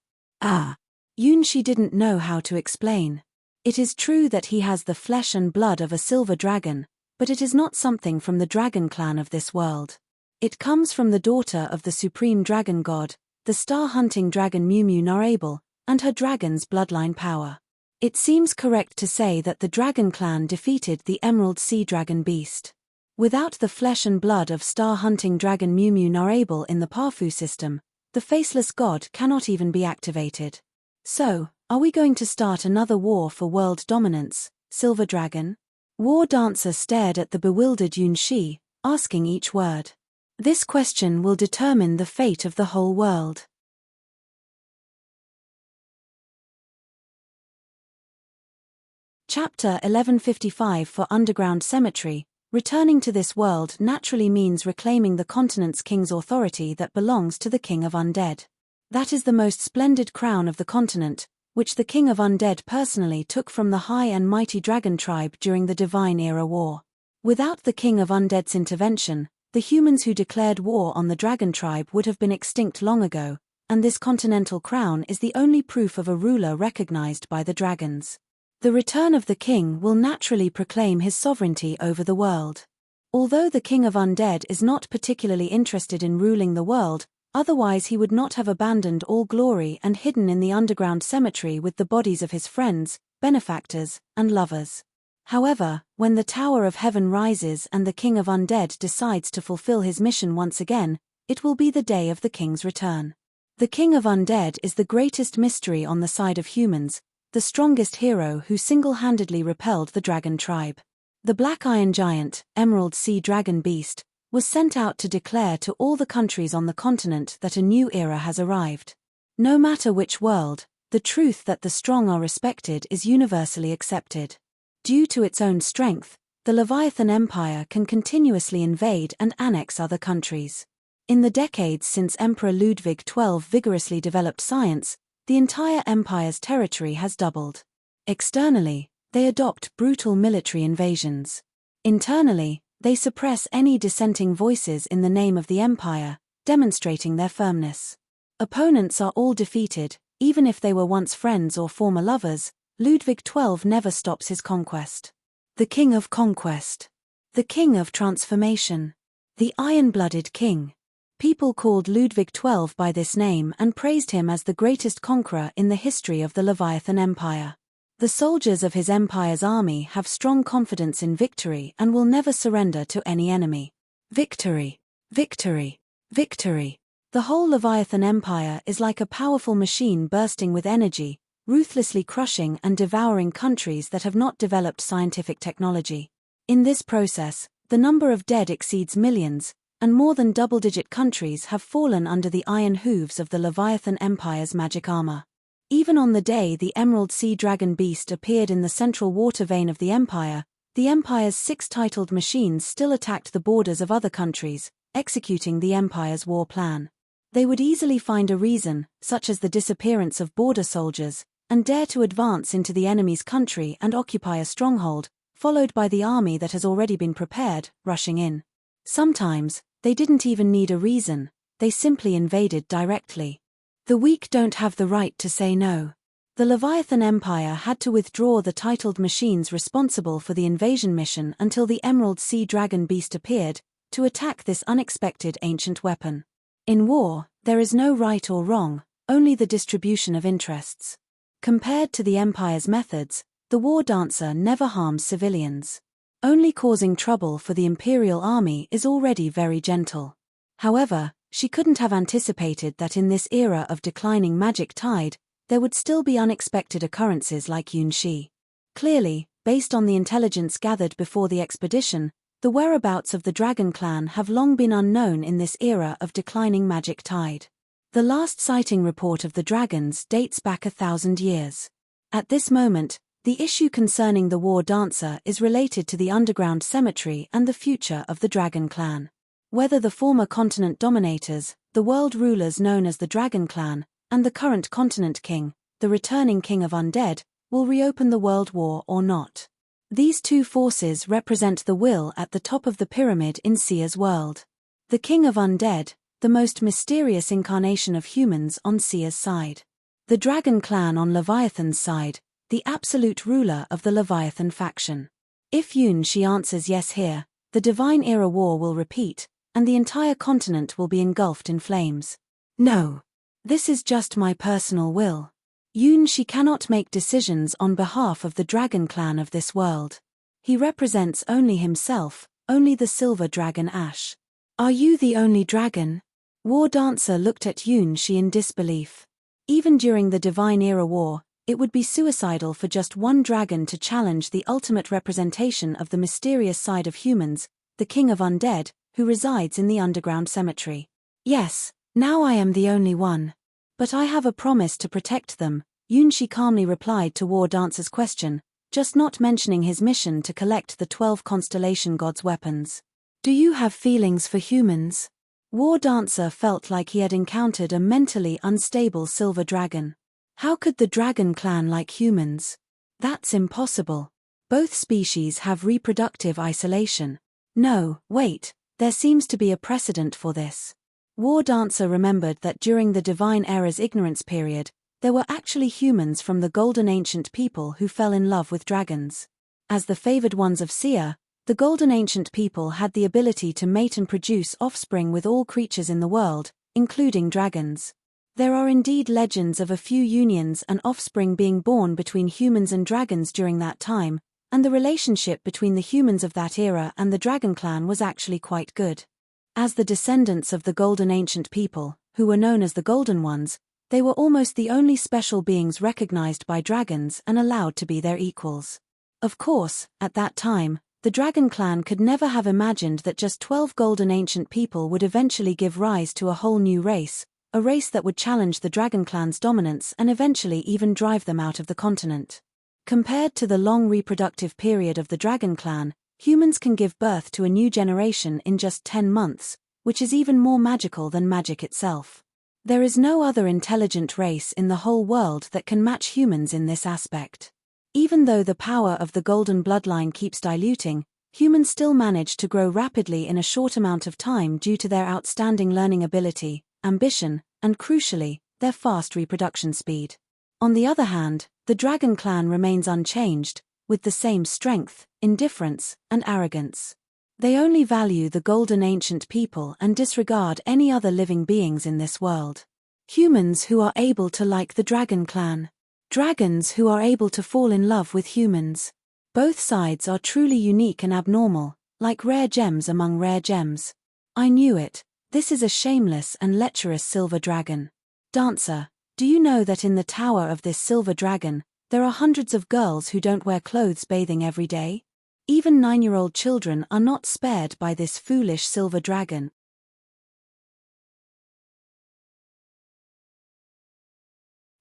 Yunshi didn't know how to explain. It is true that he has the flesh and blood of a silver dragon, but it is not something from the Dragon Clan of this world. It comes from the daughter of the supreme dragon god, the star-hunting dragon Miu Narable, and her dragon's bloodline power. It seems correct to say that the Dragon Clan defeated the Emerald Sea Dragon Beast. Without the flesh and blood of star-hunting dragon Miu Narable in the Parfu system, the Faceless God cannot even be activated. So, are we going to start another war for world dominance, Silver Dragon? War Dancer stared at the bewildered Yunshi, asking each word. This question will determine the fate of the whole world. Chapter 1155 For Underground Cemetery. Returning to this world naturally means reclaiming the continent's king's authority that belongs to the King of Undead. That is the most splendid crown of the continent, which the King of Undead personally took from the high and mighty dragon tribe during the Divine Era War. Without the King of Undead's intervention, the humans who declared war on the dragon tribe would have been extinct long ago, and this continental crown is the only proof of a ruler recognized by the dragons. The return of the king will naturally proclaim his sovereignty over the world. Although the King of Undead is not particularly interested in ruling the world, otherwise he would not have abandoned all glory and hidden in the underground cemetery with the bodies of his friends, benefactors, and lovers. However, when the Tower of Heaven rises and the King of Undead decides to fulfill his mission once again, it will be the day of the king's return. The King of Undead is the greatest mystery on the side of humans, the strongest hero who single-handedly repelled the dragon tribe. The Black Iron Giant, Emerald Sea Dragon Beast, was sent out to declare to all the countries on the continent that a new era has arrived. No matter which world, The truth that the strong are respected is universally accepted. Due to its own strength, the Leviathan Empire can continuously invade and annex other countries. In the decades since Emperor Ludwig XII vigorously developed science, the entire empire's territory has doubled. Externally, they adopt brutal military invasions. Internally, they suppress any dissenting voices in the name of the empire, demonstrating their firmness. Opponents are all defeated, even if they were once friends or former lovers. Ludwig XII never stops his conquest. The King of Conquest. The King of Transformation. The Iron-Blooded King. People called Ludwig XII by this name and praised him as the greatest conqueror in the history of the Leviathan Empire. The soldiers of his empire's army have strong confidence in victory and will never surrender to any enemy. Victory. Victory. Victory. The whole Leviathan Empire is like a powerful machine bursting with energy, ruthlessly crushing and devouring countries that have not developed scientific technology. In this process, the number of dead exceeds millions, and more than double-digit countries have fallen under the iron hooves of the Leviathan Empire's magic armor. Even on the day the Emerald Sea Dragon beast appeared in the central water vein of the Empire, the Empire's 6 titled machines still attacked the borders of other countries, executing the Empire's war plan. They would easily find a reason, such as the disappearance of border soldiers, and dare to advance into the enemy's country and occupy a stronghold, followed by the army that has already been prepared, rushing in. Sometimes, they didn't even need a reason, they simply invaded directly. The weak don't have the right to say no. The Leviathan Empire had to withdraw the titled machines responsible for the invasion mission until the Emerald Sea Dragon beast appeared, to attack this unexpected ancient weapon. In war, there is no right or wrong, only the distribution of interests. Compared to the Empire's methods, the war dancer never harms civilians. Only causing trouble for the Imperial Army is already very gentle. However, she couldn't have anticipated that in this era of declining magic tide, there would still be unexpected occurrences like Yunshi. Clearly, based on the intelligence gathered before the expedition, the whereabouts of the Dragon Clan have long been unknown in this era of declining magic tide. The last sighting report of the dragons dates back 1,000 years. At this moment, the issue concerning the war dancer is related to the underground cemetery and the future of the Dragon Clan. Whether the former continent dominators, the world rulers known as the Dragon Clan, and the current continent king, the returning king of undead, will reopen the world war or not. These two forces represent the will at the top of the pyramid in Sia's world. The king of undead, the most mysterious incarnation of humans on Sia's side. The Dragon Clan on Leviathan's side, the absolute ruler of the Leviathan faction. If Yunshi answers yes here, the Divine Era War will repeat, and the entire continent will be engulfed in flames. No. This is just my personal will. Yunshi cannot make decisions on behalf of the Dragon Clan of this world. He represents only himself, only the Silver Dragon Ash. Are you the only dragon? War Dancer looked at Yunshi in disbelief. Even during the Divine Era War, it would be suicidal for just one dragon to challenge the ultimate representation of the mysterious side of humans, the King of Undead, who resides in the underground cemetery. Yes, now I am the only one. But I have a promise to protect them, Yunshi calmly replied to War Dancer's question, just not mentioning his mission to collect the 12 constellation gods' weapons. Do you have feelings for humans? War Dancer felt like he had encountered a mentally unstable silver dragon. How could the Dragon Clan like humans? That's impossible. Both species have reproductive isolation. No, wait, there seems to be a precedent for this. War Dancer remembered that during the Divine Era's ignorance period, there were actually humans from the Golden Ancient People who fell in love with dragons. As the favored ones of Sia, the Golden Ancient People had the ability to mate and produce offspring with all creatures in the world, including dragons. There are indeed legends of a few unions and offspring being born between humans and dragons during that time, and the relationship between the humans of that era and the Dragon Clan was actually quite good. As the descendants of the Golden Ancient People, who were known as the Golden Ones, they were almost the only special beings recognized by dragons and allowed to be their equals. Of course, at that time, the Dragon Clan could never have imagined that just 12 Golden Ancient People would eventually give rise to a whole new race, a race that would challenge the Dragon Clan's dominance and eventually even drive them out of the continent. Compared to the long reproductive period of the Dragon Clan, humans can give birth to a new generation in just 10 months, which is even more magical than magic itself. There is no other intelligent race in the whole world that can match humans in this aspect. Even though the power of the golden bloodline keeps diluting, humans still manage to grow rapidly in a short amount of time due to their outstanding learning ability, ambition, and crucially, their fast reproduction speed. On the other hand, the Dragon Clan remains unchanged, with the same strength, indifference, and arrogance. They only value the golden ancient people and disregard any other living beings in this world. Humans who are able to like the Dragon Clan. Dragons who are able to fall in love with humans. Both sides are truly unique and abnormal, like rare gems among rare gems. I knew it. This is a shameless and lecherous silver dragon. Dancer, do you know that in the tower of this silver dragon, there are hundreds of girls who don't wear clothes bathing every day? Even 9-year-old children are not spared by this foolish silver dragon.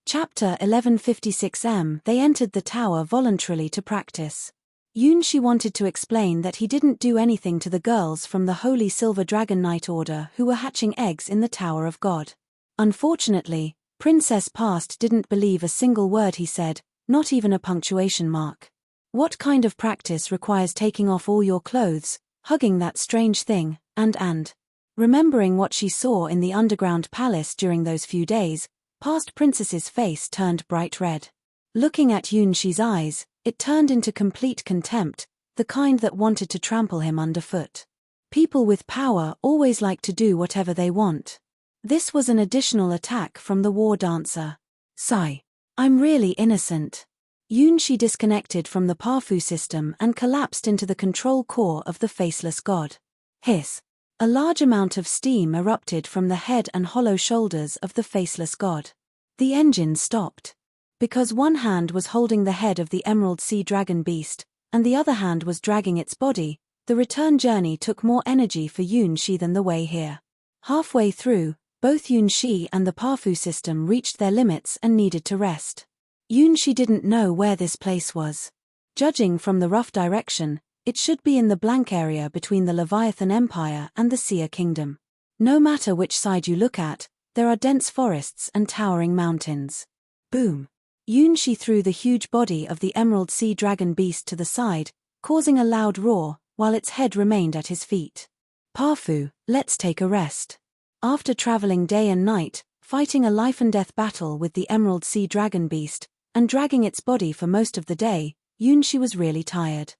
Chapter 1156. They entered the tower voluntarily to practice. Yunshi wanted to explain that he didn't do anything to the girls from the Holy Silver Dragon Knight Order who were hatching eggs in the Tower of God. Unfortunately, Princess Past didn't believe a single word he said, not even a punctuation mark. What kind of practice requires taking off all your clothes, hugging that strange thing, and remembering what she saw in the underground palace during those few days, Past Princess's face turned bright red. Looking at Yunshi's eyes, it turned into complete contempt, the kind that wanted to trample him underfoot. People with power always like to do whatever they want. This was an additional attack from the war dancer. Sigh. I'm really innocent. Yunshi disconnected from the Parfu system and collapsed into the control core of the faceless god. Hiss. A large amount of steam erupted from the head and hollow shoulders of the faceless god. The engine stopped. Because one hand was holding the head of the Emerald Sea Dragon beast, and the other hand was dragging its body, the return journey took more energy for Yunshi than the way here. Halfway through, both Yunshi and the Parfu system reached their limits and needed to rest. Yunshi didn't know where this place was. Judging from the rough direction, it should be in the blank area between the Leviathan Empire and the Seer Kingdom. No matter which side you look at, there are dense forests and towering mountains. Boom! Yunshi threw the huge body of the Emerald Sea Dragon beast to the side, causing a loud roar, while its head remained at his feet. Parfu, let's take a rest. After traveling day and night, fighting a life-and-death battle with the Emerald Sea Dragon beast, and dragging its body for most of the day, Yunshi was really tired.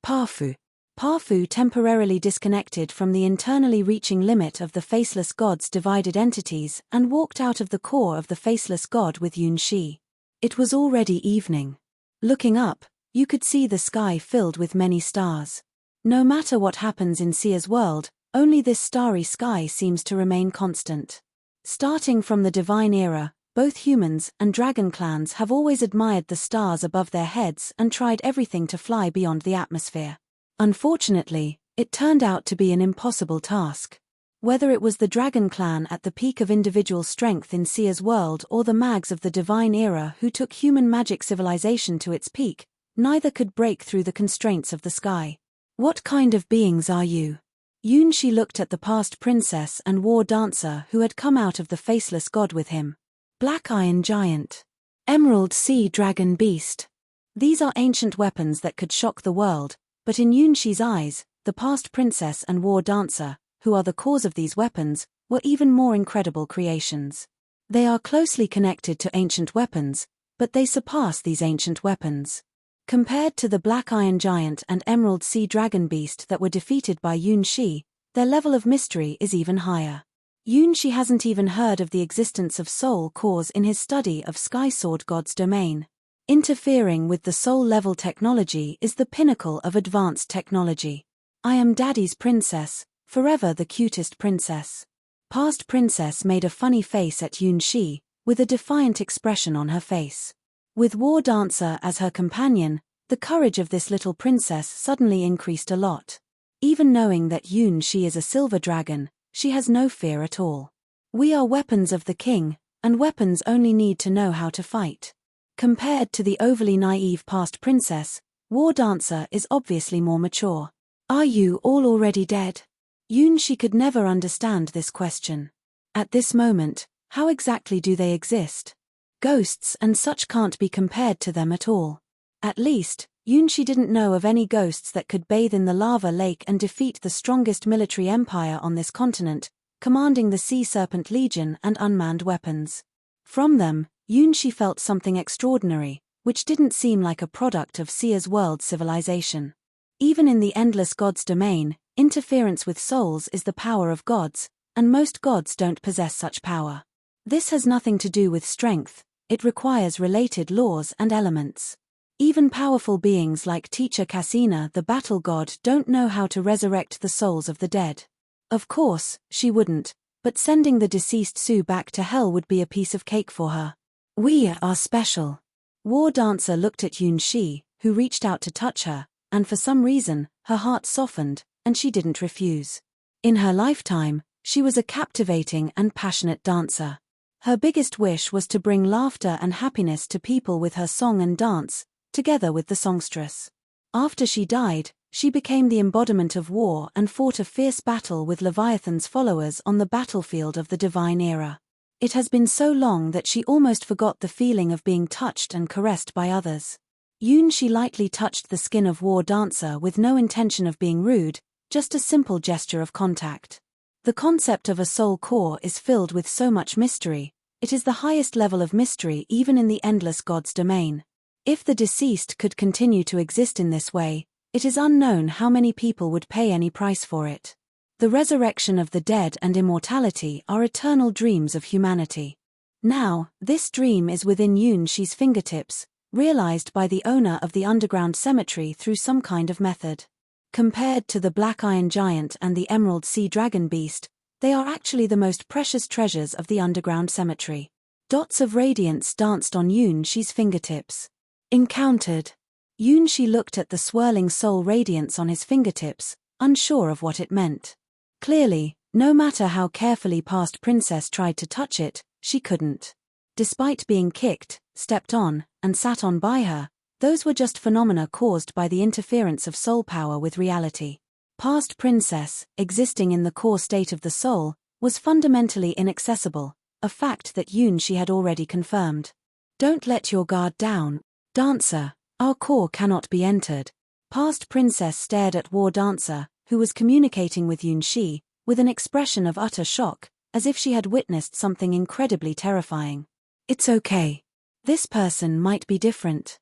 Parfu. Parfu temporarily disconnected from the internally reaching limit of the Faceless God's divided entities and walked out of the core of the Faceless God with Yunshi. It was already evening. Looking up, you could see the sky filled with many stars. No matter what happens in Seer's world, only this starry sky seems to remain constant. Starting from the Divine Era, both humans and dragon clans have always admired the stars above their heads and tried everything to fly beyond the atmosphere. Unfortunately, it turned out to be an impossible task. Whether it was the Dragon Clan at the peak of individual strength in Seer's world or the mags of the Divine Era who took human magic civilization to its peak, neither could break through the constraints of the sky. What kind of beings are you? Yunshi looked at the past princess and war dancer who had come out of the Faceless God with him. Black Iron Giant. Emerald Sea Dragon Beast. These are ancient weapons that could shock the world, but in Yunshi's eyes, the past princess and war dancer, who are the cause of these weapons, were even more incredible creations. They are closely connected to ancient weapons, but they surpass these ancient weapons. Compared to the Black Iron Giant and Emerald Sea Dragon Beast that were defeated by Yunshi, their level of mystery is even higher. Yunshi hasn't even heard of the existence of soul cores in his study of Sky Sword God's domain. Interfering with the soul-level technology is the pinnacle of advanced technology. I am Daddy's princess, forever the cutest princess. Past princess made a funny face at Yunshi, with a defiant expression on her face. With War Dancer as her companion, the courage of this little princess suddenly increased a lot. Even knowing that Yunshi is a silver dragon, she has no fear at all. We are weapons of the king, and weapons only need to know how to fight. Compared to the overly naive past princess, War Dancer is obviously more mature. Are you all already dead? Yunshi could never understand this question. At this moment, how exactly do they exist? Ghosts and such can't be compared to them at all. At least, Yunshi didn't know of any ghosts that could bathe in the lava lake and defeat the strongest military empire on this continent, commanding the Sea Serpent Legion and unmanned weapons. From them, Yunshi felt something extraordinary, which didn't seem like a product of Sea's world civilization. Even in the endless gods domain, interference with souls is the power of gods, and most gods don't possess such power. This has nothing to do with strength, it requires related laws and elements. Even powerful beings like Teacher Cassina, the battle god, don't know how to resurrect the souls of the dead. Of course, she wouldn't, but sending the deceased Sue back to hell would be a piece of cake for her. We are special. War Dancer looked at Yunshi, who reached out to touch her, and for some reason, her heart softened, and she didn't refuse. In her lifetime, she was a captivating and passionate dancer. Her biggest wish was to bring laughter and happiness to people with her song and dance, together with the songstress. After she died, she became the embodiment of war and fought a fierce battle with Leviathan's followers on the battlefield of the divine era. It has been so long that she almost forgot the feeling of being touched and caressed by others. Yunshi lightly touched the skin of War Dancer with no intention of being rude, just a simple gesture of contact. The concept of a soul core is filled with so much mystery. It is the highest level of mystery even in the endless gods domain. If the deceased could continue to exist in this way, it is unknown how many people would pay any price for it. The resurrection of the dead and immortality are eternal dreams of humanity. Now, this dream is within Yunshi's fingertips, realized by the owner of the underground cemetery through some kind of method. Compared to the Black Iron Giant and the Emerald Sea Dragon Beast, they are actually the most precious treasures of the underground cemetery. Dots of radiance danced on Yunshi's fingertips. Encountered. Yunshi looked at the swirling soul radiance on his fingertips, unsure of what it meant. Clearly, no matter how carefully past princess tried to touch it, she couldn't. Despite being kicked, stepped on, and sat on by her, those were just phenomena caused by the interference of soul power with reality. Past princess, existing in the core state of the soul, was fundamentally inaccessible, a fact that Yunshi had already confirmed. Don't let your guard down, Dancer. Our core cannot be entered. Past princess stared at War Dancer, who was communicating with Yunshi, with an expression of utter shock, as if she had witnessed something incredibly terrifying. It's okay. This person might be different.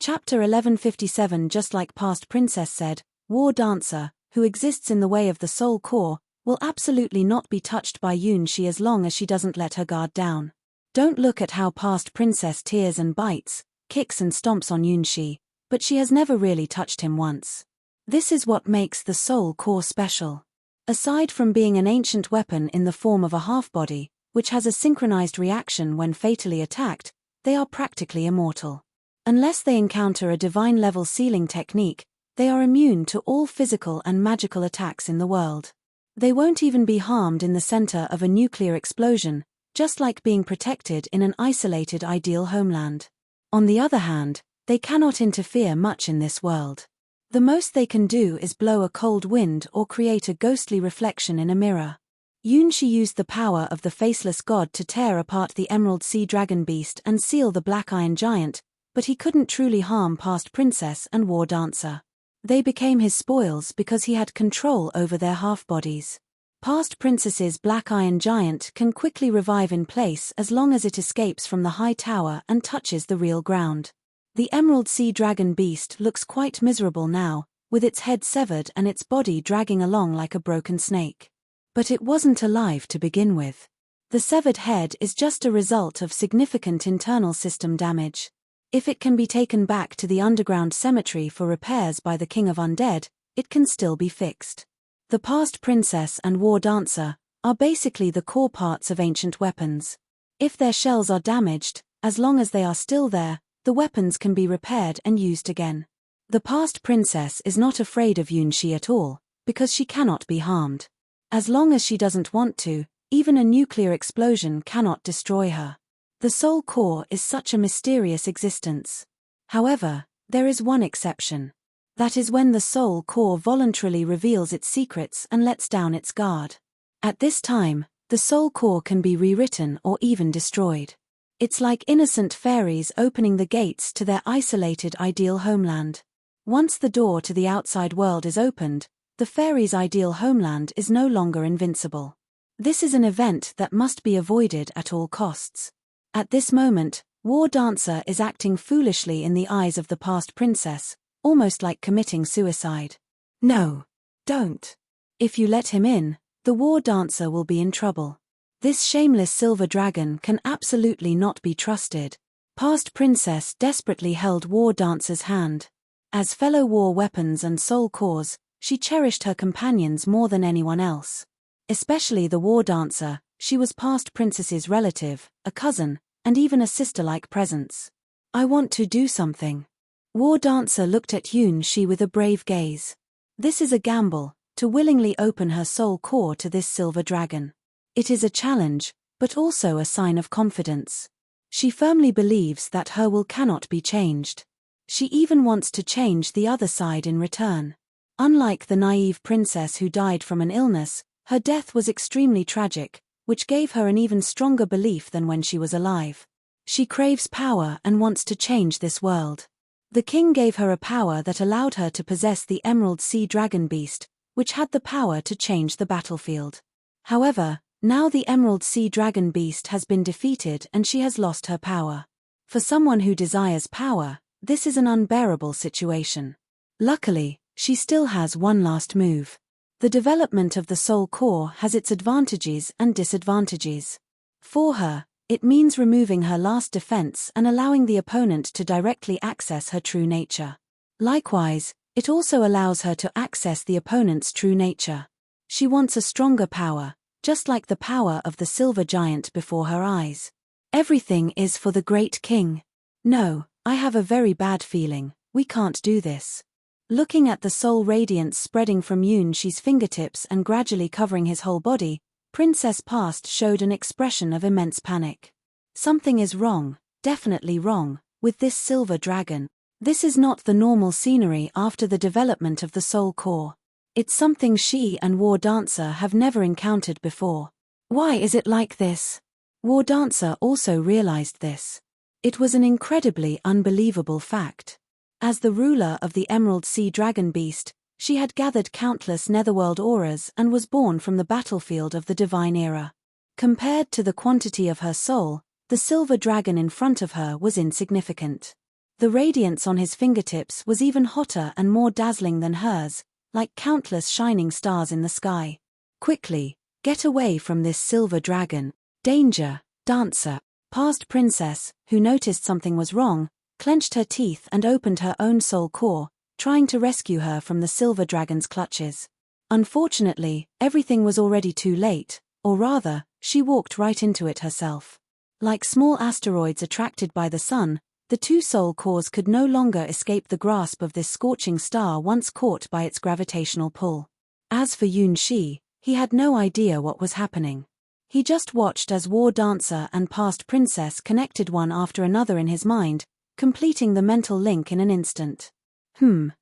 Chapter 1157. Just like past princess said, War Dancer, who exists in the way of the soul core, will absolutely not be touched by Yunshi as long as she doesn't let her guard down. Don't look at how past princess tears and bites, kicks and stomps on Yunshi, but she has never really touched him once. This is what makes the soul core special. Aside from being an ancient weapon in the form of a half-body, which has a synchronized reaction when fatally attacked, they are practically immortal. Unless they encounter a divine-level sealing technique, they are immune to all physical and magical attacks in the world. They won't even be harmed in the center of a nuclear explosion, just like being protected in an isolated ideal homeland. On the other hand, they cannot interfere much in this world. The most they can do is blow a cold wind or create a ghostly reflection in a mirror. Yunshi used the power of the faceless god to tear apart the Emerald Sea Dragon Beast and seal the Black Iron Giant, but he couldn't truly harm past princess and War Dancer. They became his spoils because he had control over their half-bodies. Past princess's Black Iron Giant can quickly revive in place as long as it escapes from the high tower and touches the real ground. The Emerald Sea Dragon Beast looks quite miserable now, with its head severed and its body dragging along like a broken snake. But it wasn't alive to begin with. The severed head is just a result of significant internal system damage. If it can be taken back to the underground cemetery for repairs by the King of Undead, it can still be fixed. The past princess and War Dancer are basically the core parts of ancient weapons. If their shells are damaged, as long as they are still there, the weapons can be repaired and used again. The past princess is not afraid of Yunxi at all, because she cannot be harmed. As long as she doesn't want to, even a nuclear explosion cannot destroy her. The soul core is such a mysterious existence. However, there is one exception. That is when the soul core voluntarily reveals its secrets and lets down its guard. At this time, the soul core can be rewritten or even destroyed. It's like innocent fairies opening the gates to their isolated ideal homeland. Once the door to the outside world is opened, the fairies' ideal homeland is no longer invincible. This is an event that must be avoided at all costs. At this moment, War Dancer is acting foolishly in the eyes of the past princess, almost like committing suicide. No, don't. If you let him in, the War Dancer will be in trouble. This shameless silver dragon can absolutely not be trusted. Past princess desperately held War Dancer's hand. As fellow war weapons and soul cores, she cherished her companions more than anyone else. Especially the War Dancer, she was past princess's relative, a cousin, and even a sister-like presence. I want to do something. War Dancer looked at Yunxi with a brave gaze. This is a gamble, to willingly open her soul core to this silver dragon. It is a challenge, but also a sign of confidence. She firmly believes that her will cannot be changed. She even wants to change the other side in return. Unlike the naive princess who died from an illness, her death was extremely tragic, which gave her an even stronger belief than when she was alive. She craves power and wants to change this world. The king gave her a power that allowed her to possess the Emerald Sea Dragon Beast, which had the power to change the battlefield. However, now the Emerald Sea Dragon Beast has been defeated and she has lost her power. For someone who desires power, this is an unbearable situation. Luckily, she still has one last move. The development of the soul core has its advantages and disadvantages. For her, it means removing her last defense and allowing the opponent to directly access her true nature. Likewise, it also allows her to access the opponent's true nature. She wants a stronger power, just like the power of the silver giant before her eyes. Everything is for the great king. No, I have a very bad feeling, we can't do this. Looking at the soul radiance spreading from Yunxi's fingertips and gradually covering his whole body, Princess Past showed an expression of immense panic. Something is wrong, definitely wrong, with this silver dragon. This is not the normal scenery after the development of the soul core. It's something she and War Dancer have never encountered before. Why is it like this? War Dancer also realized this. It was an incredibly unbelievable fact. As the ruler of the Emerald Sea Dragon Beast, she had gathered countless netherworld auras and was born from the battlefield of the divine era. Compared to the quantity of her soul, the silver dragon in front of her was insignificant. The radiance on his fingertips was even hotter and more dazzling than hers, like countless shining stars in the sky. Quickly, get away from this silver dragon. Danger, Dancer. Past princess, who noticed something was wrong, clenched her teeth and opened her own soul core, trying to rescue her from the silver dragon's clutches. Unfortunately, everything was already too late, or rather, she walked right into it herself. Like small asteroids attracted by the sun, the two soul cores could no longer escape the grasp of this scorching star once caught by its gravitational pull. As for Yunxi, he had no idea what was happening. He just watched as War Dancer and Past Princess connected one after another in his mind, completing the mental link in an instant.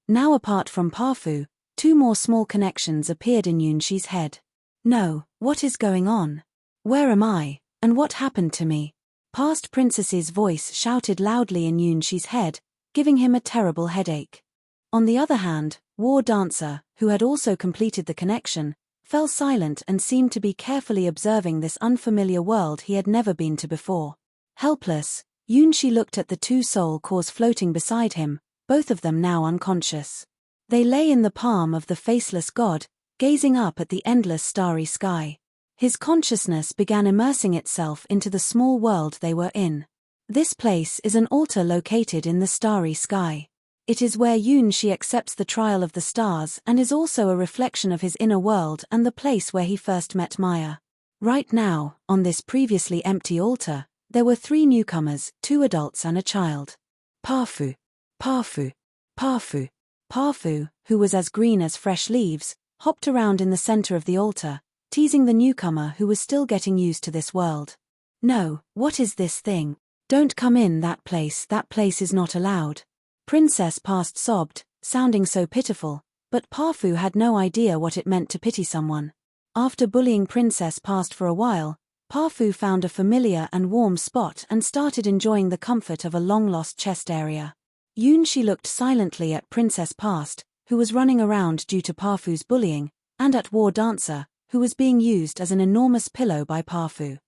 Now apart from Parfu, two more small connections appeared in Yunxi's head. No, what is going on? Where am I, and what happened to me? Past Princess's voice shouted loudly in Yunxi's head, giving him a terrible headache. On the other hand, War Dancer, who had also completed the connection, fell silent and seemed to be carefully observing this unfamiliar world he had never been to before. Helpless, Yunxi looked at the two soul cores floating beside him, both of them now unconscious. They lay in the palm of the faceless god, gazing up at the endless starry sky. His consciousness began immersing itself into the small world they were in. This place is an altar located in the starry sky. It is where Yunxi accepts the trial of the stars and is also a reflection of his inner world and the place where he first met Maya. Right now, on this previously empty altar, there were 3 newcomers, 2 adults and a child. Parfu. Parfu. Parfu. Parfu, who was as green as fresh leaves, hopped around in the center of the altar, teasing the newcomer who was still getting used to this world. "No, what is this thing? Don't come in that place is not allowed." Princess Past sobbed, sounding so pitiful, but Parfu had no idea what it meant to pity someone. After bullying Princess Past for a while, Parfu found a familiar and warm spot and started enjoying the comfort of a long-lost chest area. Yunshi looked silently at Princess Past, who was running around due to Parfu's bullying, and at War Dancer, who was being used as an enormous pillow by Parfu.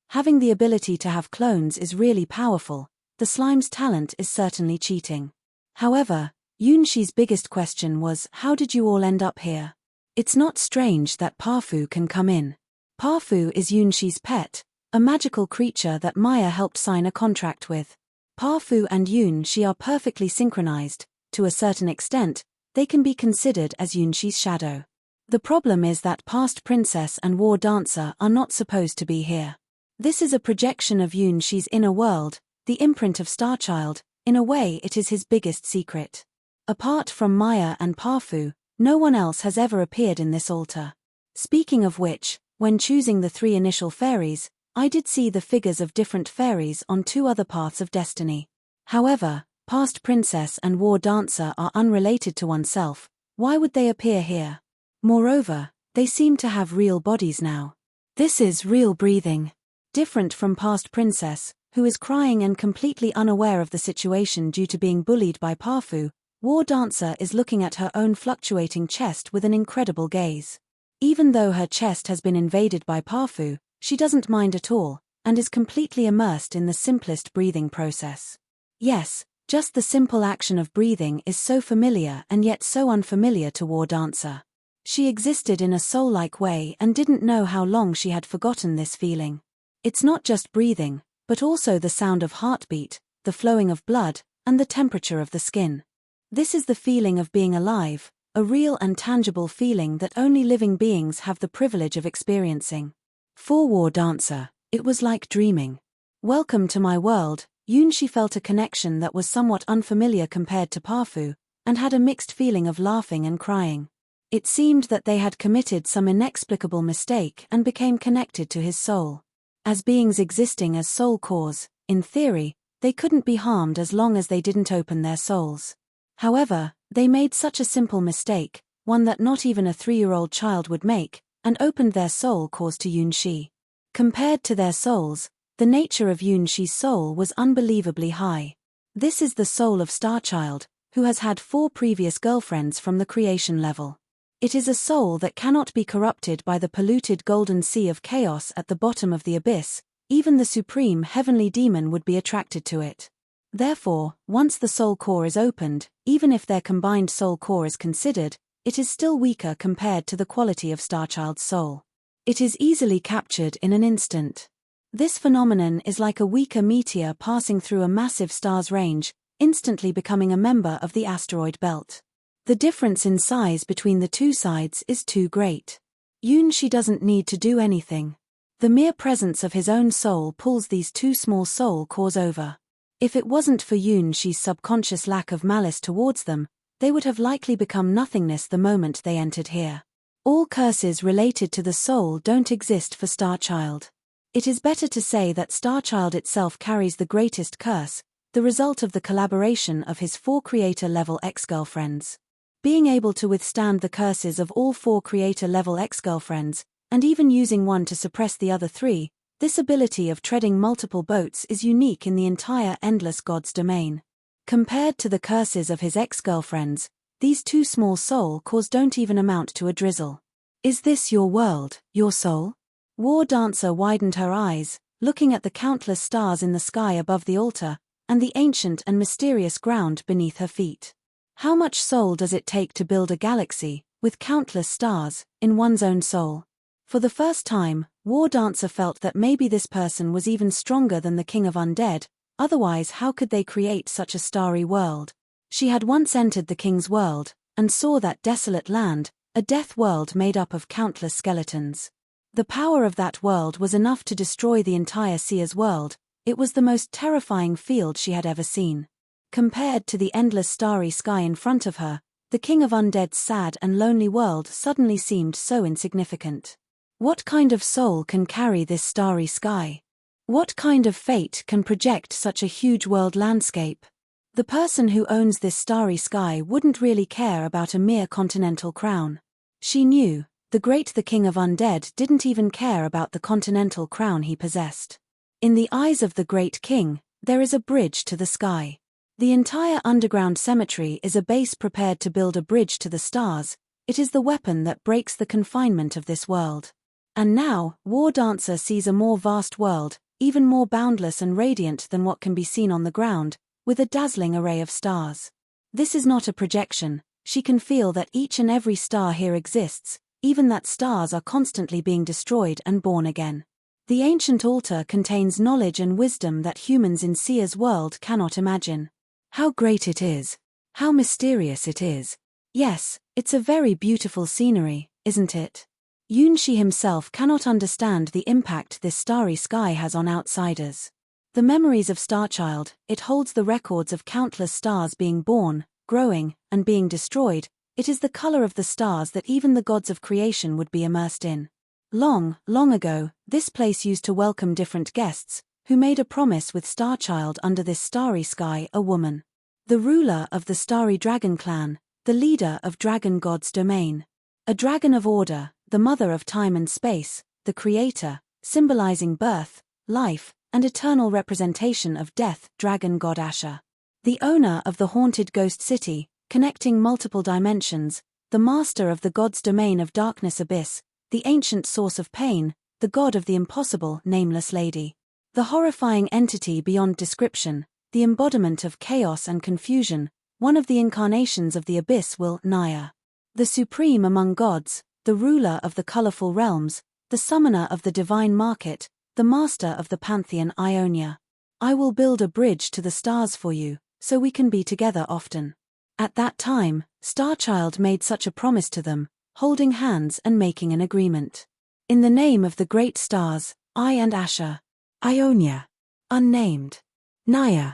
Having the ability to have clones is really powerful. The slime's talent is certainly cheating. However, Yunshi's biggest question was, how did you all end up here? It's not strange that Parfu can come in. Parfu is Yunshi's pet, a magical creature that Maya helped sign a contract with. Parfu and Yunshi are perfectly synchronized. To a certain extent, they can be considered as Yunshi's shadow. The problem is that Past Princess and War Dancer are not supposed to be here. This is a projection of Yunshi's inner world, the imprint of Starchild. In a way, it is his biggest secret. Apart from Maya and Parfu, no one else has ever appeared in this altar. Speaking of which, when choosing the 3 initial fairies, I did see the figures of different fairies on 2 other paths of destiny. However, Past Princess and War Dancer are unrelated to oneself. Why would they appear here? Moreover, they seem to have real bodies now. This is real breathing. Different from Past Princess, who is crying and completely unaware of the situation due to being bullied by Parfu, War Dancer is looking at her own fluctuating chest with an incredible gaze. Even though her chest has been invaded by Parfu, she doesn't mind at all, and is completely immersed in the simplest breathing process. Yes, just the simple action of breathing is so familiar and yet so unfamiliar to War Dancer. She existed in a soul-like way and didn't know how long she had forgotten this feeling. It's not just breathing, but also the sound of heartbeat, the flowing of blood, and the temperature of the skin. This is the feeling of being alive, a real and tangible feeling that only living beings have the privilege of experiencing. For War Dancer, it was like dreaming. Welcome to my world. Yunshi felt a connection that was somewhat unfamiliar compared to Parfu, and had a mixed feeling of laughing and crying. It seemed that they had committed some inexplicable mistake and became connected to his soul. As beings existing as soul cores, in theory, they couldn't be harmed as long as they didn't open their souls. However, they made such a simple mistake, one that not even a 3-year-old child would make, and opened their soul cores to Yunshi. Compared to their souls, the nature of Yunshi's soul was unbelievably high. This is the soul of Starchild, who has had 4 previous girlfriends from the creation level. It is a soul that cannot be corrupted by the polluted golden sea of chaos at the bottom of the abyss. Even the supreme heavenly demon would be attracted to it. Therefore, once the soul core is opened, even if their combined soul core is considered, it is still weaker compared to the quality of Starchild's soul. It is easily captured in an instant. This phenomenon is like a weaker meteor passing through a massive star's range, instantly becoming a member of the asteroid belt. The difference in size between the 2 sides is too great. Yunshi doesn't need to do anything. The mere presence of his own soul pulls these 2 small soul cores over. If it wasn't for Yunshi's subconscious lack of malice towards them, they would have likely become nothingness the moment they entered here. All curses related to the soul don't exist for Starchild. It is better to say that Starchild itself carries the greatest curse, the result of the collaboration of his 4 creator-level ex-girlfriends. Being able to withstand the curses of all 4 creator-level ex-girlfriends, and even using one to suppress the other 3, this ability of treading multiple boats is unique in the entire Endless Gods domain. Compared to the curses of his ex-girlfriends, these 2 small soul cores don't even amount to a drizzle. Is this your world, your soul? War Dancer widened her eyes, looking at the countless stars in the sky above the altar, and the ancient and mysterious ground beneath her feet. How much soul does it take to build a galaxy, with countless stars, in one's own soul? For the first time, War Dancer felt that maybe this person was even stronger than the King of Undead, otherwise how could they create such a starry world? She had once entered the King's world, and saw that desolate land, a death world made up of countless skeletons. The power of that world was enough to destroy the entire Seer's world. It was the most terrifying field she had ever seen. Compared to the endless starry sky in front of her, the king of undead's sad and lonely world suddenly seemed so insignificant. What kind of soul can carry this starry sky? What kind of fate can project such a huge world landscape? The person who owns this starry sky wouldn't really care about a mere continental crown. She knew, the king of undead didn't even care about the continental crown he possessed. In the eyes of the great king, there is a bridge to the sky. The entire underground cemetery is a base prepared to build a bridge to the stars. It is the weapon that breaks the confinement of this world. And now, War Dancer sees a more vast world, even more boundless and radiant than what can be seen on the ground, with a dazzling array of stars. This is not a projection. She can feel that each and every star here exists, even that stars are constantly being destroyed and born again. The ancient altar contains knowledge and wisdom that humans in Sia's world cannot imagine. How great it is! How mysterious it is! Yes, it's a very beautiful scenery, isn't it? Yunshi himself cannot understand the impact this starry sky has on outsiders. The memories of Starchild, it holds the records of countless stars being born, growing, and being destroyed. It is the color of the stars that even the gods of creation would be immersed in. Long, long ago, this place used to welcome different guests, who made a promise with Starchild under this starry sky, a woman. The ruler of the Starry Dragon clan, the leader of Dragon God's domain. A dragon of order, the mother of time and space, the creator, symbolizing birth, life, and eternal representation of death, Dragon God Asher. The owner of the haunted ghost city, connecting multiple dimensions, the master of the god's domain of darkness abyss, the ancient source of pain, the god of the impossible, nameless lady. The horrifying entity beyond description, the embodiment of chaos and confusion, one of the incarnations of the abyss will, Naya. The supreme among gods, the ruler of the colorful realms, the summoner of the divine market, the master of the pantheon Ionia. I will build a bridge to the stars for you, so we can be together often. At that time, Starchild made such a promise to them, holding hands and making an agreement. In the name of the great stars, I and Asher. Ionia. Unnamed. Naya.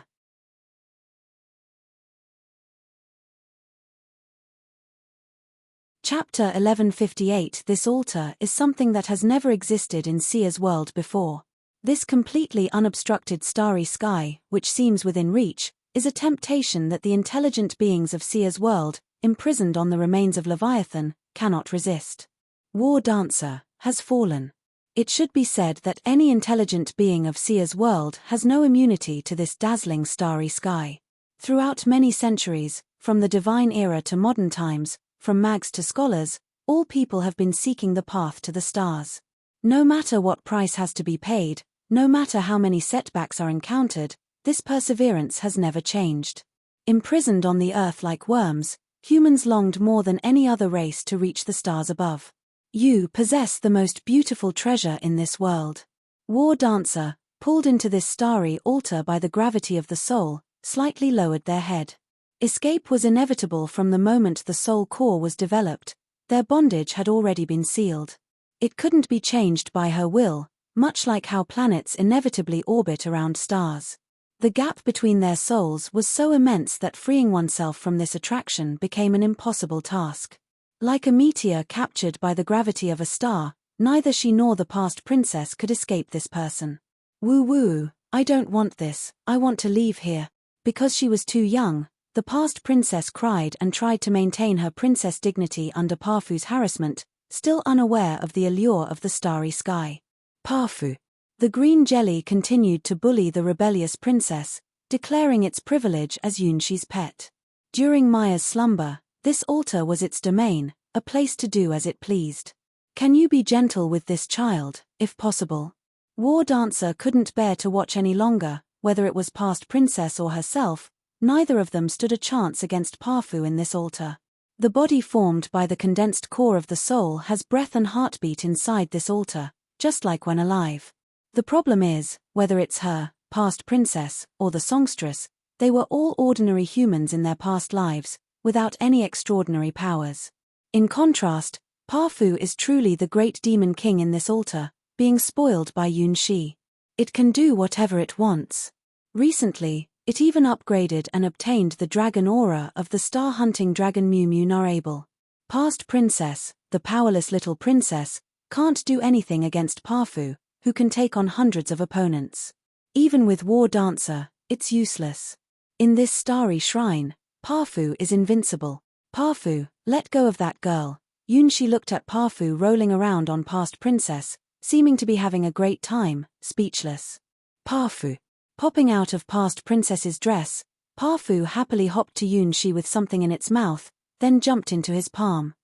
Chapter 1158. This altar is something that has never existed in Sia's world before. This completely unobstructed starry sky, which seems within reach, is a temptation that the intelligent beings of Sia's world, imprisoned on the remains of Leviathan, cannot resist. War Dancer has fallen. It should be said that any intelligent being of Sia's world has no immunity to this dazzling starry sky. Throughout many centuries, from the divine era to modern times, from mags to scholars, all people have been seeking the path to the stars. No matter what price has to be paid, no matter how many setbacks are encountered, this perseverance has never changed. Imprisoned on the earth like worms, humans longed more than any other race to reach the stars above. You possess the most beautiful treasure in this world. War Dancer, pulled into this starry altar by the gravity of the soul, slightly lowered their head. Escape was inevitable from the moment the soul core was developed. Their bondage had already been sealed. It couldn't be changed by her will, much like how planets inevitably orbit around stars. The gap between their souls was so immense that freeing oneself from this attraction became an impossible task. Like a meteor captured by the gravity of a star, neither she nor the past princess could escape this person. Woo-woo, I don't want this, I want to leave here. Because she was too young, the past princess cried and tried to maintain her princess dignity under Parfu's harassment, still unaware of the allure of the starry sky. Parfu. The green jelly continued to bully the rebellious princess, declaring its privilege as Yunshi's pet. During Maya's slumber, this altar was its domain, a place to do as it pleased. Can you be gentle with this child, if possible? War Dancer couldn't bear to watch any longer, whether it was past princess or herself. Neither of them stood a chance against Parfu in this altar. The body formed by the condensed core of the soul has breath and heartbeat inside this altar, just like when alive. The problem is, whether it's her, past princess, or the songstress, they were all ordinary humans in their past lives, without any extraordinary powers. In contrast, Parfu is truly the great demon king in this altar, being spoiled by Yunshi. It can do whatever it wants. Recently, It even upgraded and obtained the dragon aura of the star-hunting dragon Mew Mew Narable. Past princess, the powerless little princess, can't do anything against Parfu, who can take on hundreds of opponents. Even with War Dancer, it's useless. In this starry shrine, Parfu is invincible. Parfu, let go of that girl. Yunshi looked at Parfu rolling around on Past Princess, seeming to be having a great time, speechless. Parfu. Popping out of Past Princess's dress, Parfu happily hopped to Yunshi with something in its mouth, then jumped into his palm.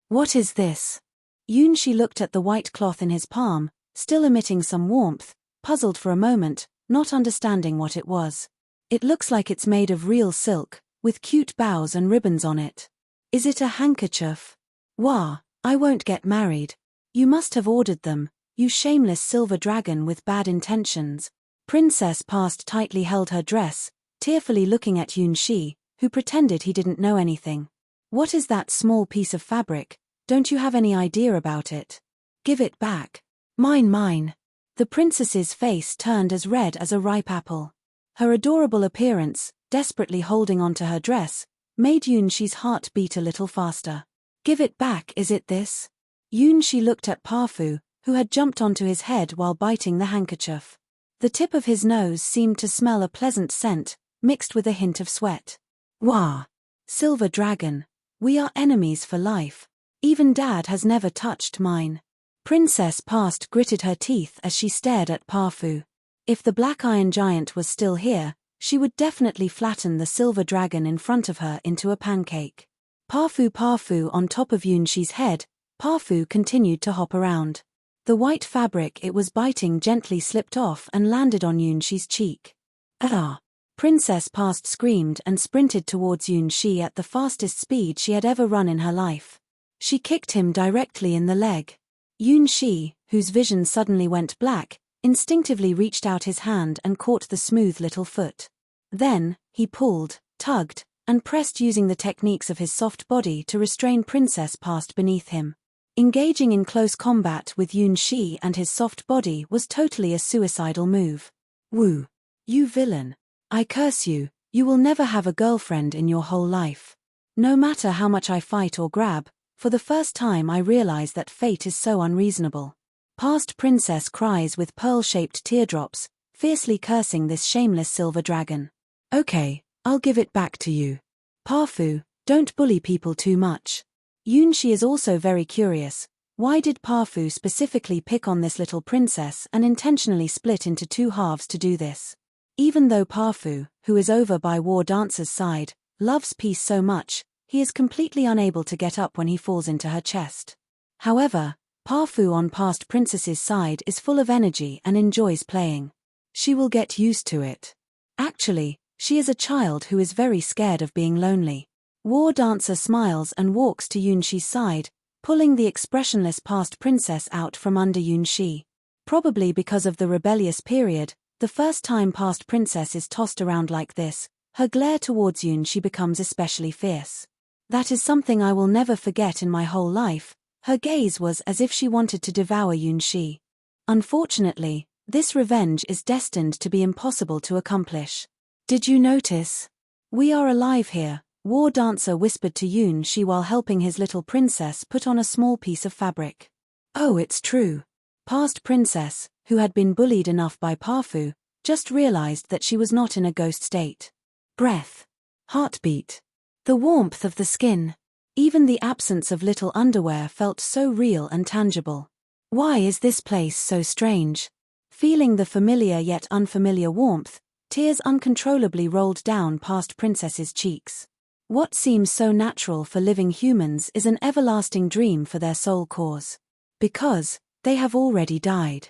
What is this? Yunshi looked at the white cloth in his palm, still emitting some warmth, puzzled for a moment, not understanding what it was. It looks like it's made of real silk, with cute bows and ribbons on it. Is it a handkerchief? Wah, I won't get married. You must have ordered them, you shameless silver dragon with bad intentions. Princess Past tightly held her dress, tearfully looking at Yunshi, who pretended he didn't know anything. What is that small piece of fabric? Don't you have any idea about it? Give it back. Mine. The princess's face turned as red as a ripe apple. Her adorable appearance, desperately holding onto her dress, made Yunshi's heart beat a little faster. Give it back, is it this? Yunshi looked at Parfu, who had jumped onto his head while biting the handkerchief. The tip of his nose seemed to smell a pleasant scent, mixed with a hint of sweat. Wah! Silver Dragon, we are enemies for life. Even Dad has never touched mine. Princess Past gritted her teeth as she stared at Parfu. If the Black Iron Giant was still here, she would definitely flatten the silver dragon in front of her into a pancake. Parfu on top of Yunshi's head, Parfu continued to hop around. The white fabric it was biting gently slipped off and landed on Yunshi's cheek. Ah! Princess Past screamed and sprinted towards Yunshi at the fastest speed she had ever run in her life. She kicked him directly in the leg. Yunshi, whose vision suddenly went black, instinctively reached out his hand and caught the smooth little foot. Then, he pulled, tugged, and pressed using the techniques of his soft body to restrain Princess Past beneath him. Engaging in close combat with Yunshi and his soft body was totally a suicidal move. Woo! You villain! I curse you, you will never have a girlfriend in your whole life. No matter how much I fight or grab, for the first time I realize that fate is so unreasonable. Past Princess cries with pearl-shaped teardrops, fiercely cursing this shameless silver dragon. Okay, I'll give it back to you. Parfu, don't bully people too much. Yunshi is also very curious. Why did Parfu specifically pick on this little princess and intentionally split into two halves to do this? Even though Parfu, who is over by War Dancer's side, loves peace so much, he is completely unable to get up when he falls into her chest. However, Parfu on Past Princess's side is full of energy and enjoys playing. She will get used to it. Actually, she is a child who is very scared of being lonely. War Dancer smiles and walks to Yunshi's side, pulling the expressionless Past Princess out from under Yunshi. Probably because of the rebellious period, the first time Past Princess is tossed around like this, her glare towards Yunshi becomes especially fierce. That is something I will never forget in my whole life. Her gaze was as if she wanted to devour Yunshi. Unfortunately, this revenge is destined to be impossible to accomplish. Did you notice? We are alive here, War Dancer whispered to Yunshi while helping his little princess put on a small piece of fabric. Oh, it's true. Past Princess, who had been bullied enough by Parfu, just realized that she was not in a ghost state. Breath. Heartbeat. The warmth of the skin. Even the absence of little underwear felt so real and tangible. Why is this place so strange? Feeling the familiar yet unfamiliar warmth, tears uncontrollably rolled down Past Princess's cheeks. What seems so natural for living humans is an everlasting dream for their soul cores. Because they have already died.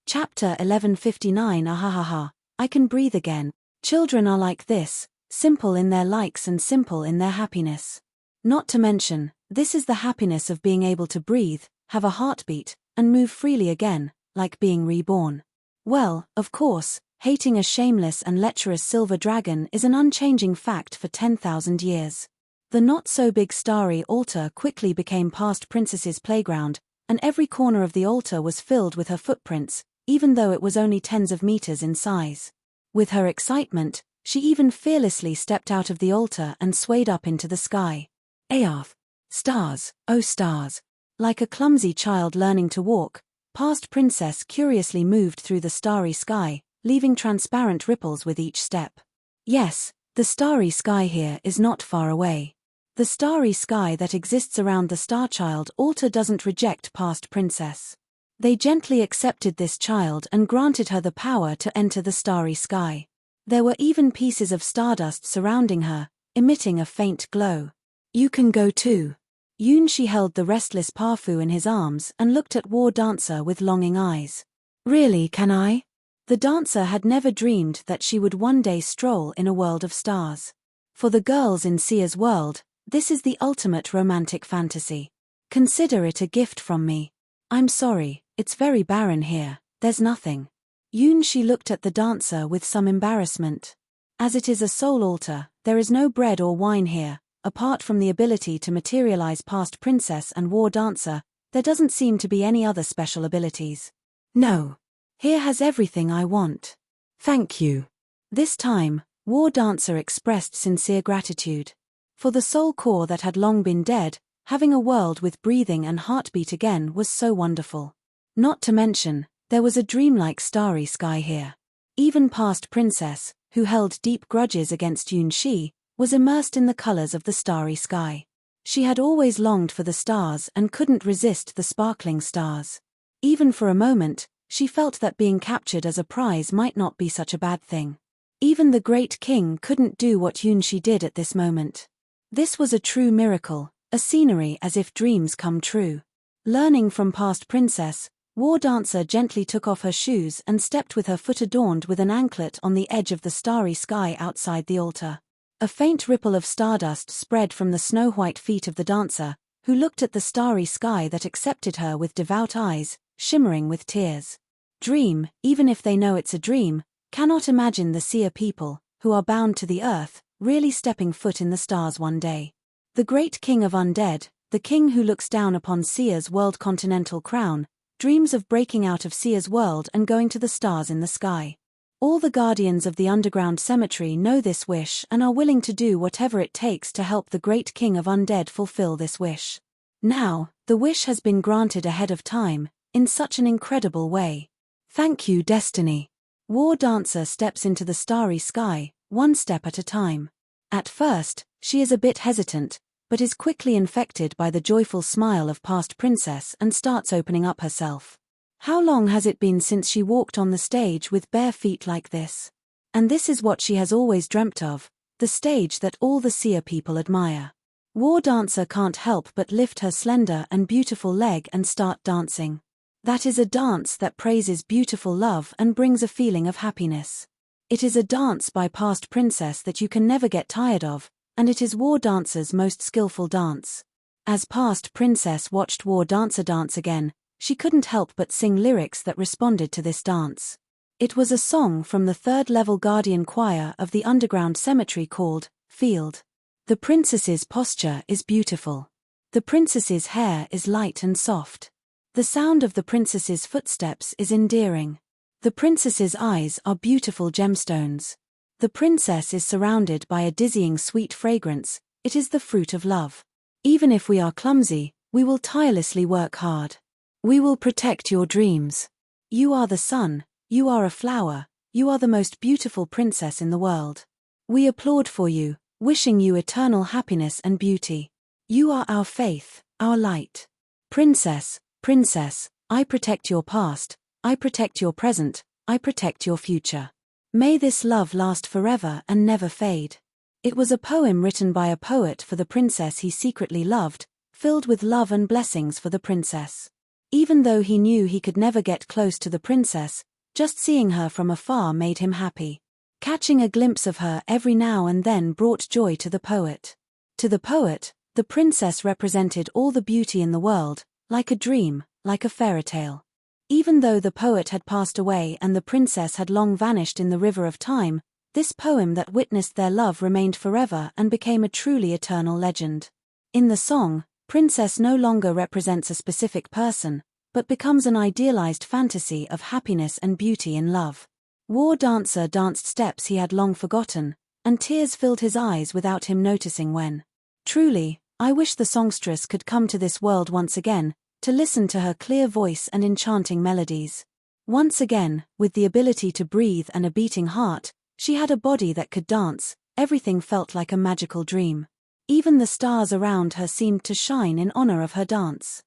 Chapter 1159. Ahahaha, I can breathe again. Children are like this, simple in their likes and simple in their happiness. Not to mention, this is the happiness of being able to breathe, have a heartbeat, and move freely again, like being reborn. Well, of course, hating a shameless and lecherous silver dragon is an unchanging fact for 10,000 years. The not-so-big starry altar quickly became Past Princess's playground, and every corner of the altar was filled with her footprints, even though it was only tens of meters in size. With her excitement, she even fearlessly stepped out of the altar and swayed up into the sky. Aarth! Stars, oh stars! Like a clumsy child learning to walk, past Princess curiously moved through the starry sky, leaving transparent ripples with each step. Yes, the starry sky here is not far away. The starry sky that exists around the Starchild altar doesn't reject past Princess. They gently accepted this child and granted her the power to enter the starry sky. There were even pieces of stardust surrounding her, emitting a faint glow. You can go too. Yunshi held the restless Parfu in his arms and looked at War Dancer with longing eyes. Really, can I? The dancer had never dreamed that she would one day stroll in a world of stars. For the girls in Sia's world, this is the ultimate romantic fantasy. Consider it a gift from me. I'm sorry, it's very barren here, there's nothing. Yunshi looked at the dancer with some embarrassment. As it is a soul altar, there is no bread or wine here. Apart from the ability to materialize past Princess and War Dancer, there doesn't seem to be any other special abilities. No. Here has everything I want. Thank you. This time, War Dancer expressed sincere gratitude. For the soul core that had long been dead, having a world with breathing and heartbeat again was so wonderful. Not to mention, there was a dreamlike starry sky here. Even past Princess, who held deep grudges against Yunshi, was immersed in the colors of the starry sky. She had always longed for the stars and couldn't resist the sparkling stars. Even for a moment, she felt that being captured as a prize might not be such a bad thing. Even the great king couldn't do what Yunshi did at this moment. This was a true miracle, a scenery as if dreams come true. Learning from past Princess, War Dancer gently took off her shoes and stepped with her foot adorned with an anklet on the edge of the starry sky outside the altar. A faint ripple of stardust spread from the snow-white feet of the dancer, who looked at the starry sky that accepted her with devout eyes, shimmering with tears. Dream, even if they know it's a dream, cannot imagine the Sia people, who are bound to the earth, really stepping foot in the stars one day. The great king of undead, the king who looks down upon Sia's world continental crown, dreams of breaking out of Sia's world and going to the stars in the sky. All the guardians of the underground cemetery know this wish and are willing to do whatever it takes to help the great king of undead fulfill this wish. Now, the wish has been granted ahead of time, in such an incredible way. Thank you, Destiny. War Dancer steps into the starry sky, one step at a time. At first, she is a bit hesitant, but is quickly infected by the joyful smile of past Princess and starts opening up herself. How long has it been since she walked on the stage with bare feet like this? And this is what she has always dreamt of, the stage that all the Sia people admire. War Dancer can't help but lift her slender and beautiful leg and start dancing. That is a dance that praises beautiful love and brings a feeling of happiness. It is a dance by past Princess that you can never get tired of, and it is War Dancer's most skillful dance. As past Princess watched War Dancer dance again, she couldn't help but sing lyrics that responded to this dance. It was a song from the third-level guardian choir of the underground cemetery called Field. The princess's posture is beautiful. The princess's hair is light and soft. The sound of the princess's footsteps is endearing. The princess's eyes are beautiful gemstones. The princess is surrounded by a dizzying sweet fragrance. It is the fruit of love. Even if we are clumsy, we will tirelessly work hard. We will protect your dreams. You are the sun, you are a flower, you are the most beautiful princess in the world. We applaud for you, wishing you eternal happiness and beauty. You are our faith, our light. Princess, princess, I protect your past, I protect your present, I protect your future. May this love last forever and never fade. It was a poem written by a poet for the princess he secretly loved, filled with love and blessings for the princess. Even though he knew he could never get close to the princess, just seeing her from afar made him happy. Catching a glimpse of her every now and then brought joy to the poet. To the poet, the princess represented all the beauty in the world, like a dream, like a fairy tale. Even though the poet had passed away and the princess had long vanished in the river of time, this poem that witnessed their love remained forever and became a truly eternal legend. In the song, Princess no longer represents a specific person, but becomes an idealized fantasy of happiness and beauty in love. War Dancer danced steps he had long forgotten, and tears filled his eyes without him noticing when. Truly, I wish the songstress could come to this world once again, to listen to her clear voice and enchanting melodies. Once again, with the ability to breathe and a beating heart, she had a body that could dance. Everything felt like a magical dream. Even the stars around her seemed to shine in honor of her dance.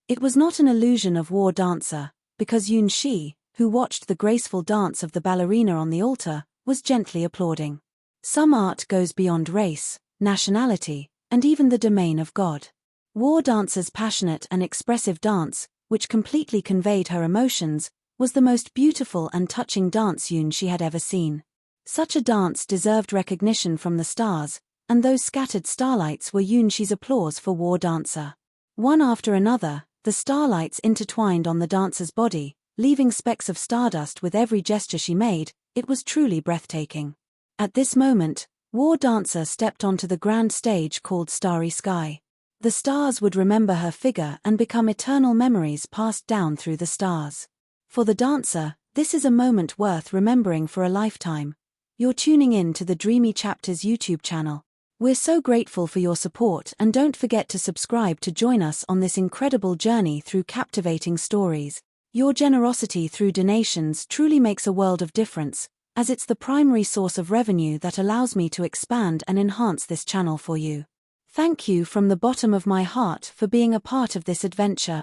It was not an illusion of War Dancer, because Yun Shi, who watched the graceful dance of the ballerina on the altar, was gently applauding. Some art goes beyond race, nationality, and even the domain of God. War Dancer's passionate and expressive dance, which completely conveyed her emotions, was the most beautiful and touching dance Yun Shi had ever seen. Such a dance deserved recognition from the stars, and those scattered starlights were Yun Shi's applause for War Dancer. One after another, the starlights intertwined on the dancer's body, leaving specks of stardust with every gesture she made. It was truly breathtaking. At this moment, War Dancer stepped onto the grand stage called Starry Sky. The stars would remember her figure and become eternal memories passed down through the stars. For the dancer, this is a moment worth remembering for a lifetime. You're tuning in to the Dreamy Chapters YouTube channel. We're so grateful for your support, and don't forget to subscribe to join us on this incredible journey through captivating stories. Your generosity through donations truly makes a world of difference, as it's the primary source of revenue that allows me to expand and enhance this channel for you. Thank you from the bottom of my heart for being a part of this adventure.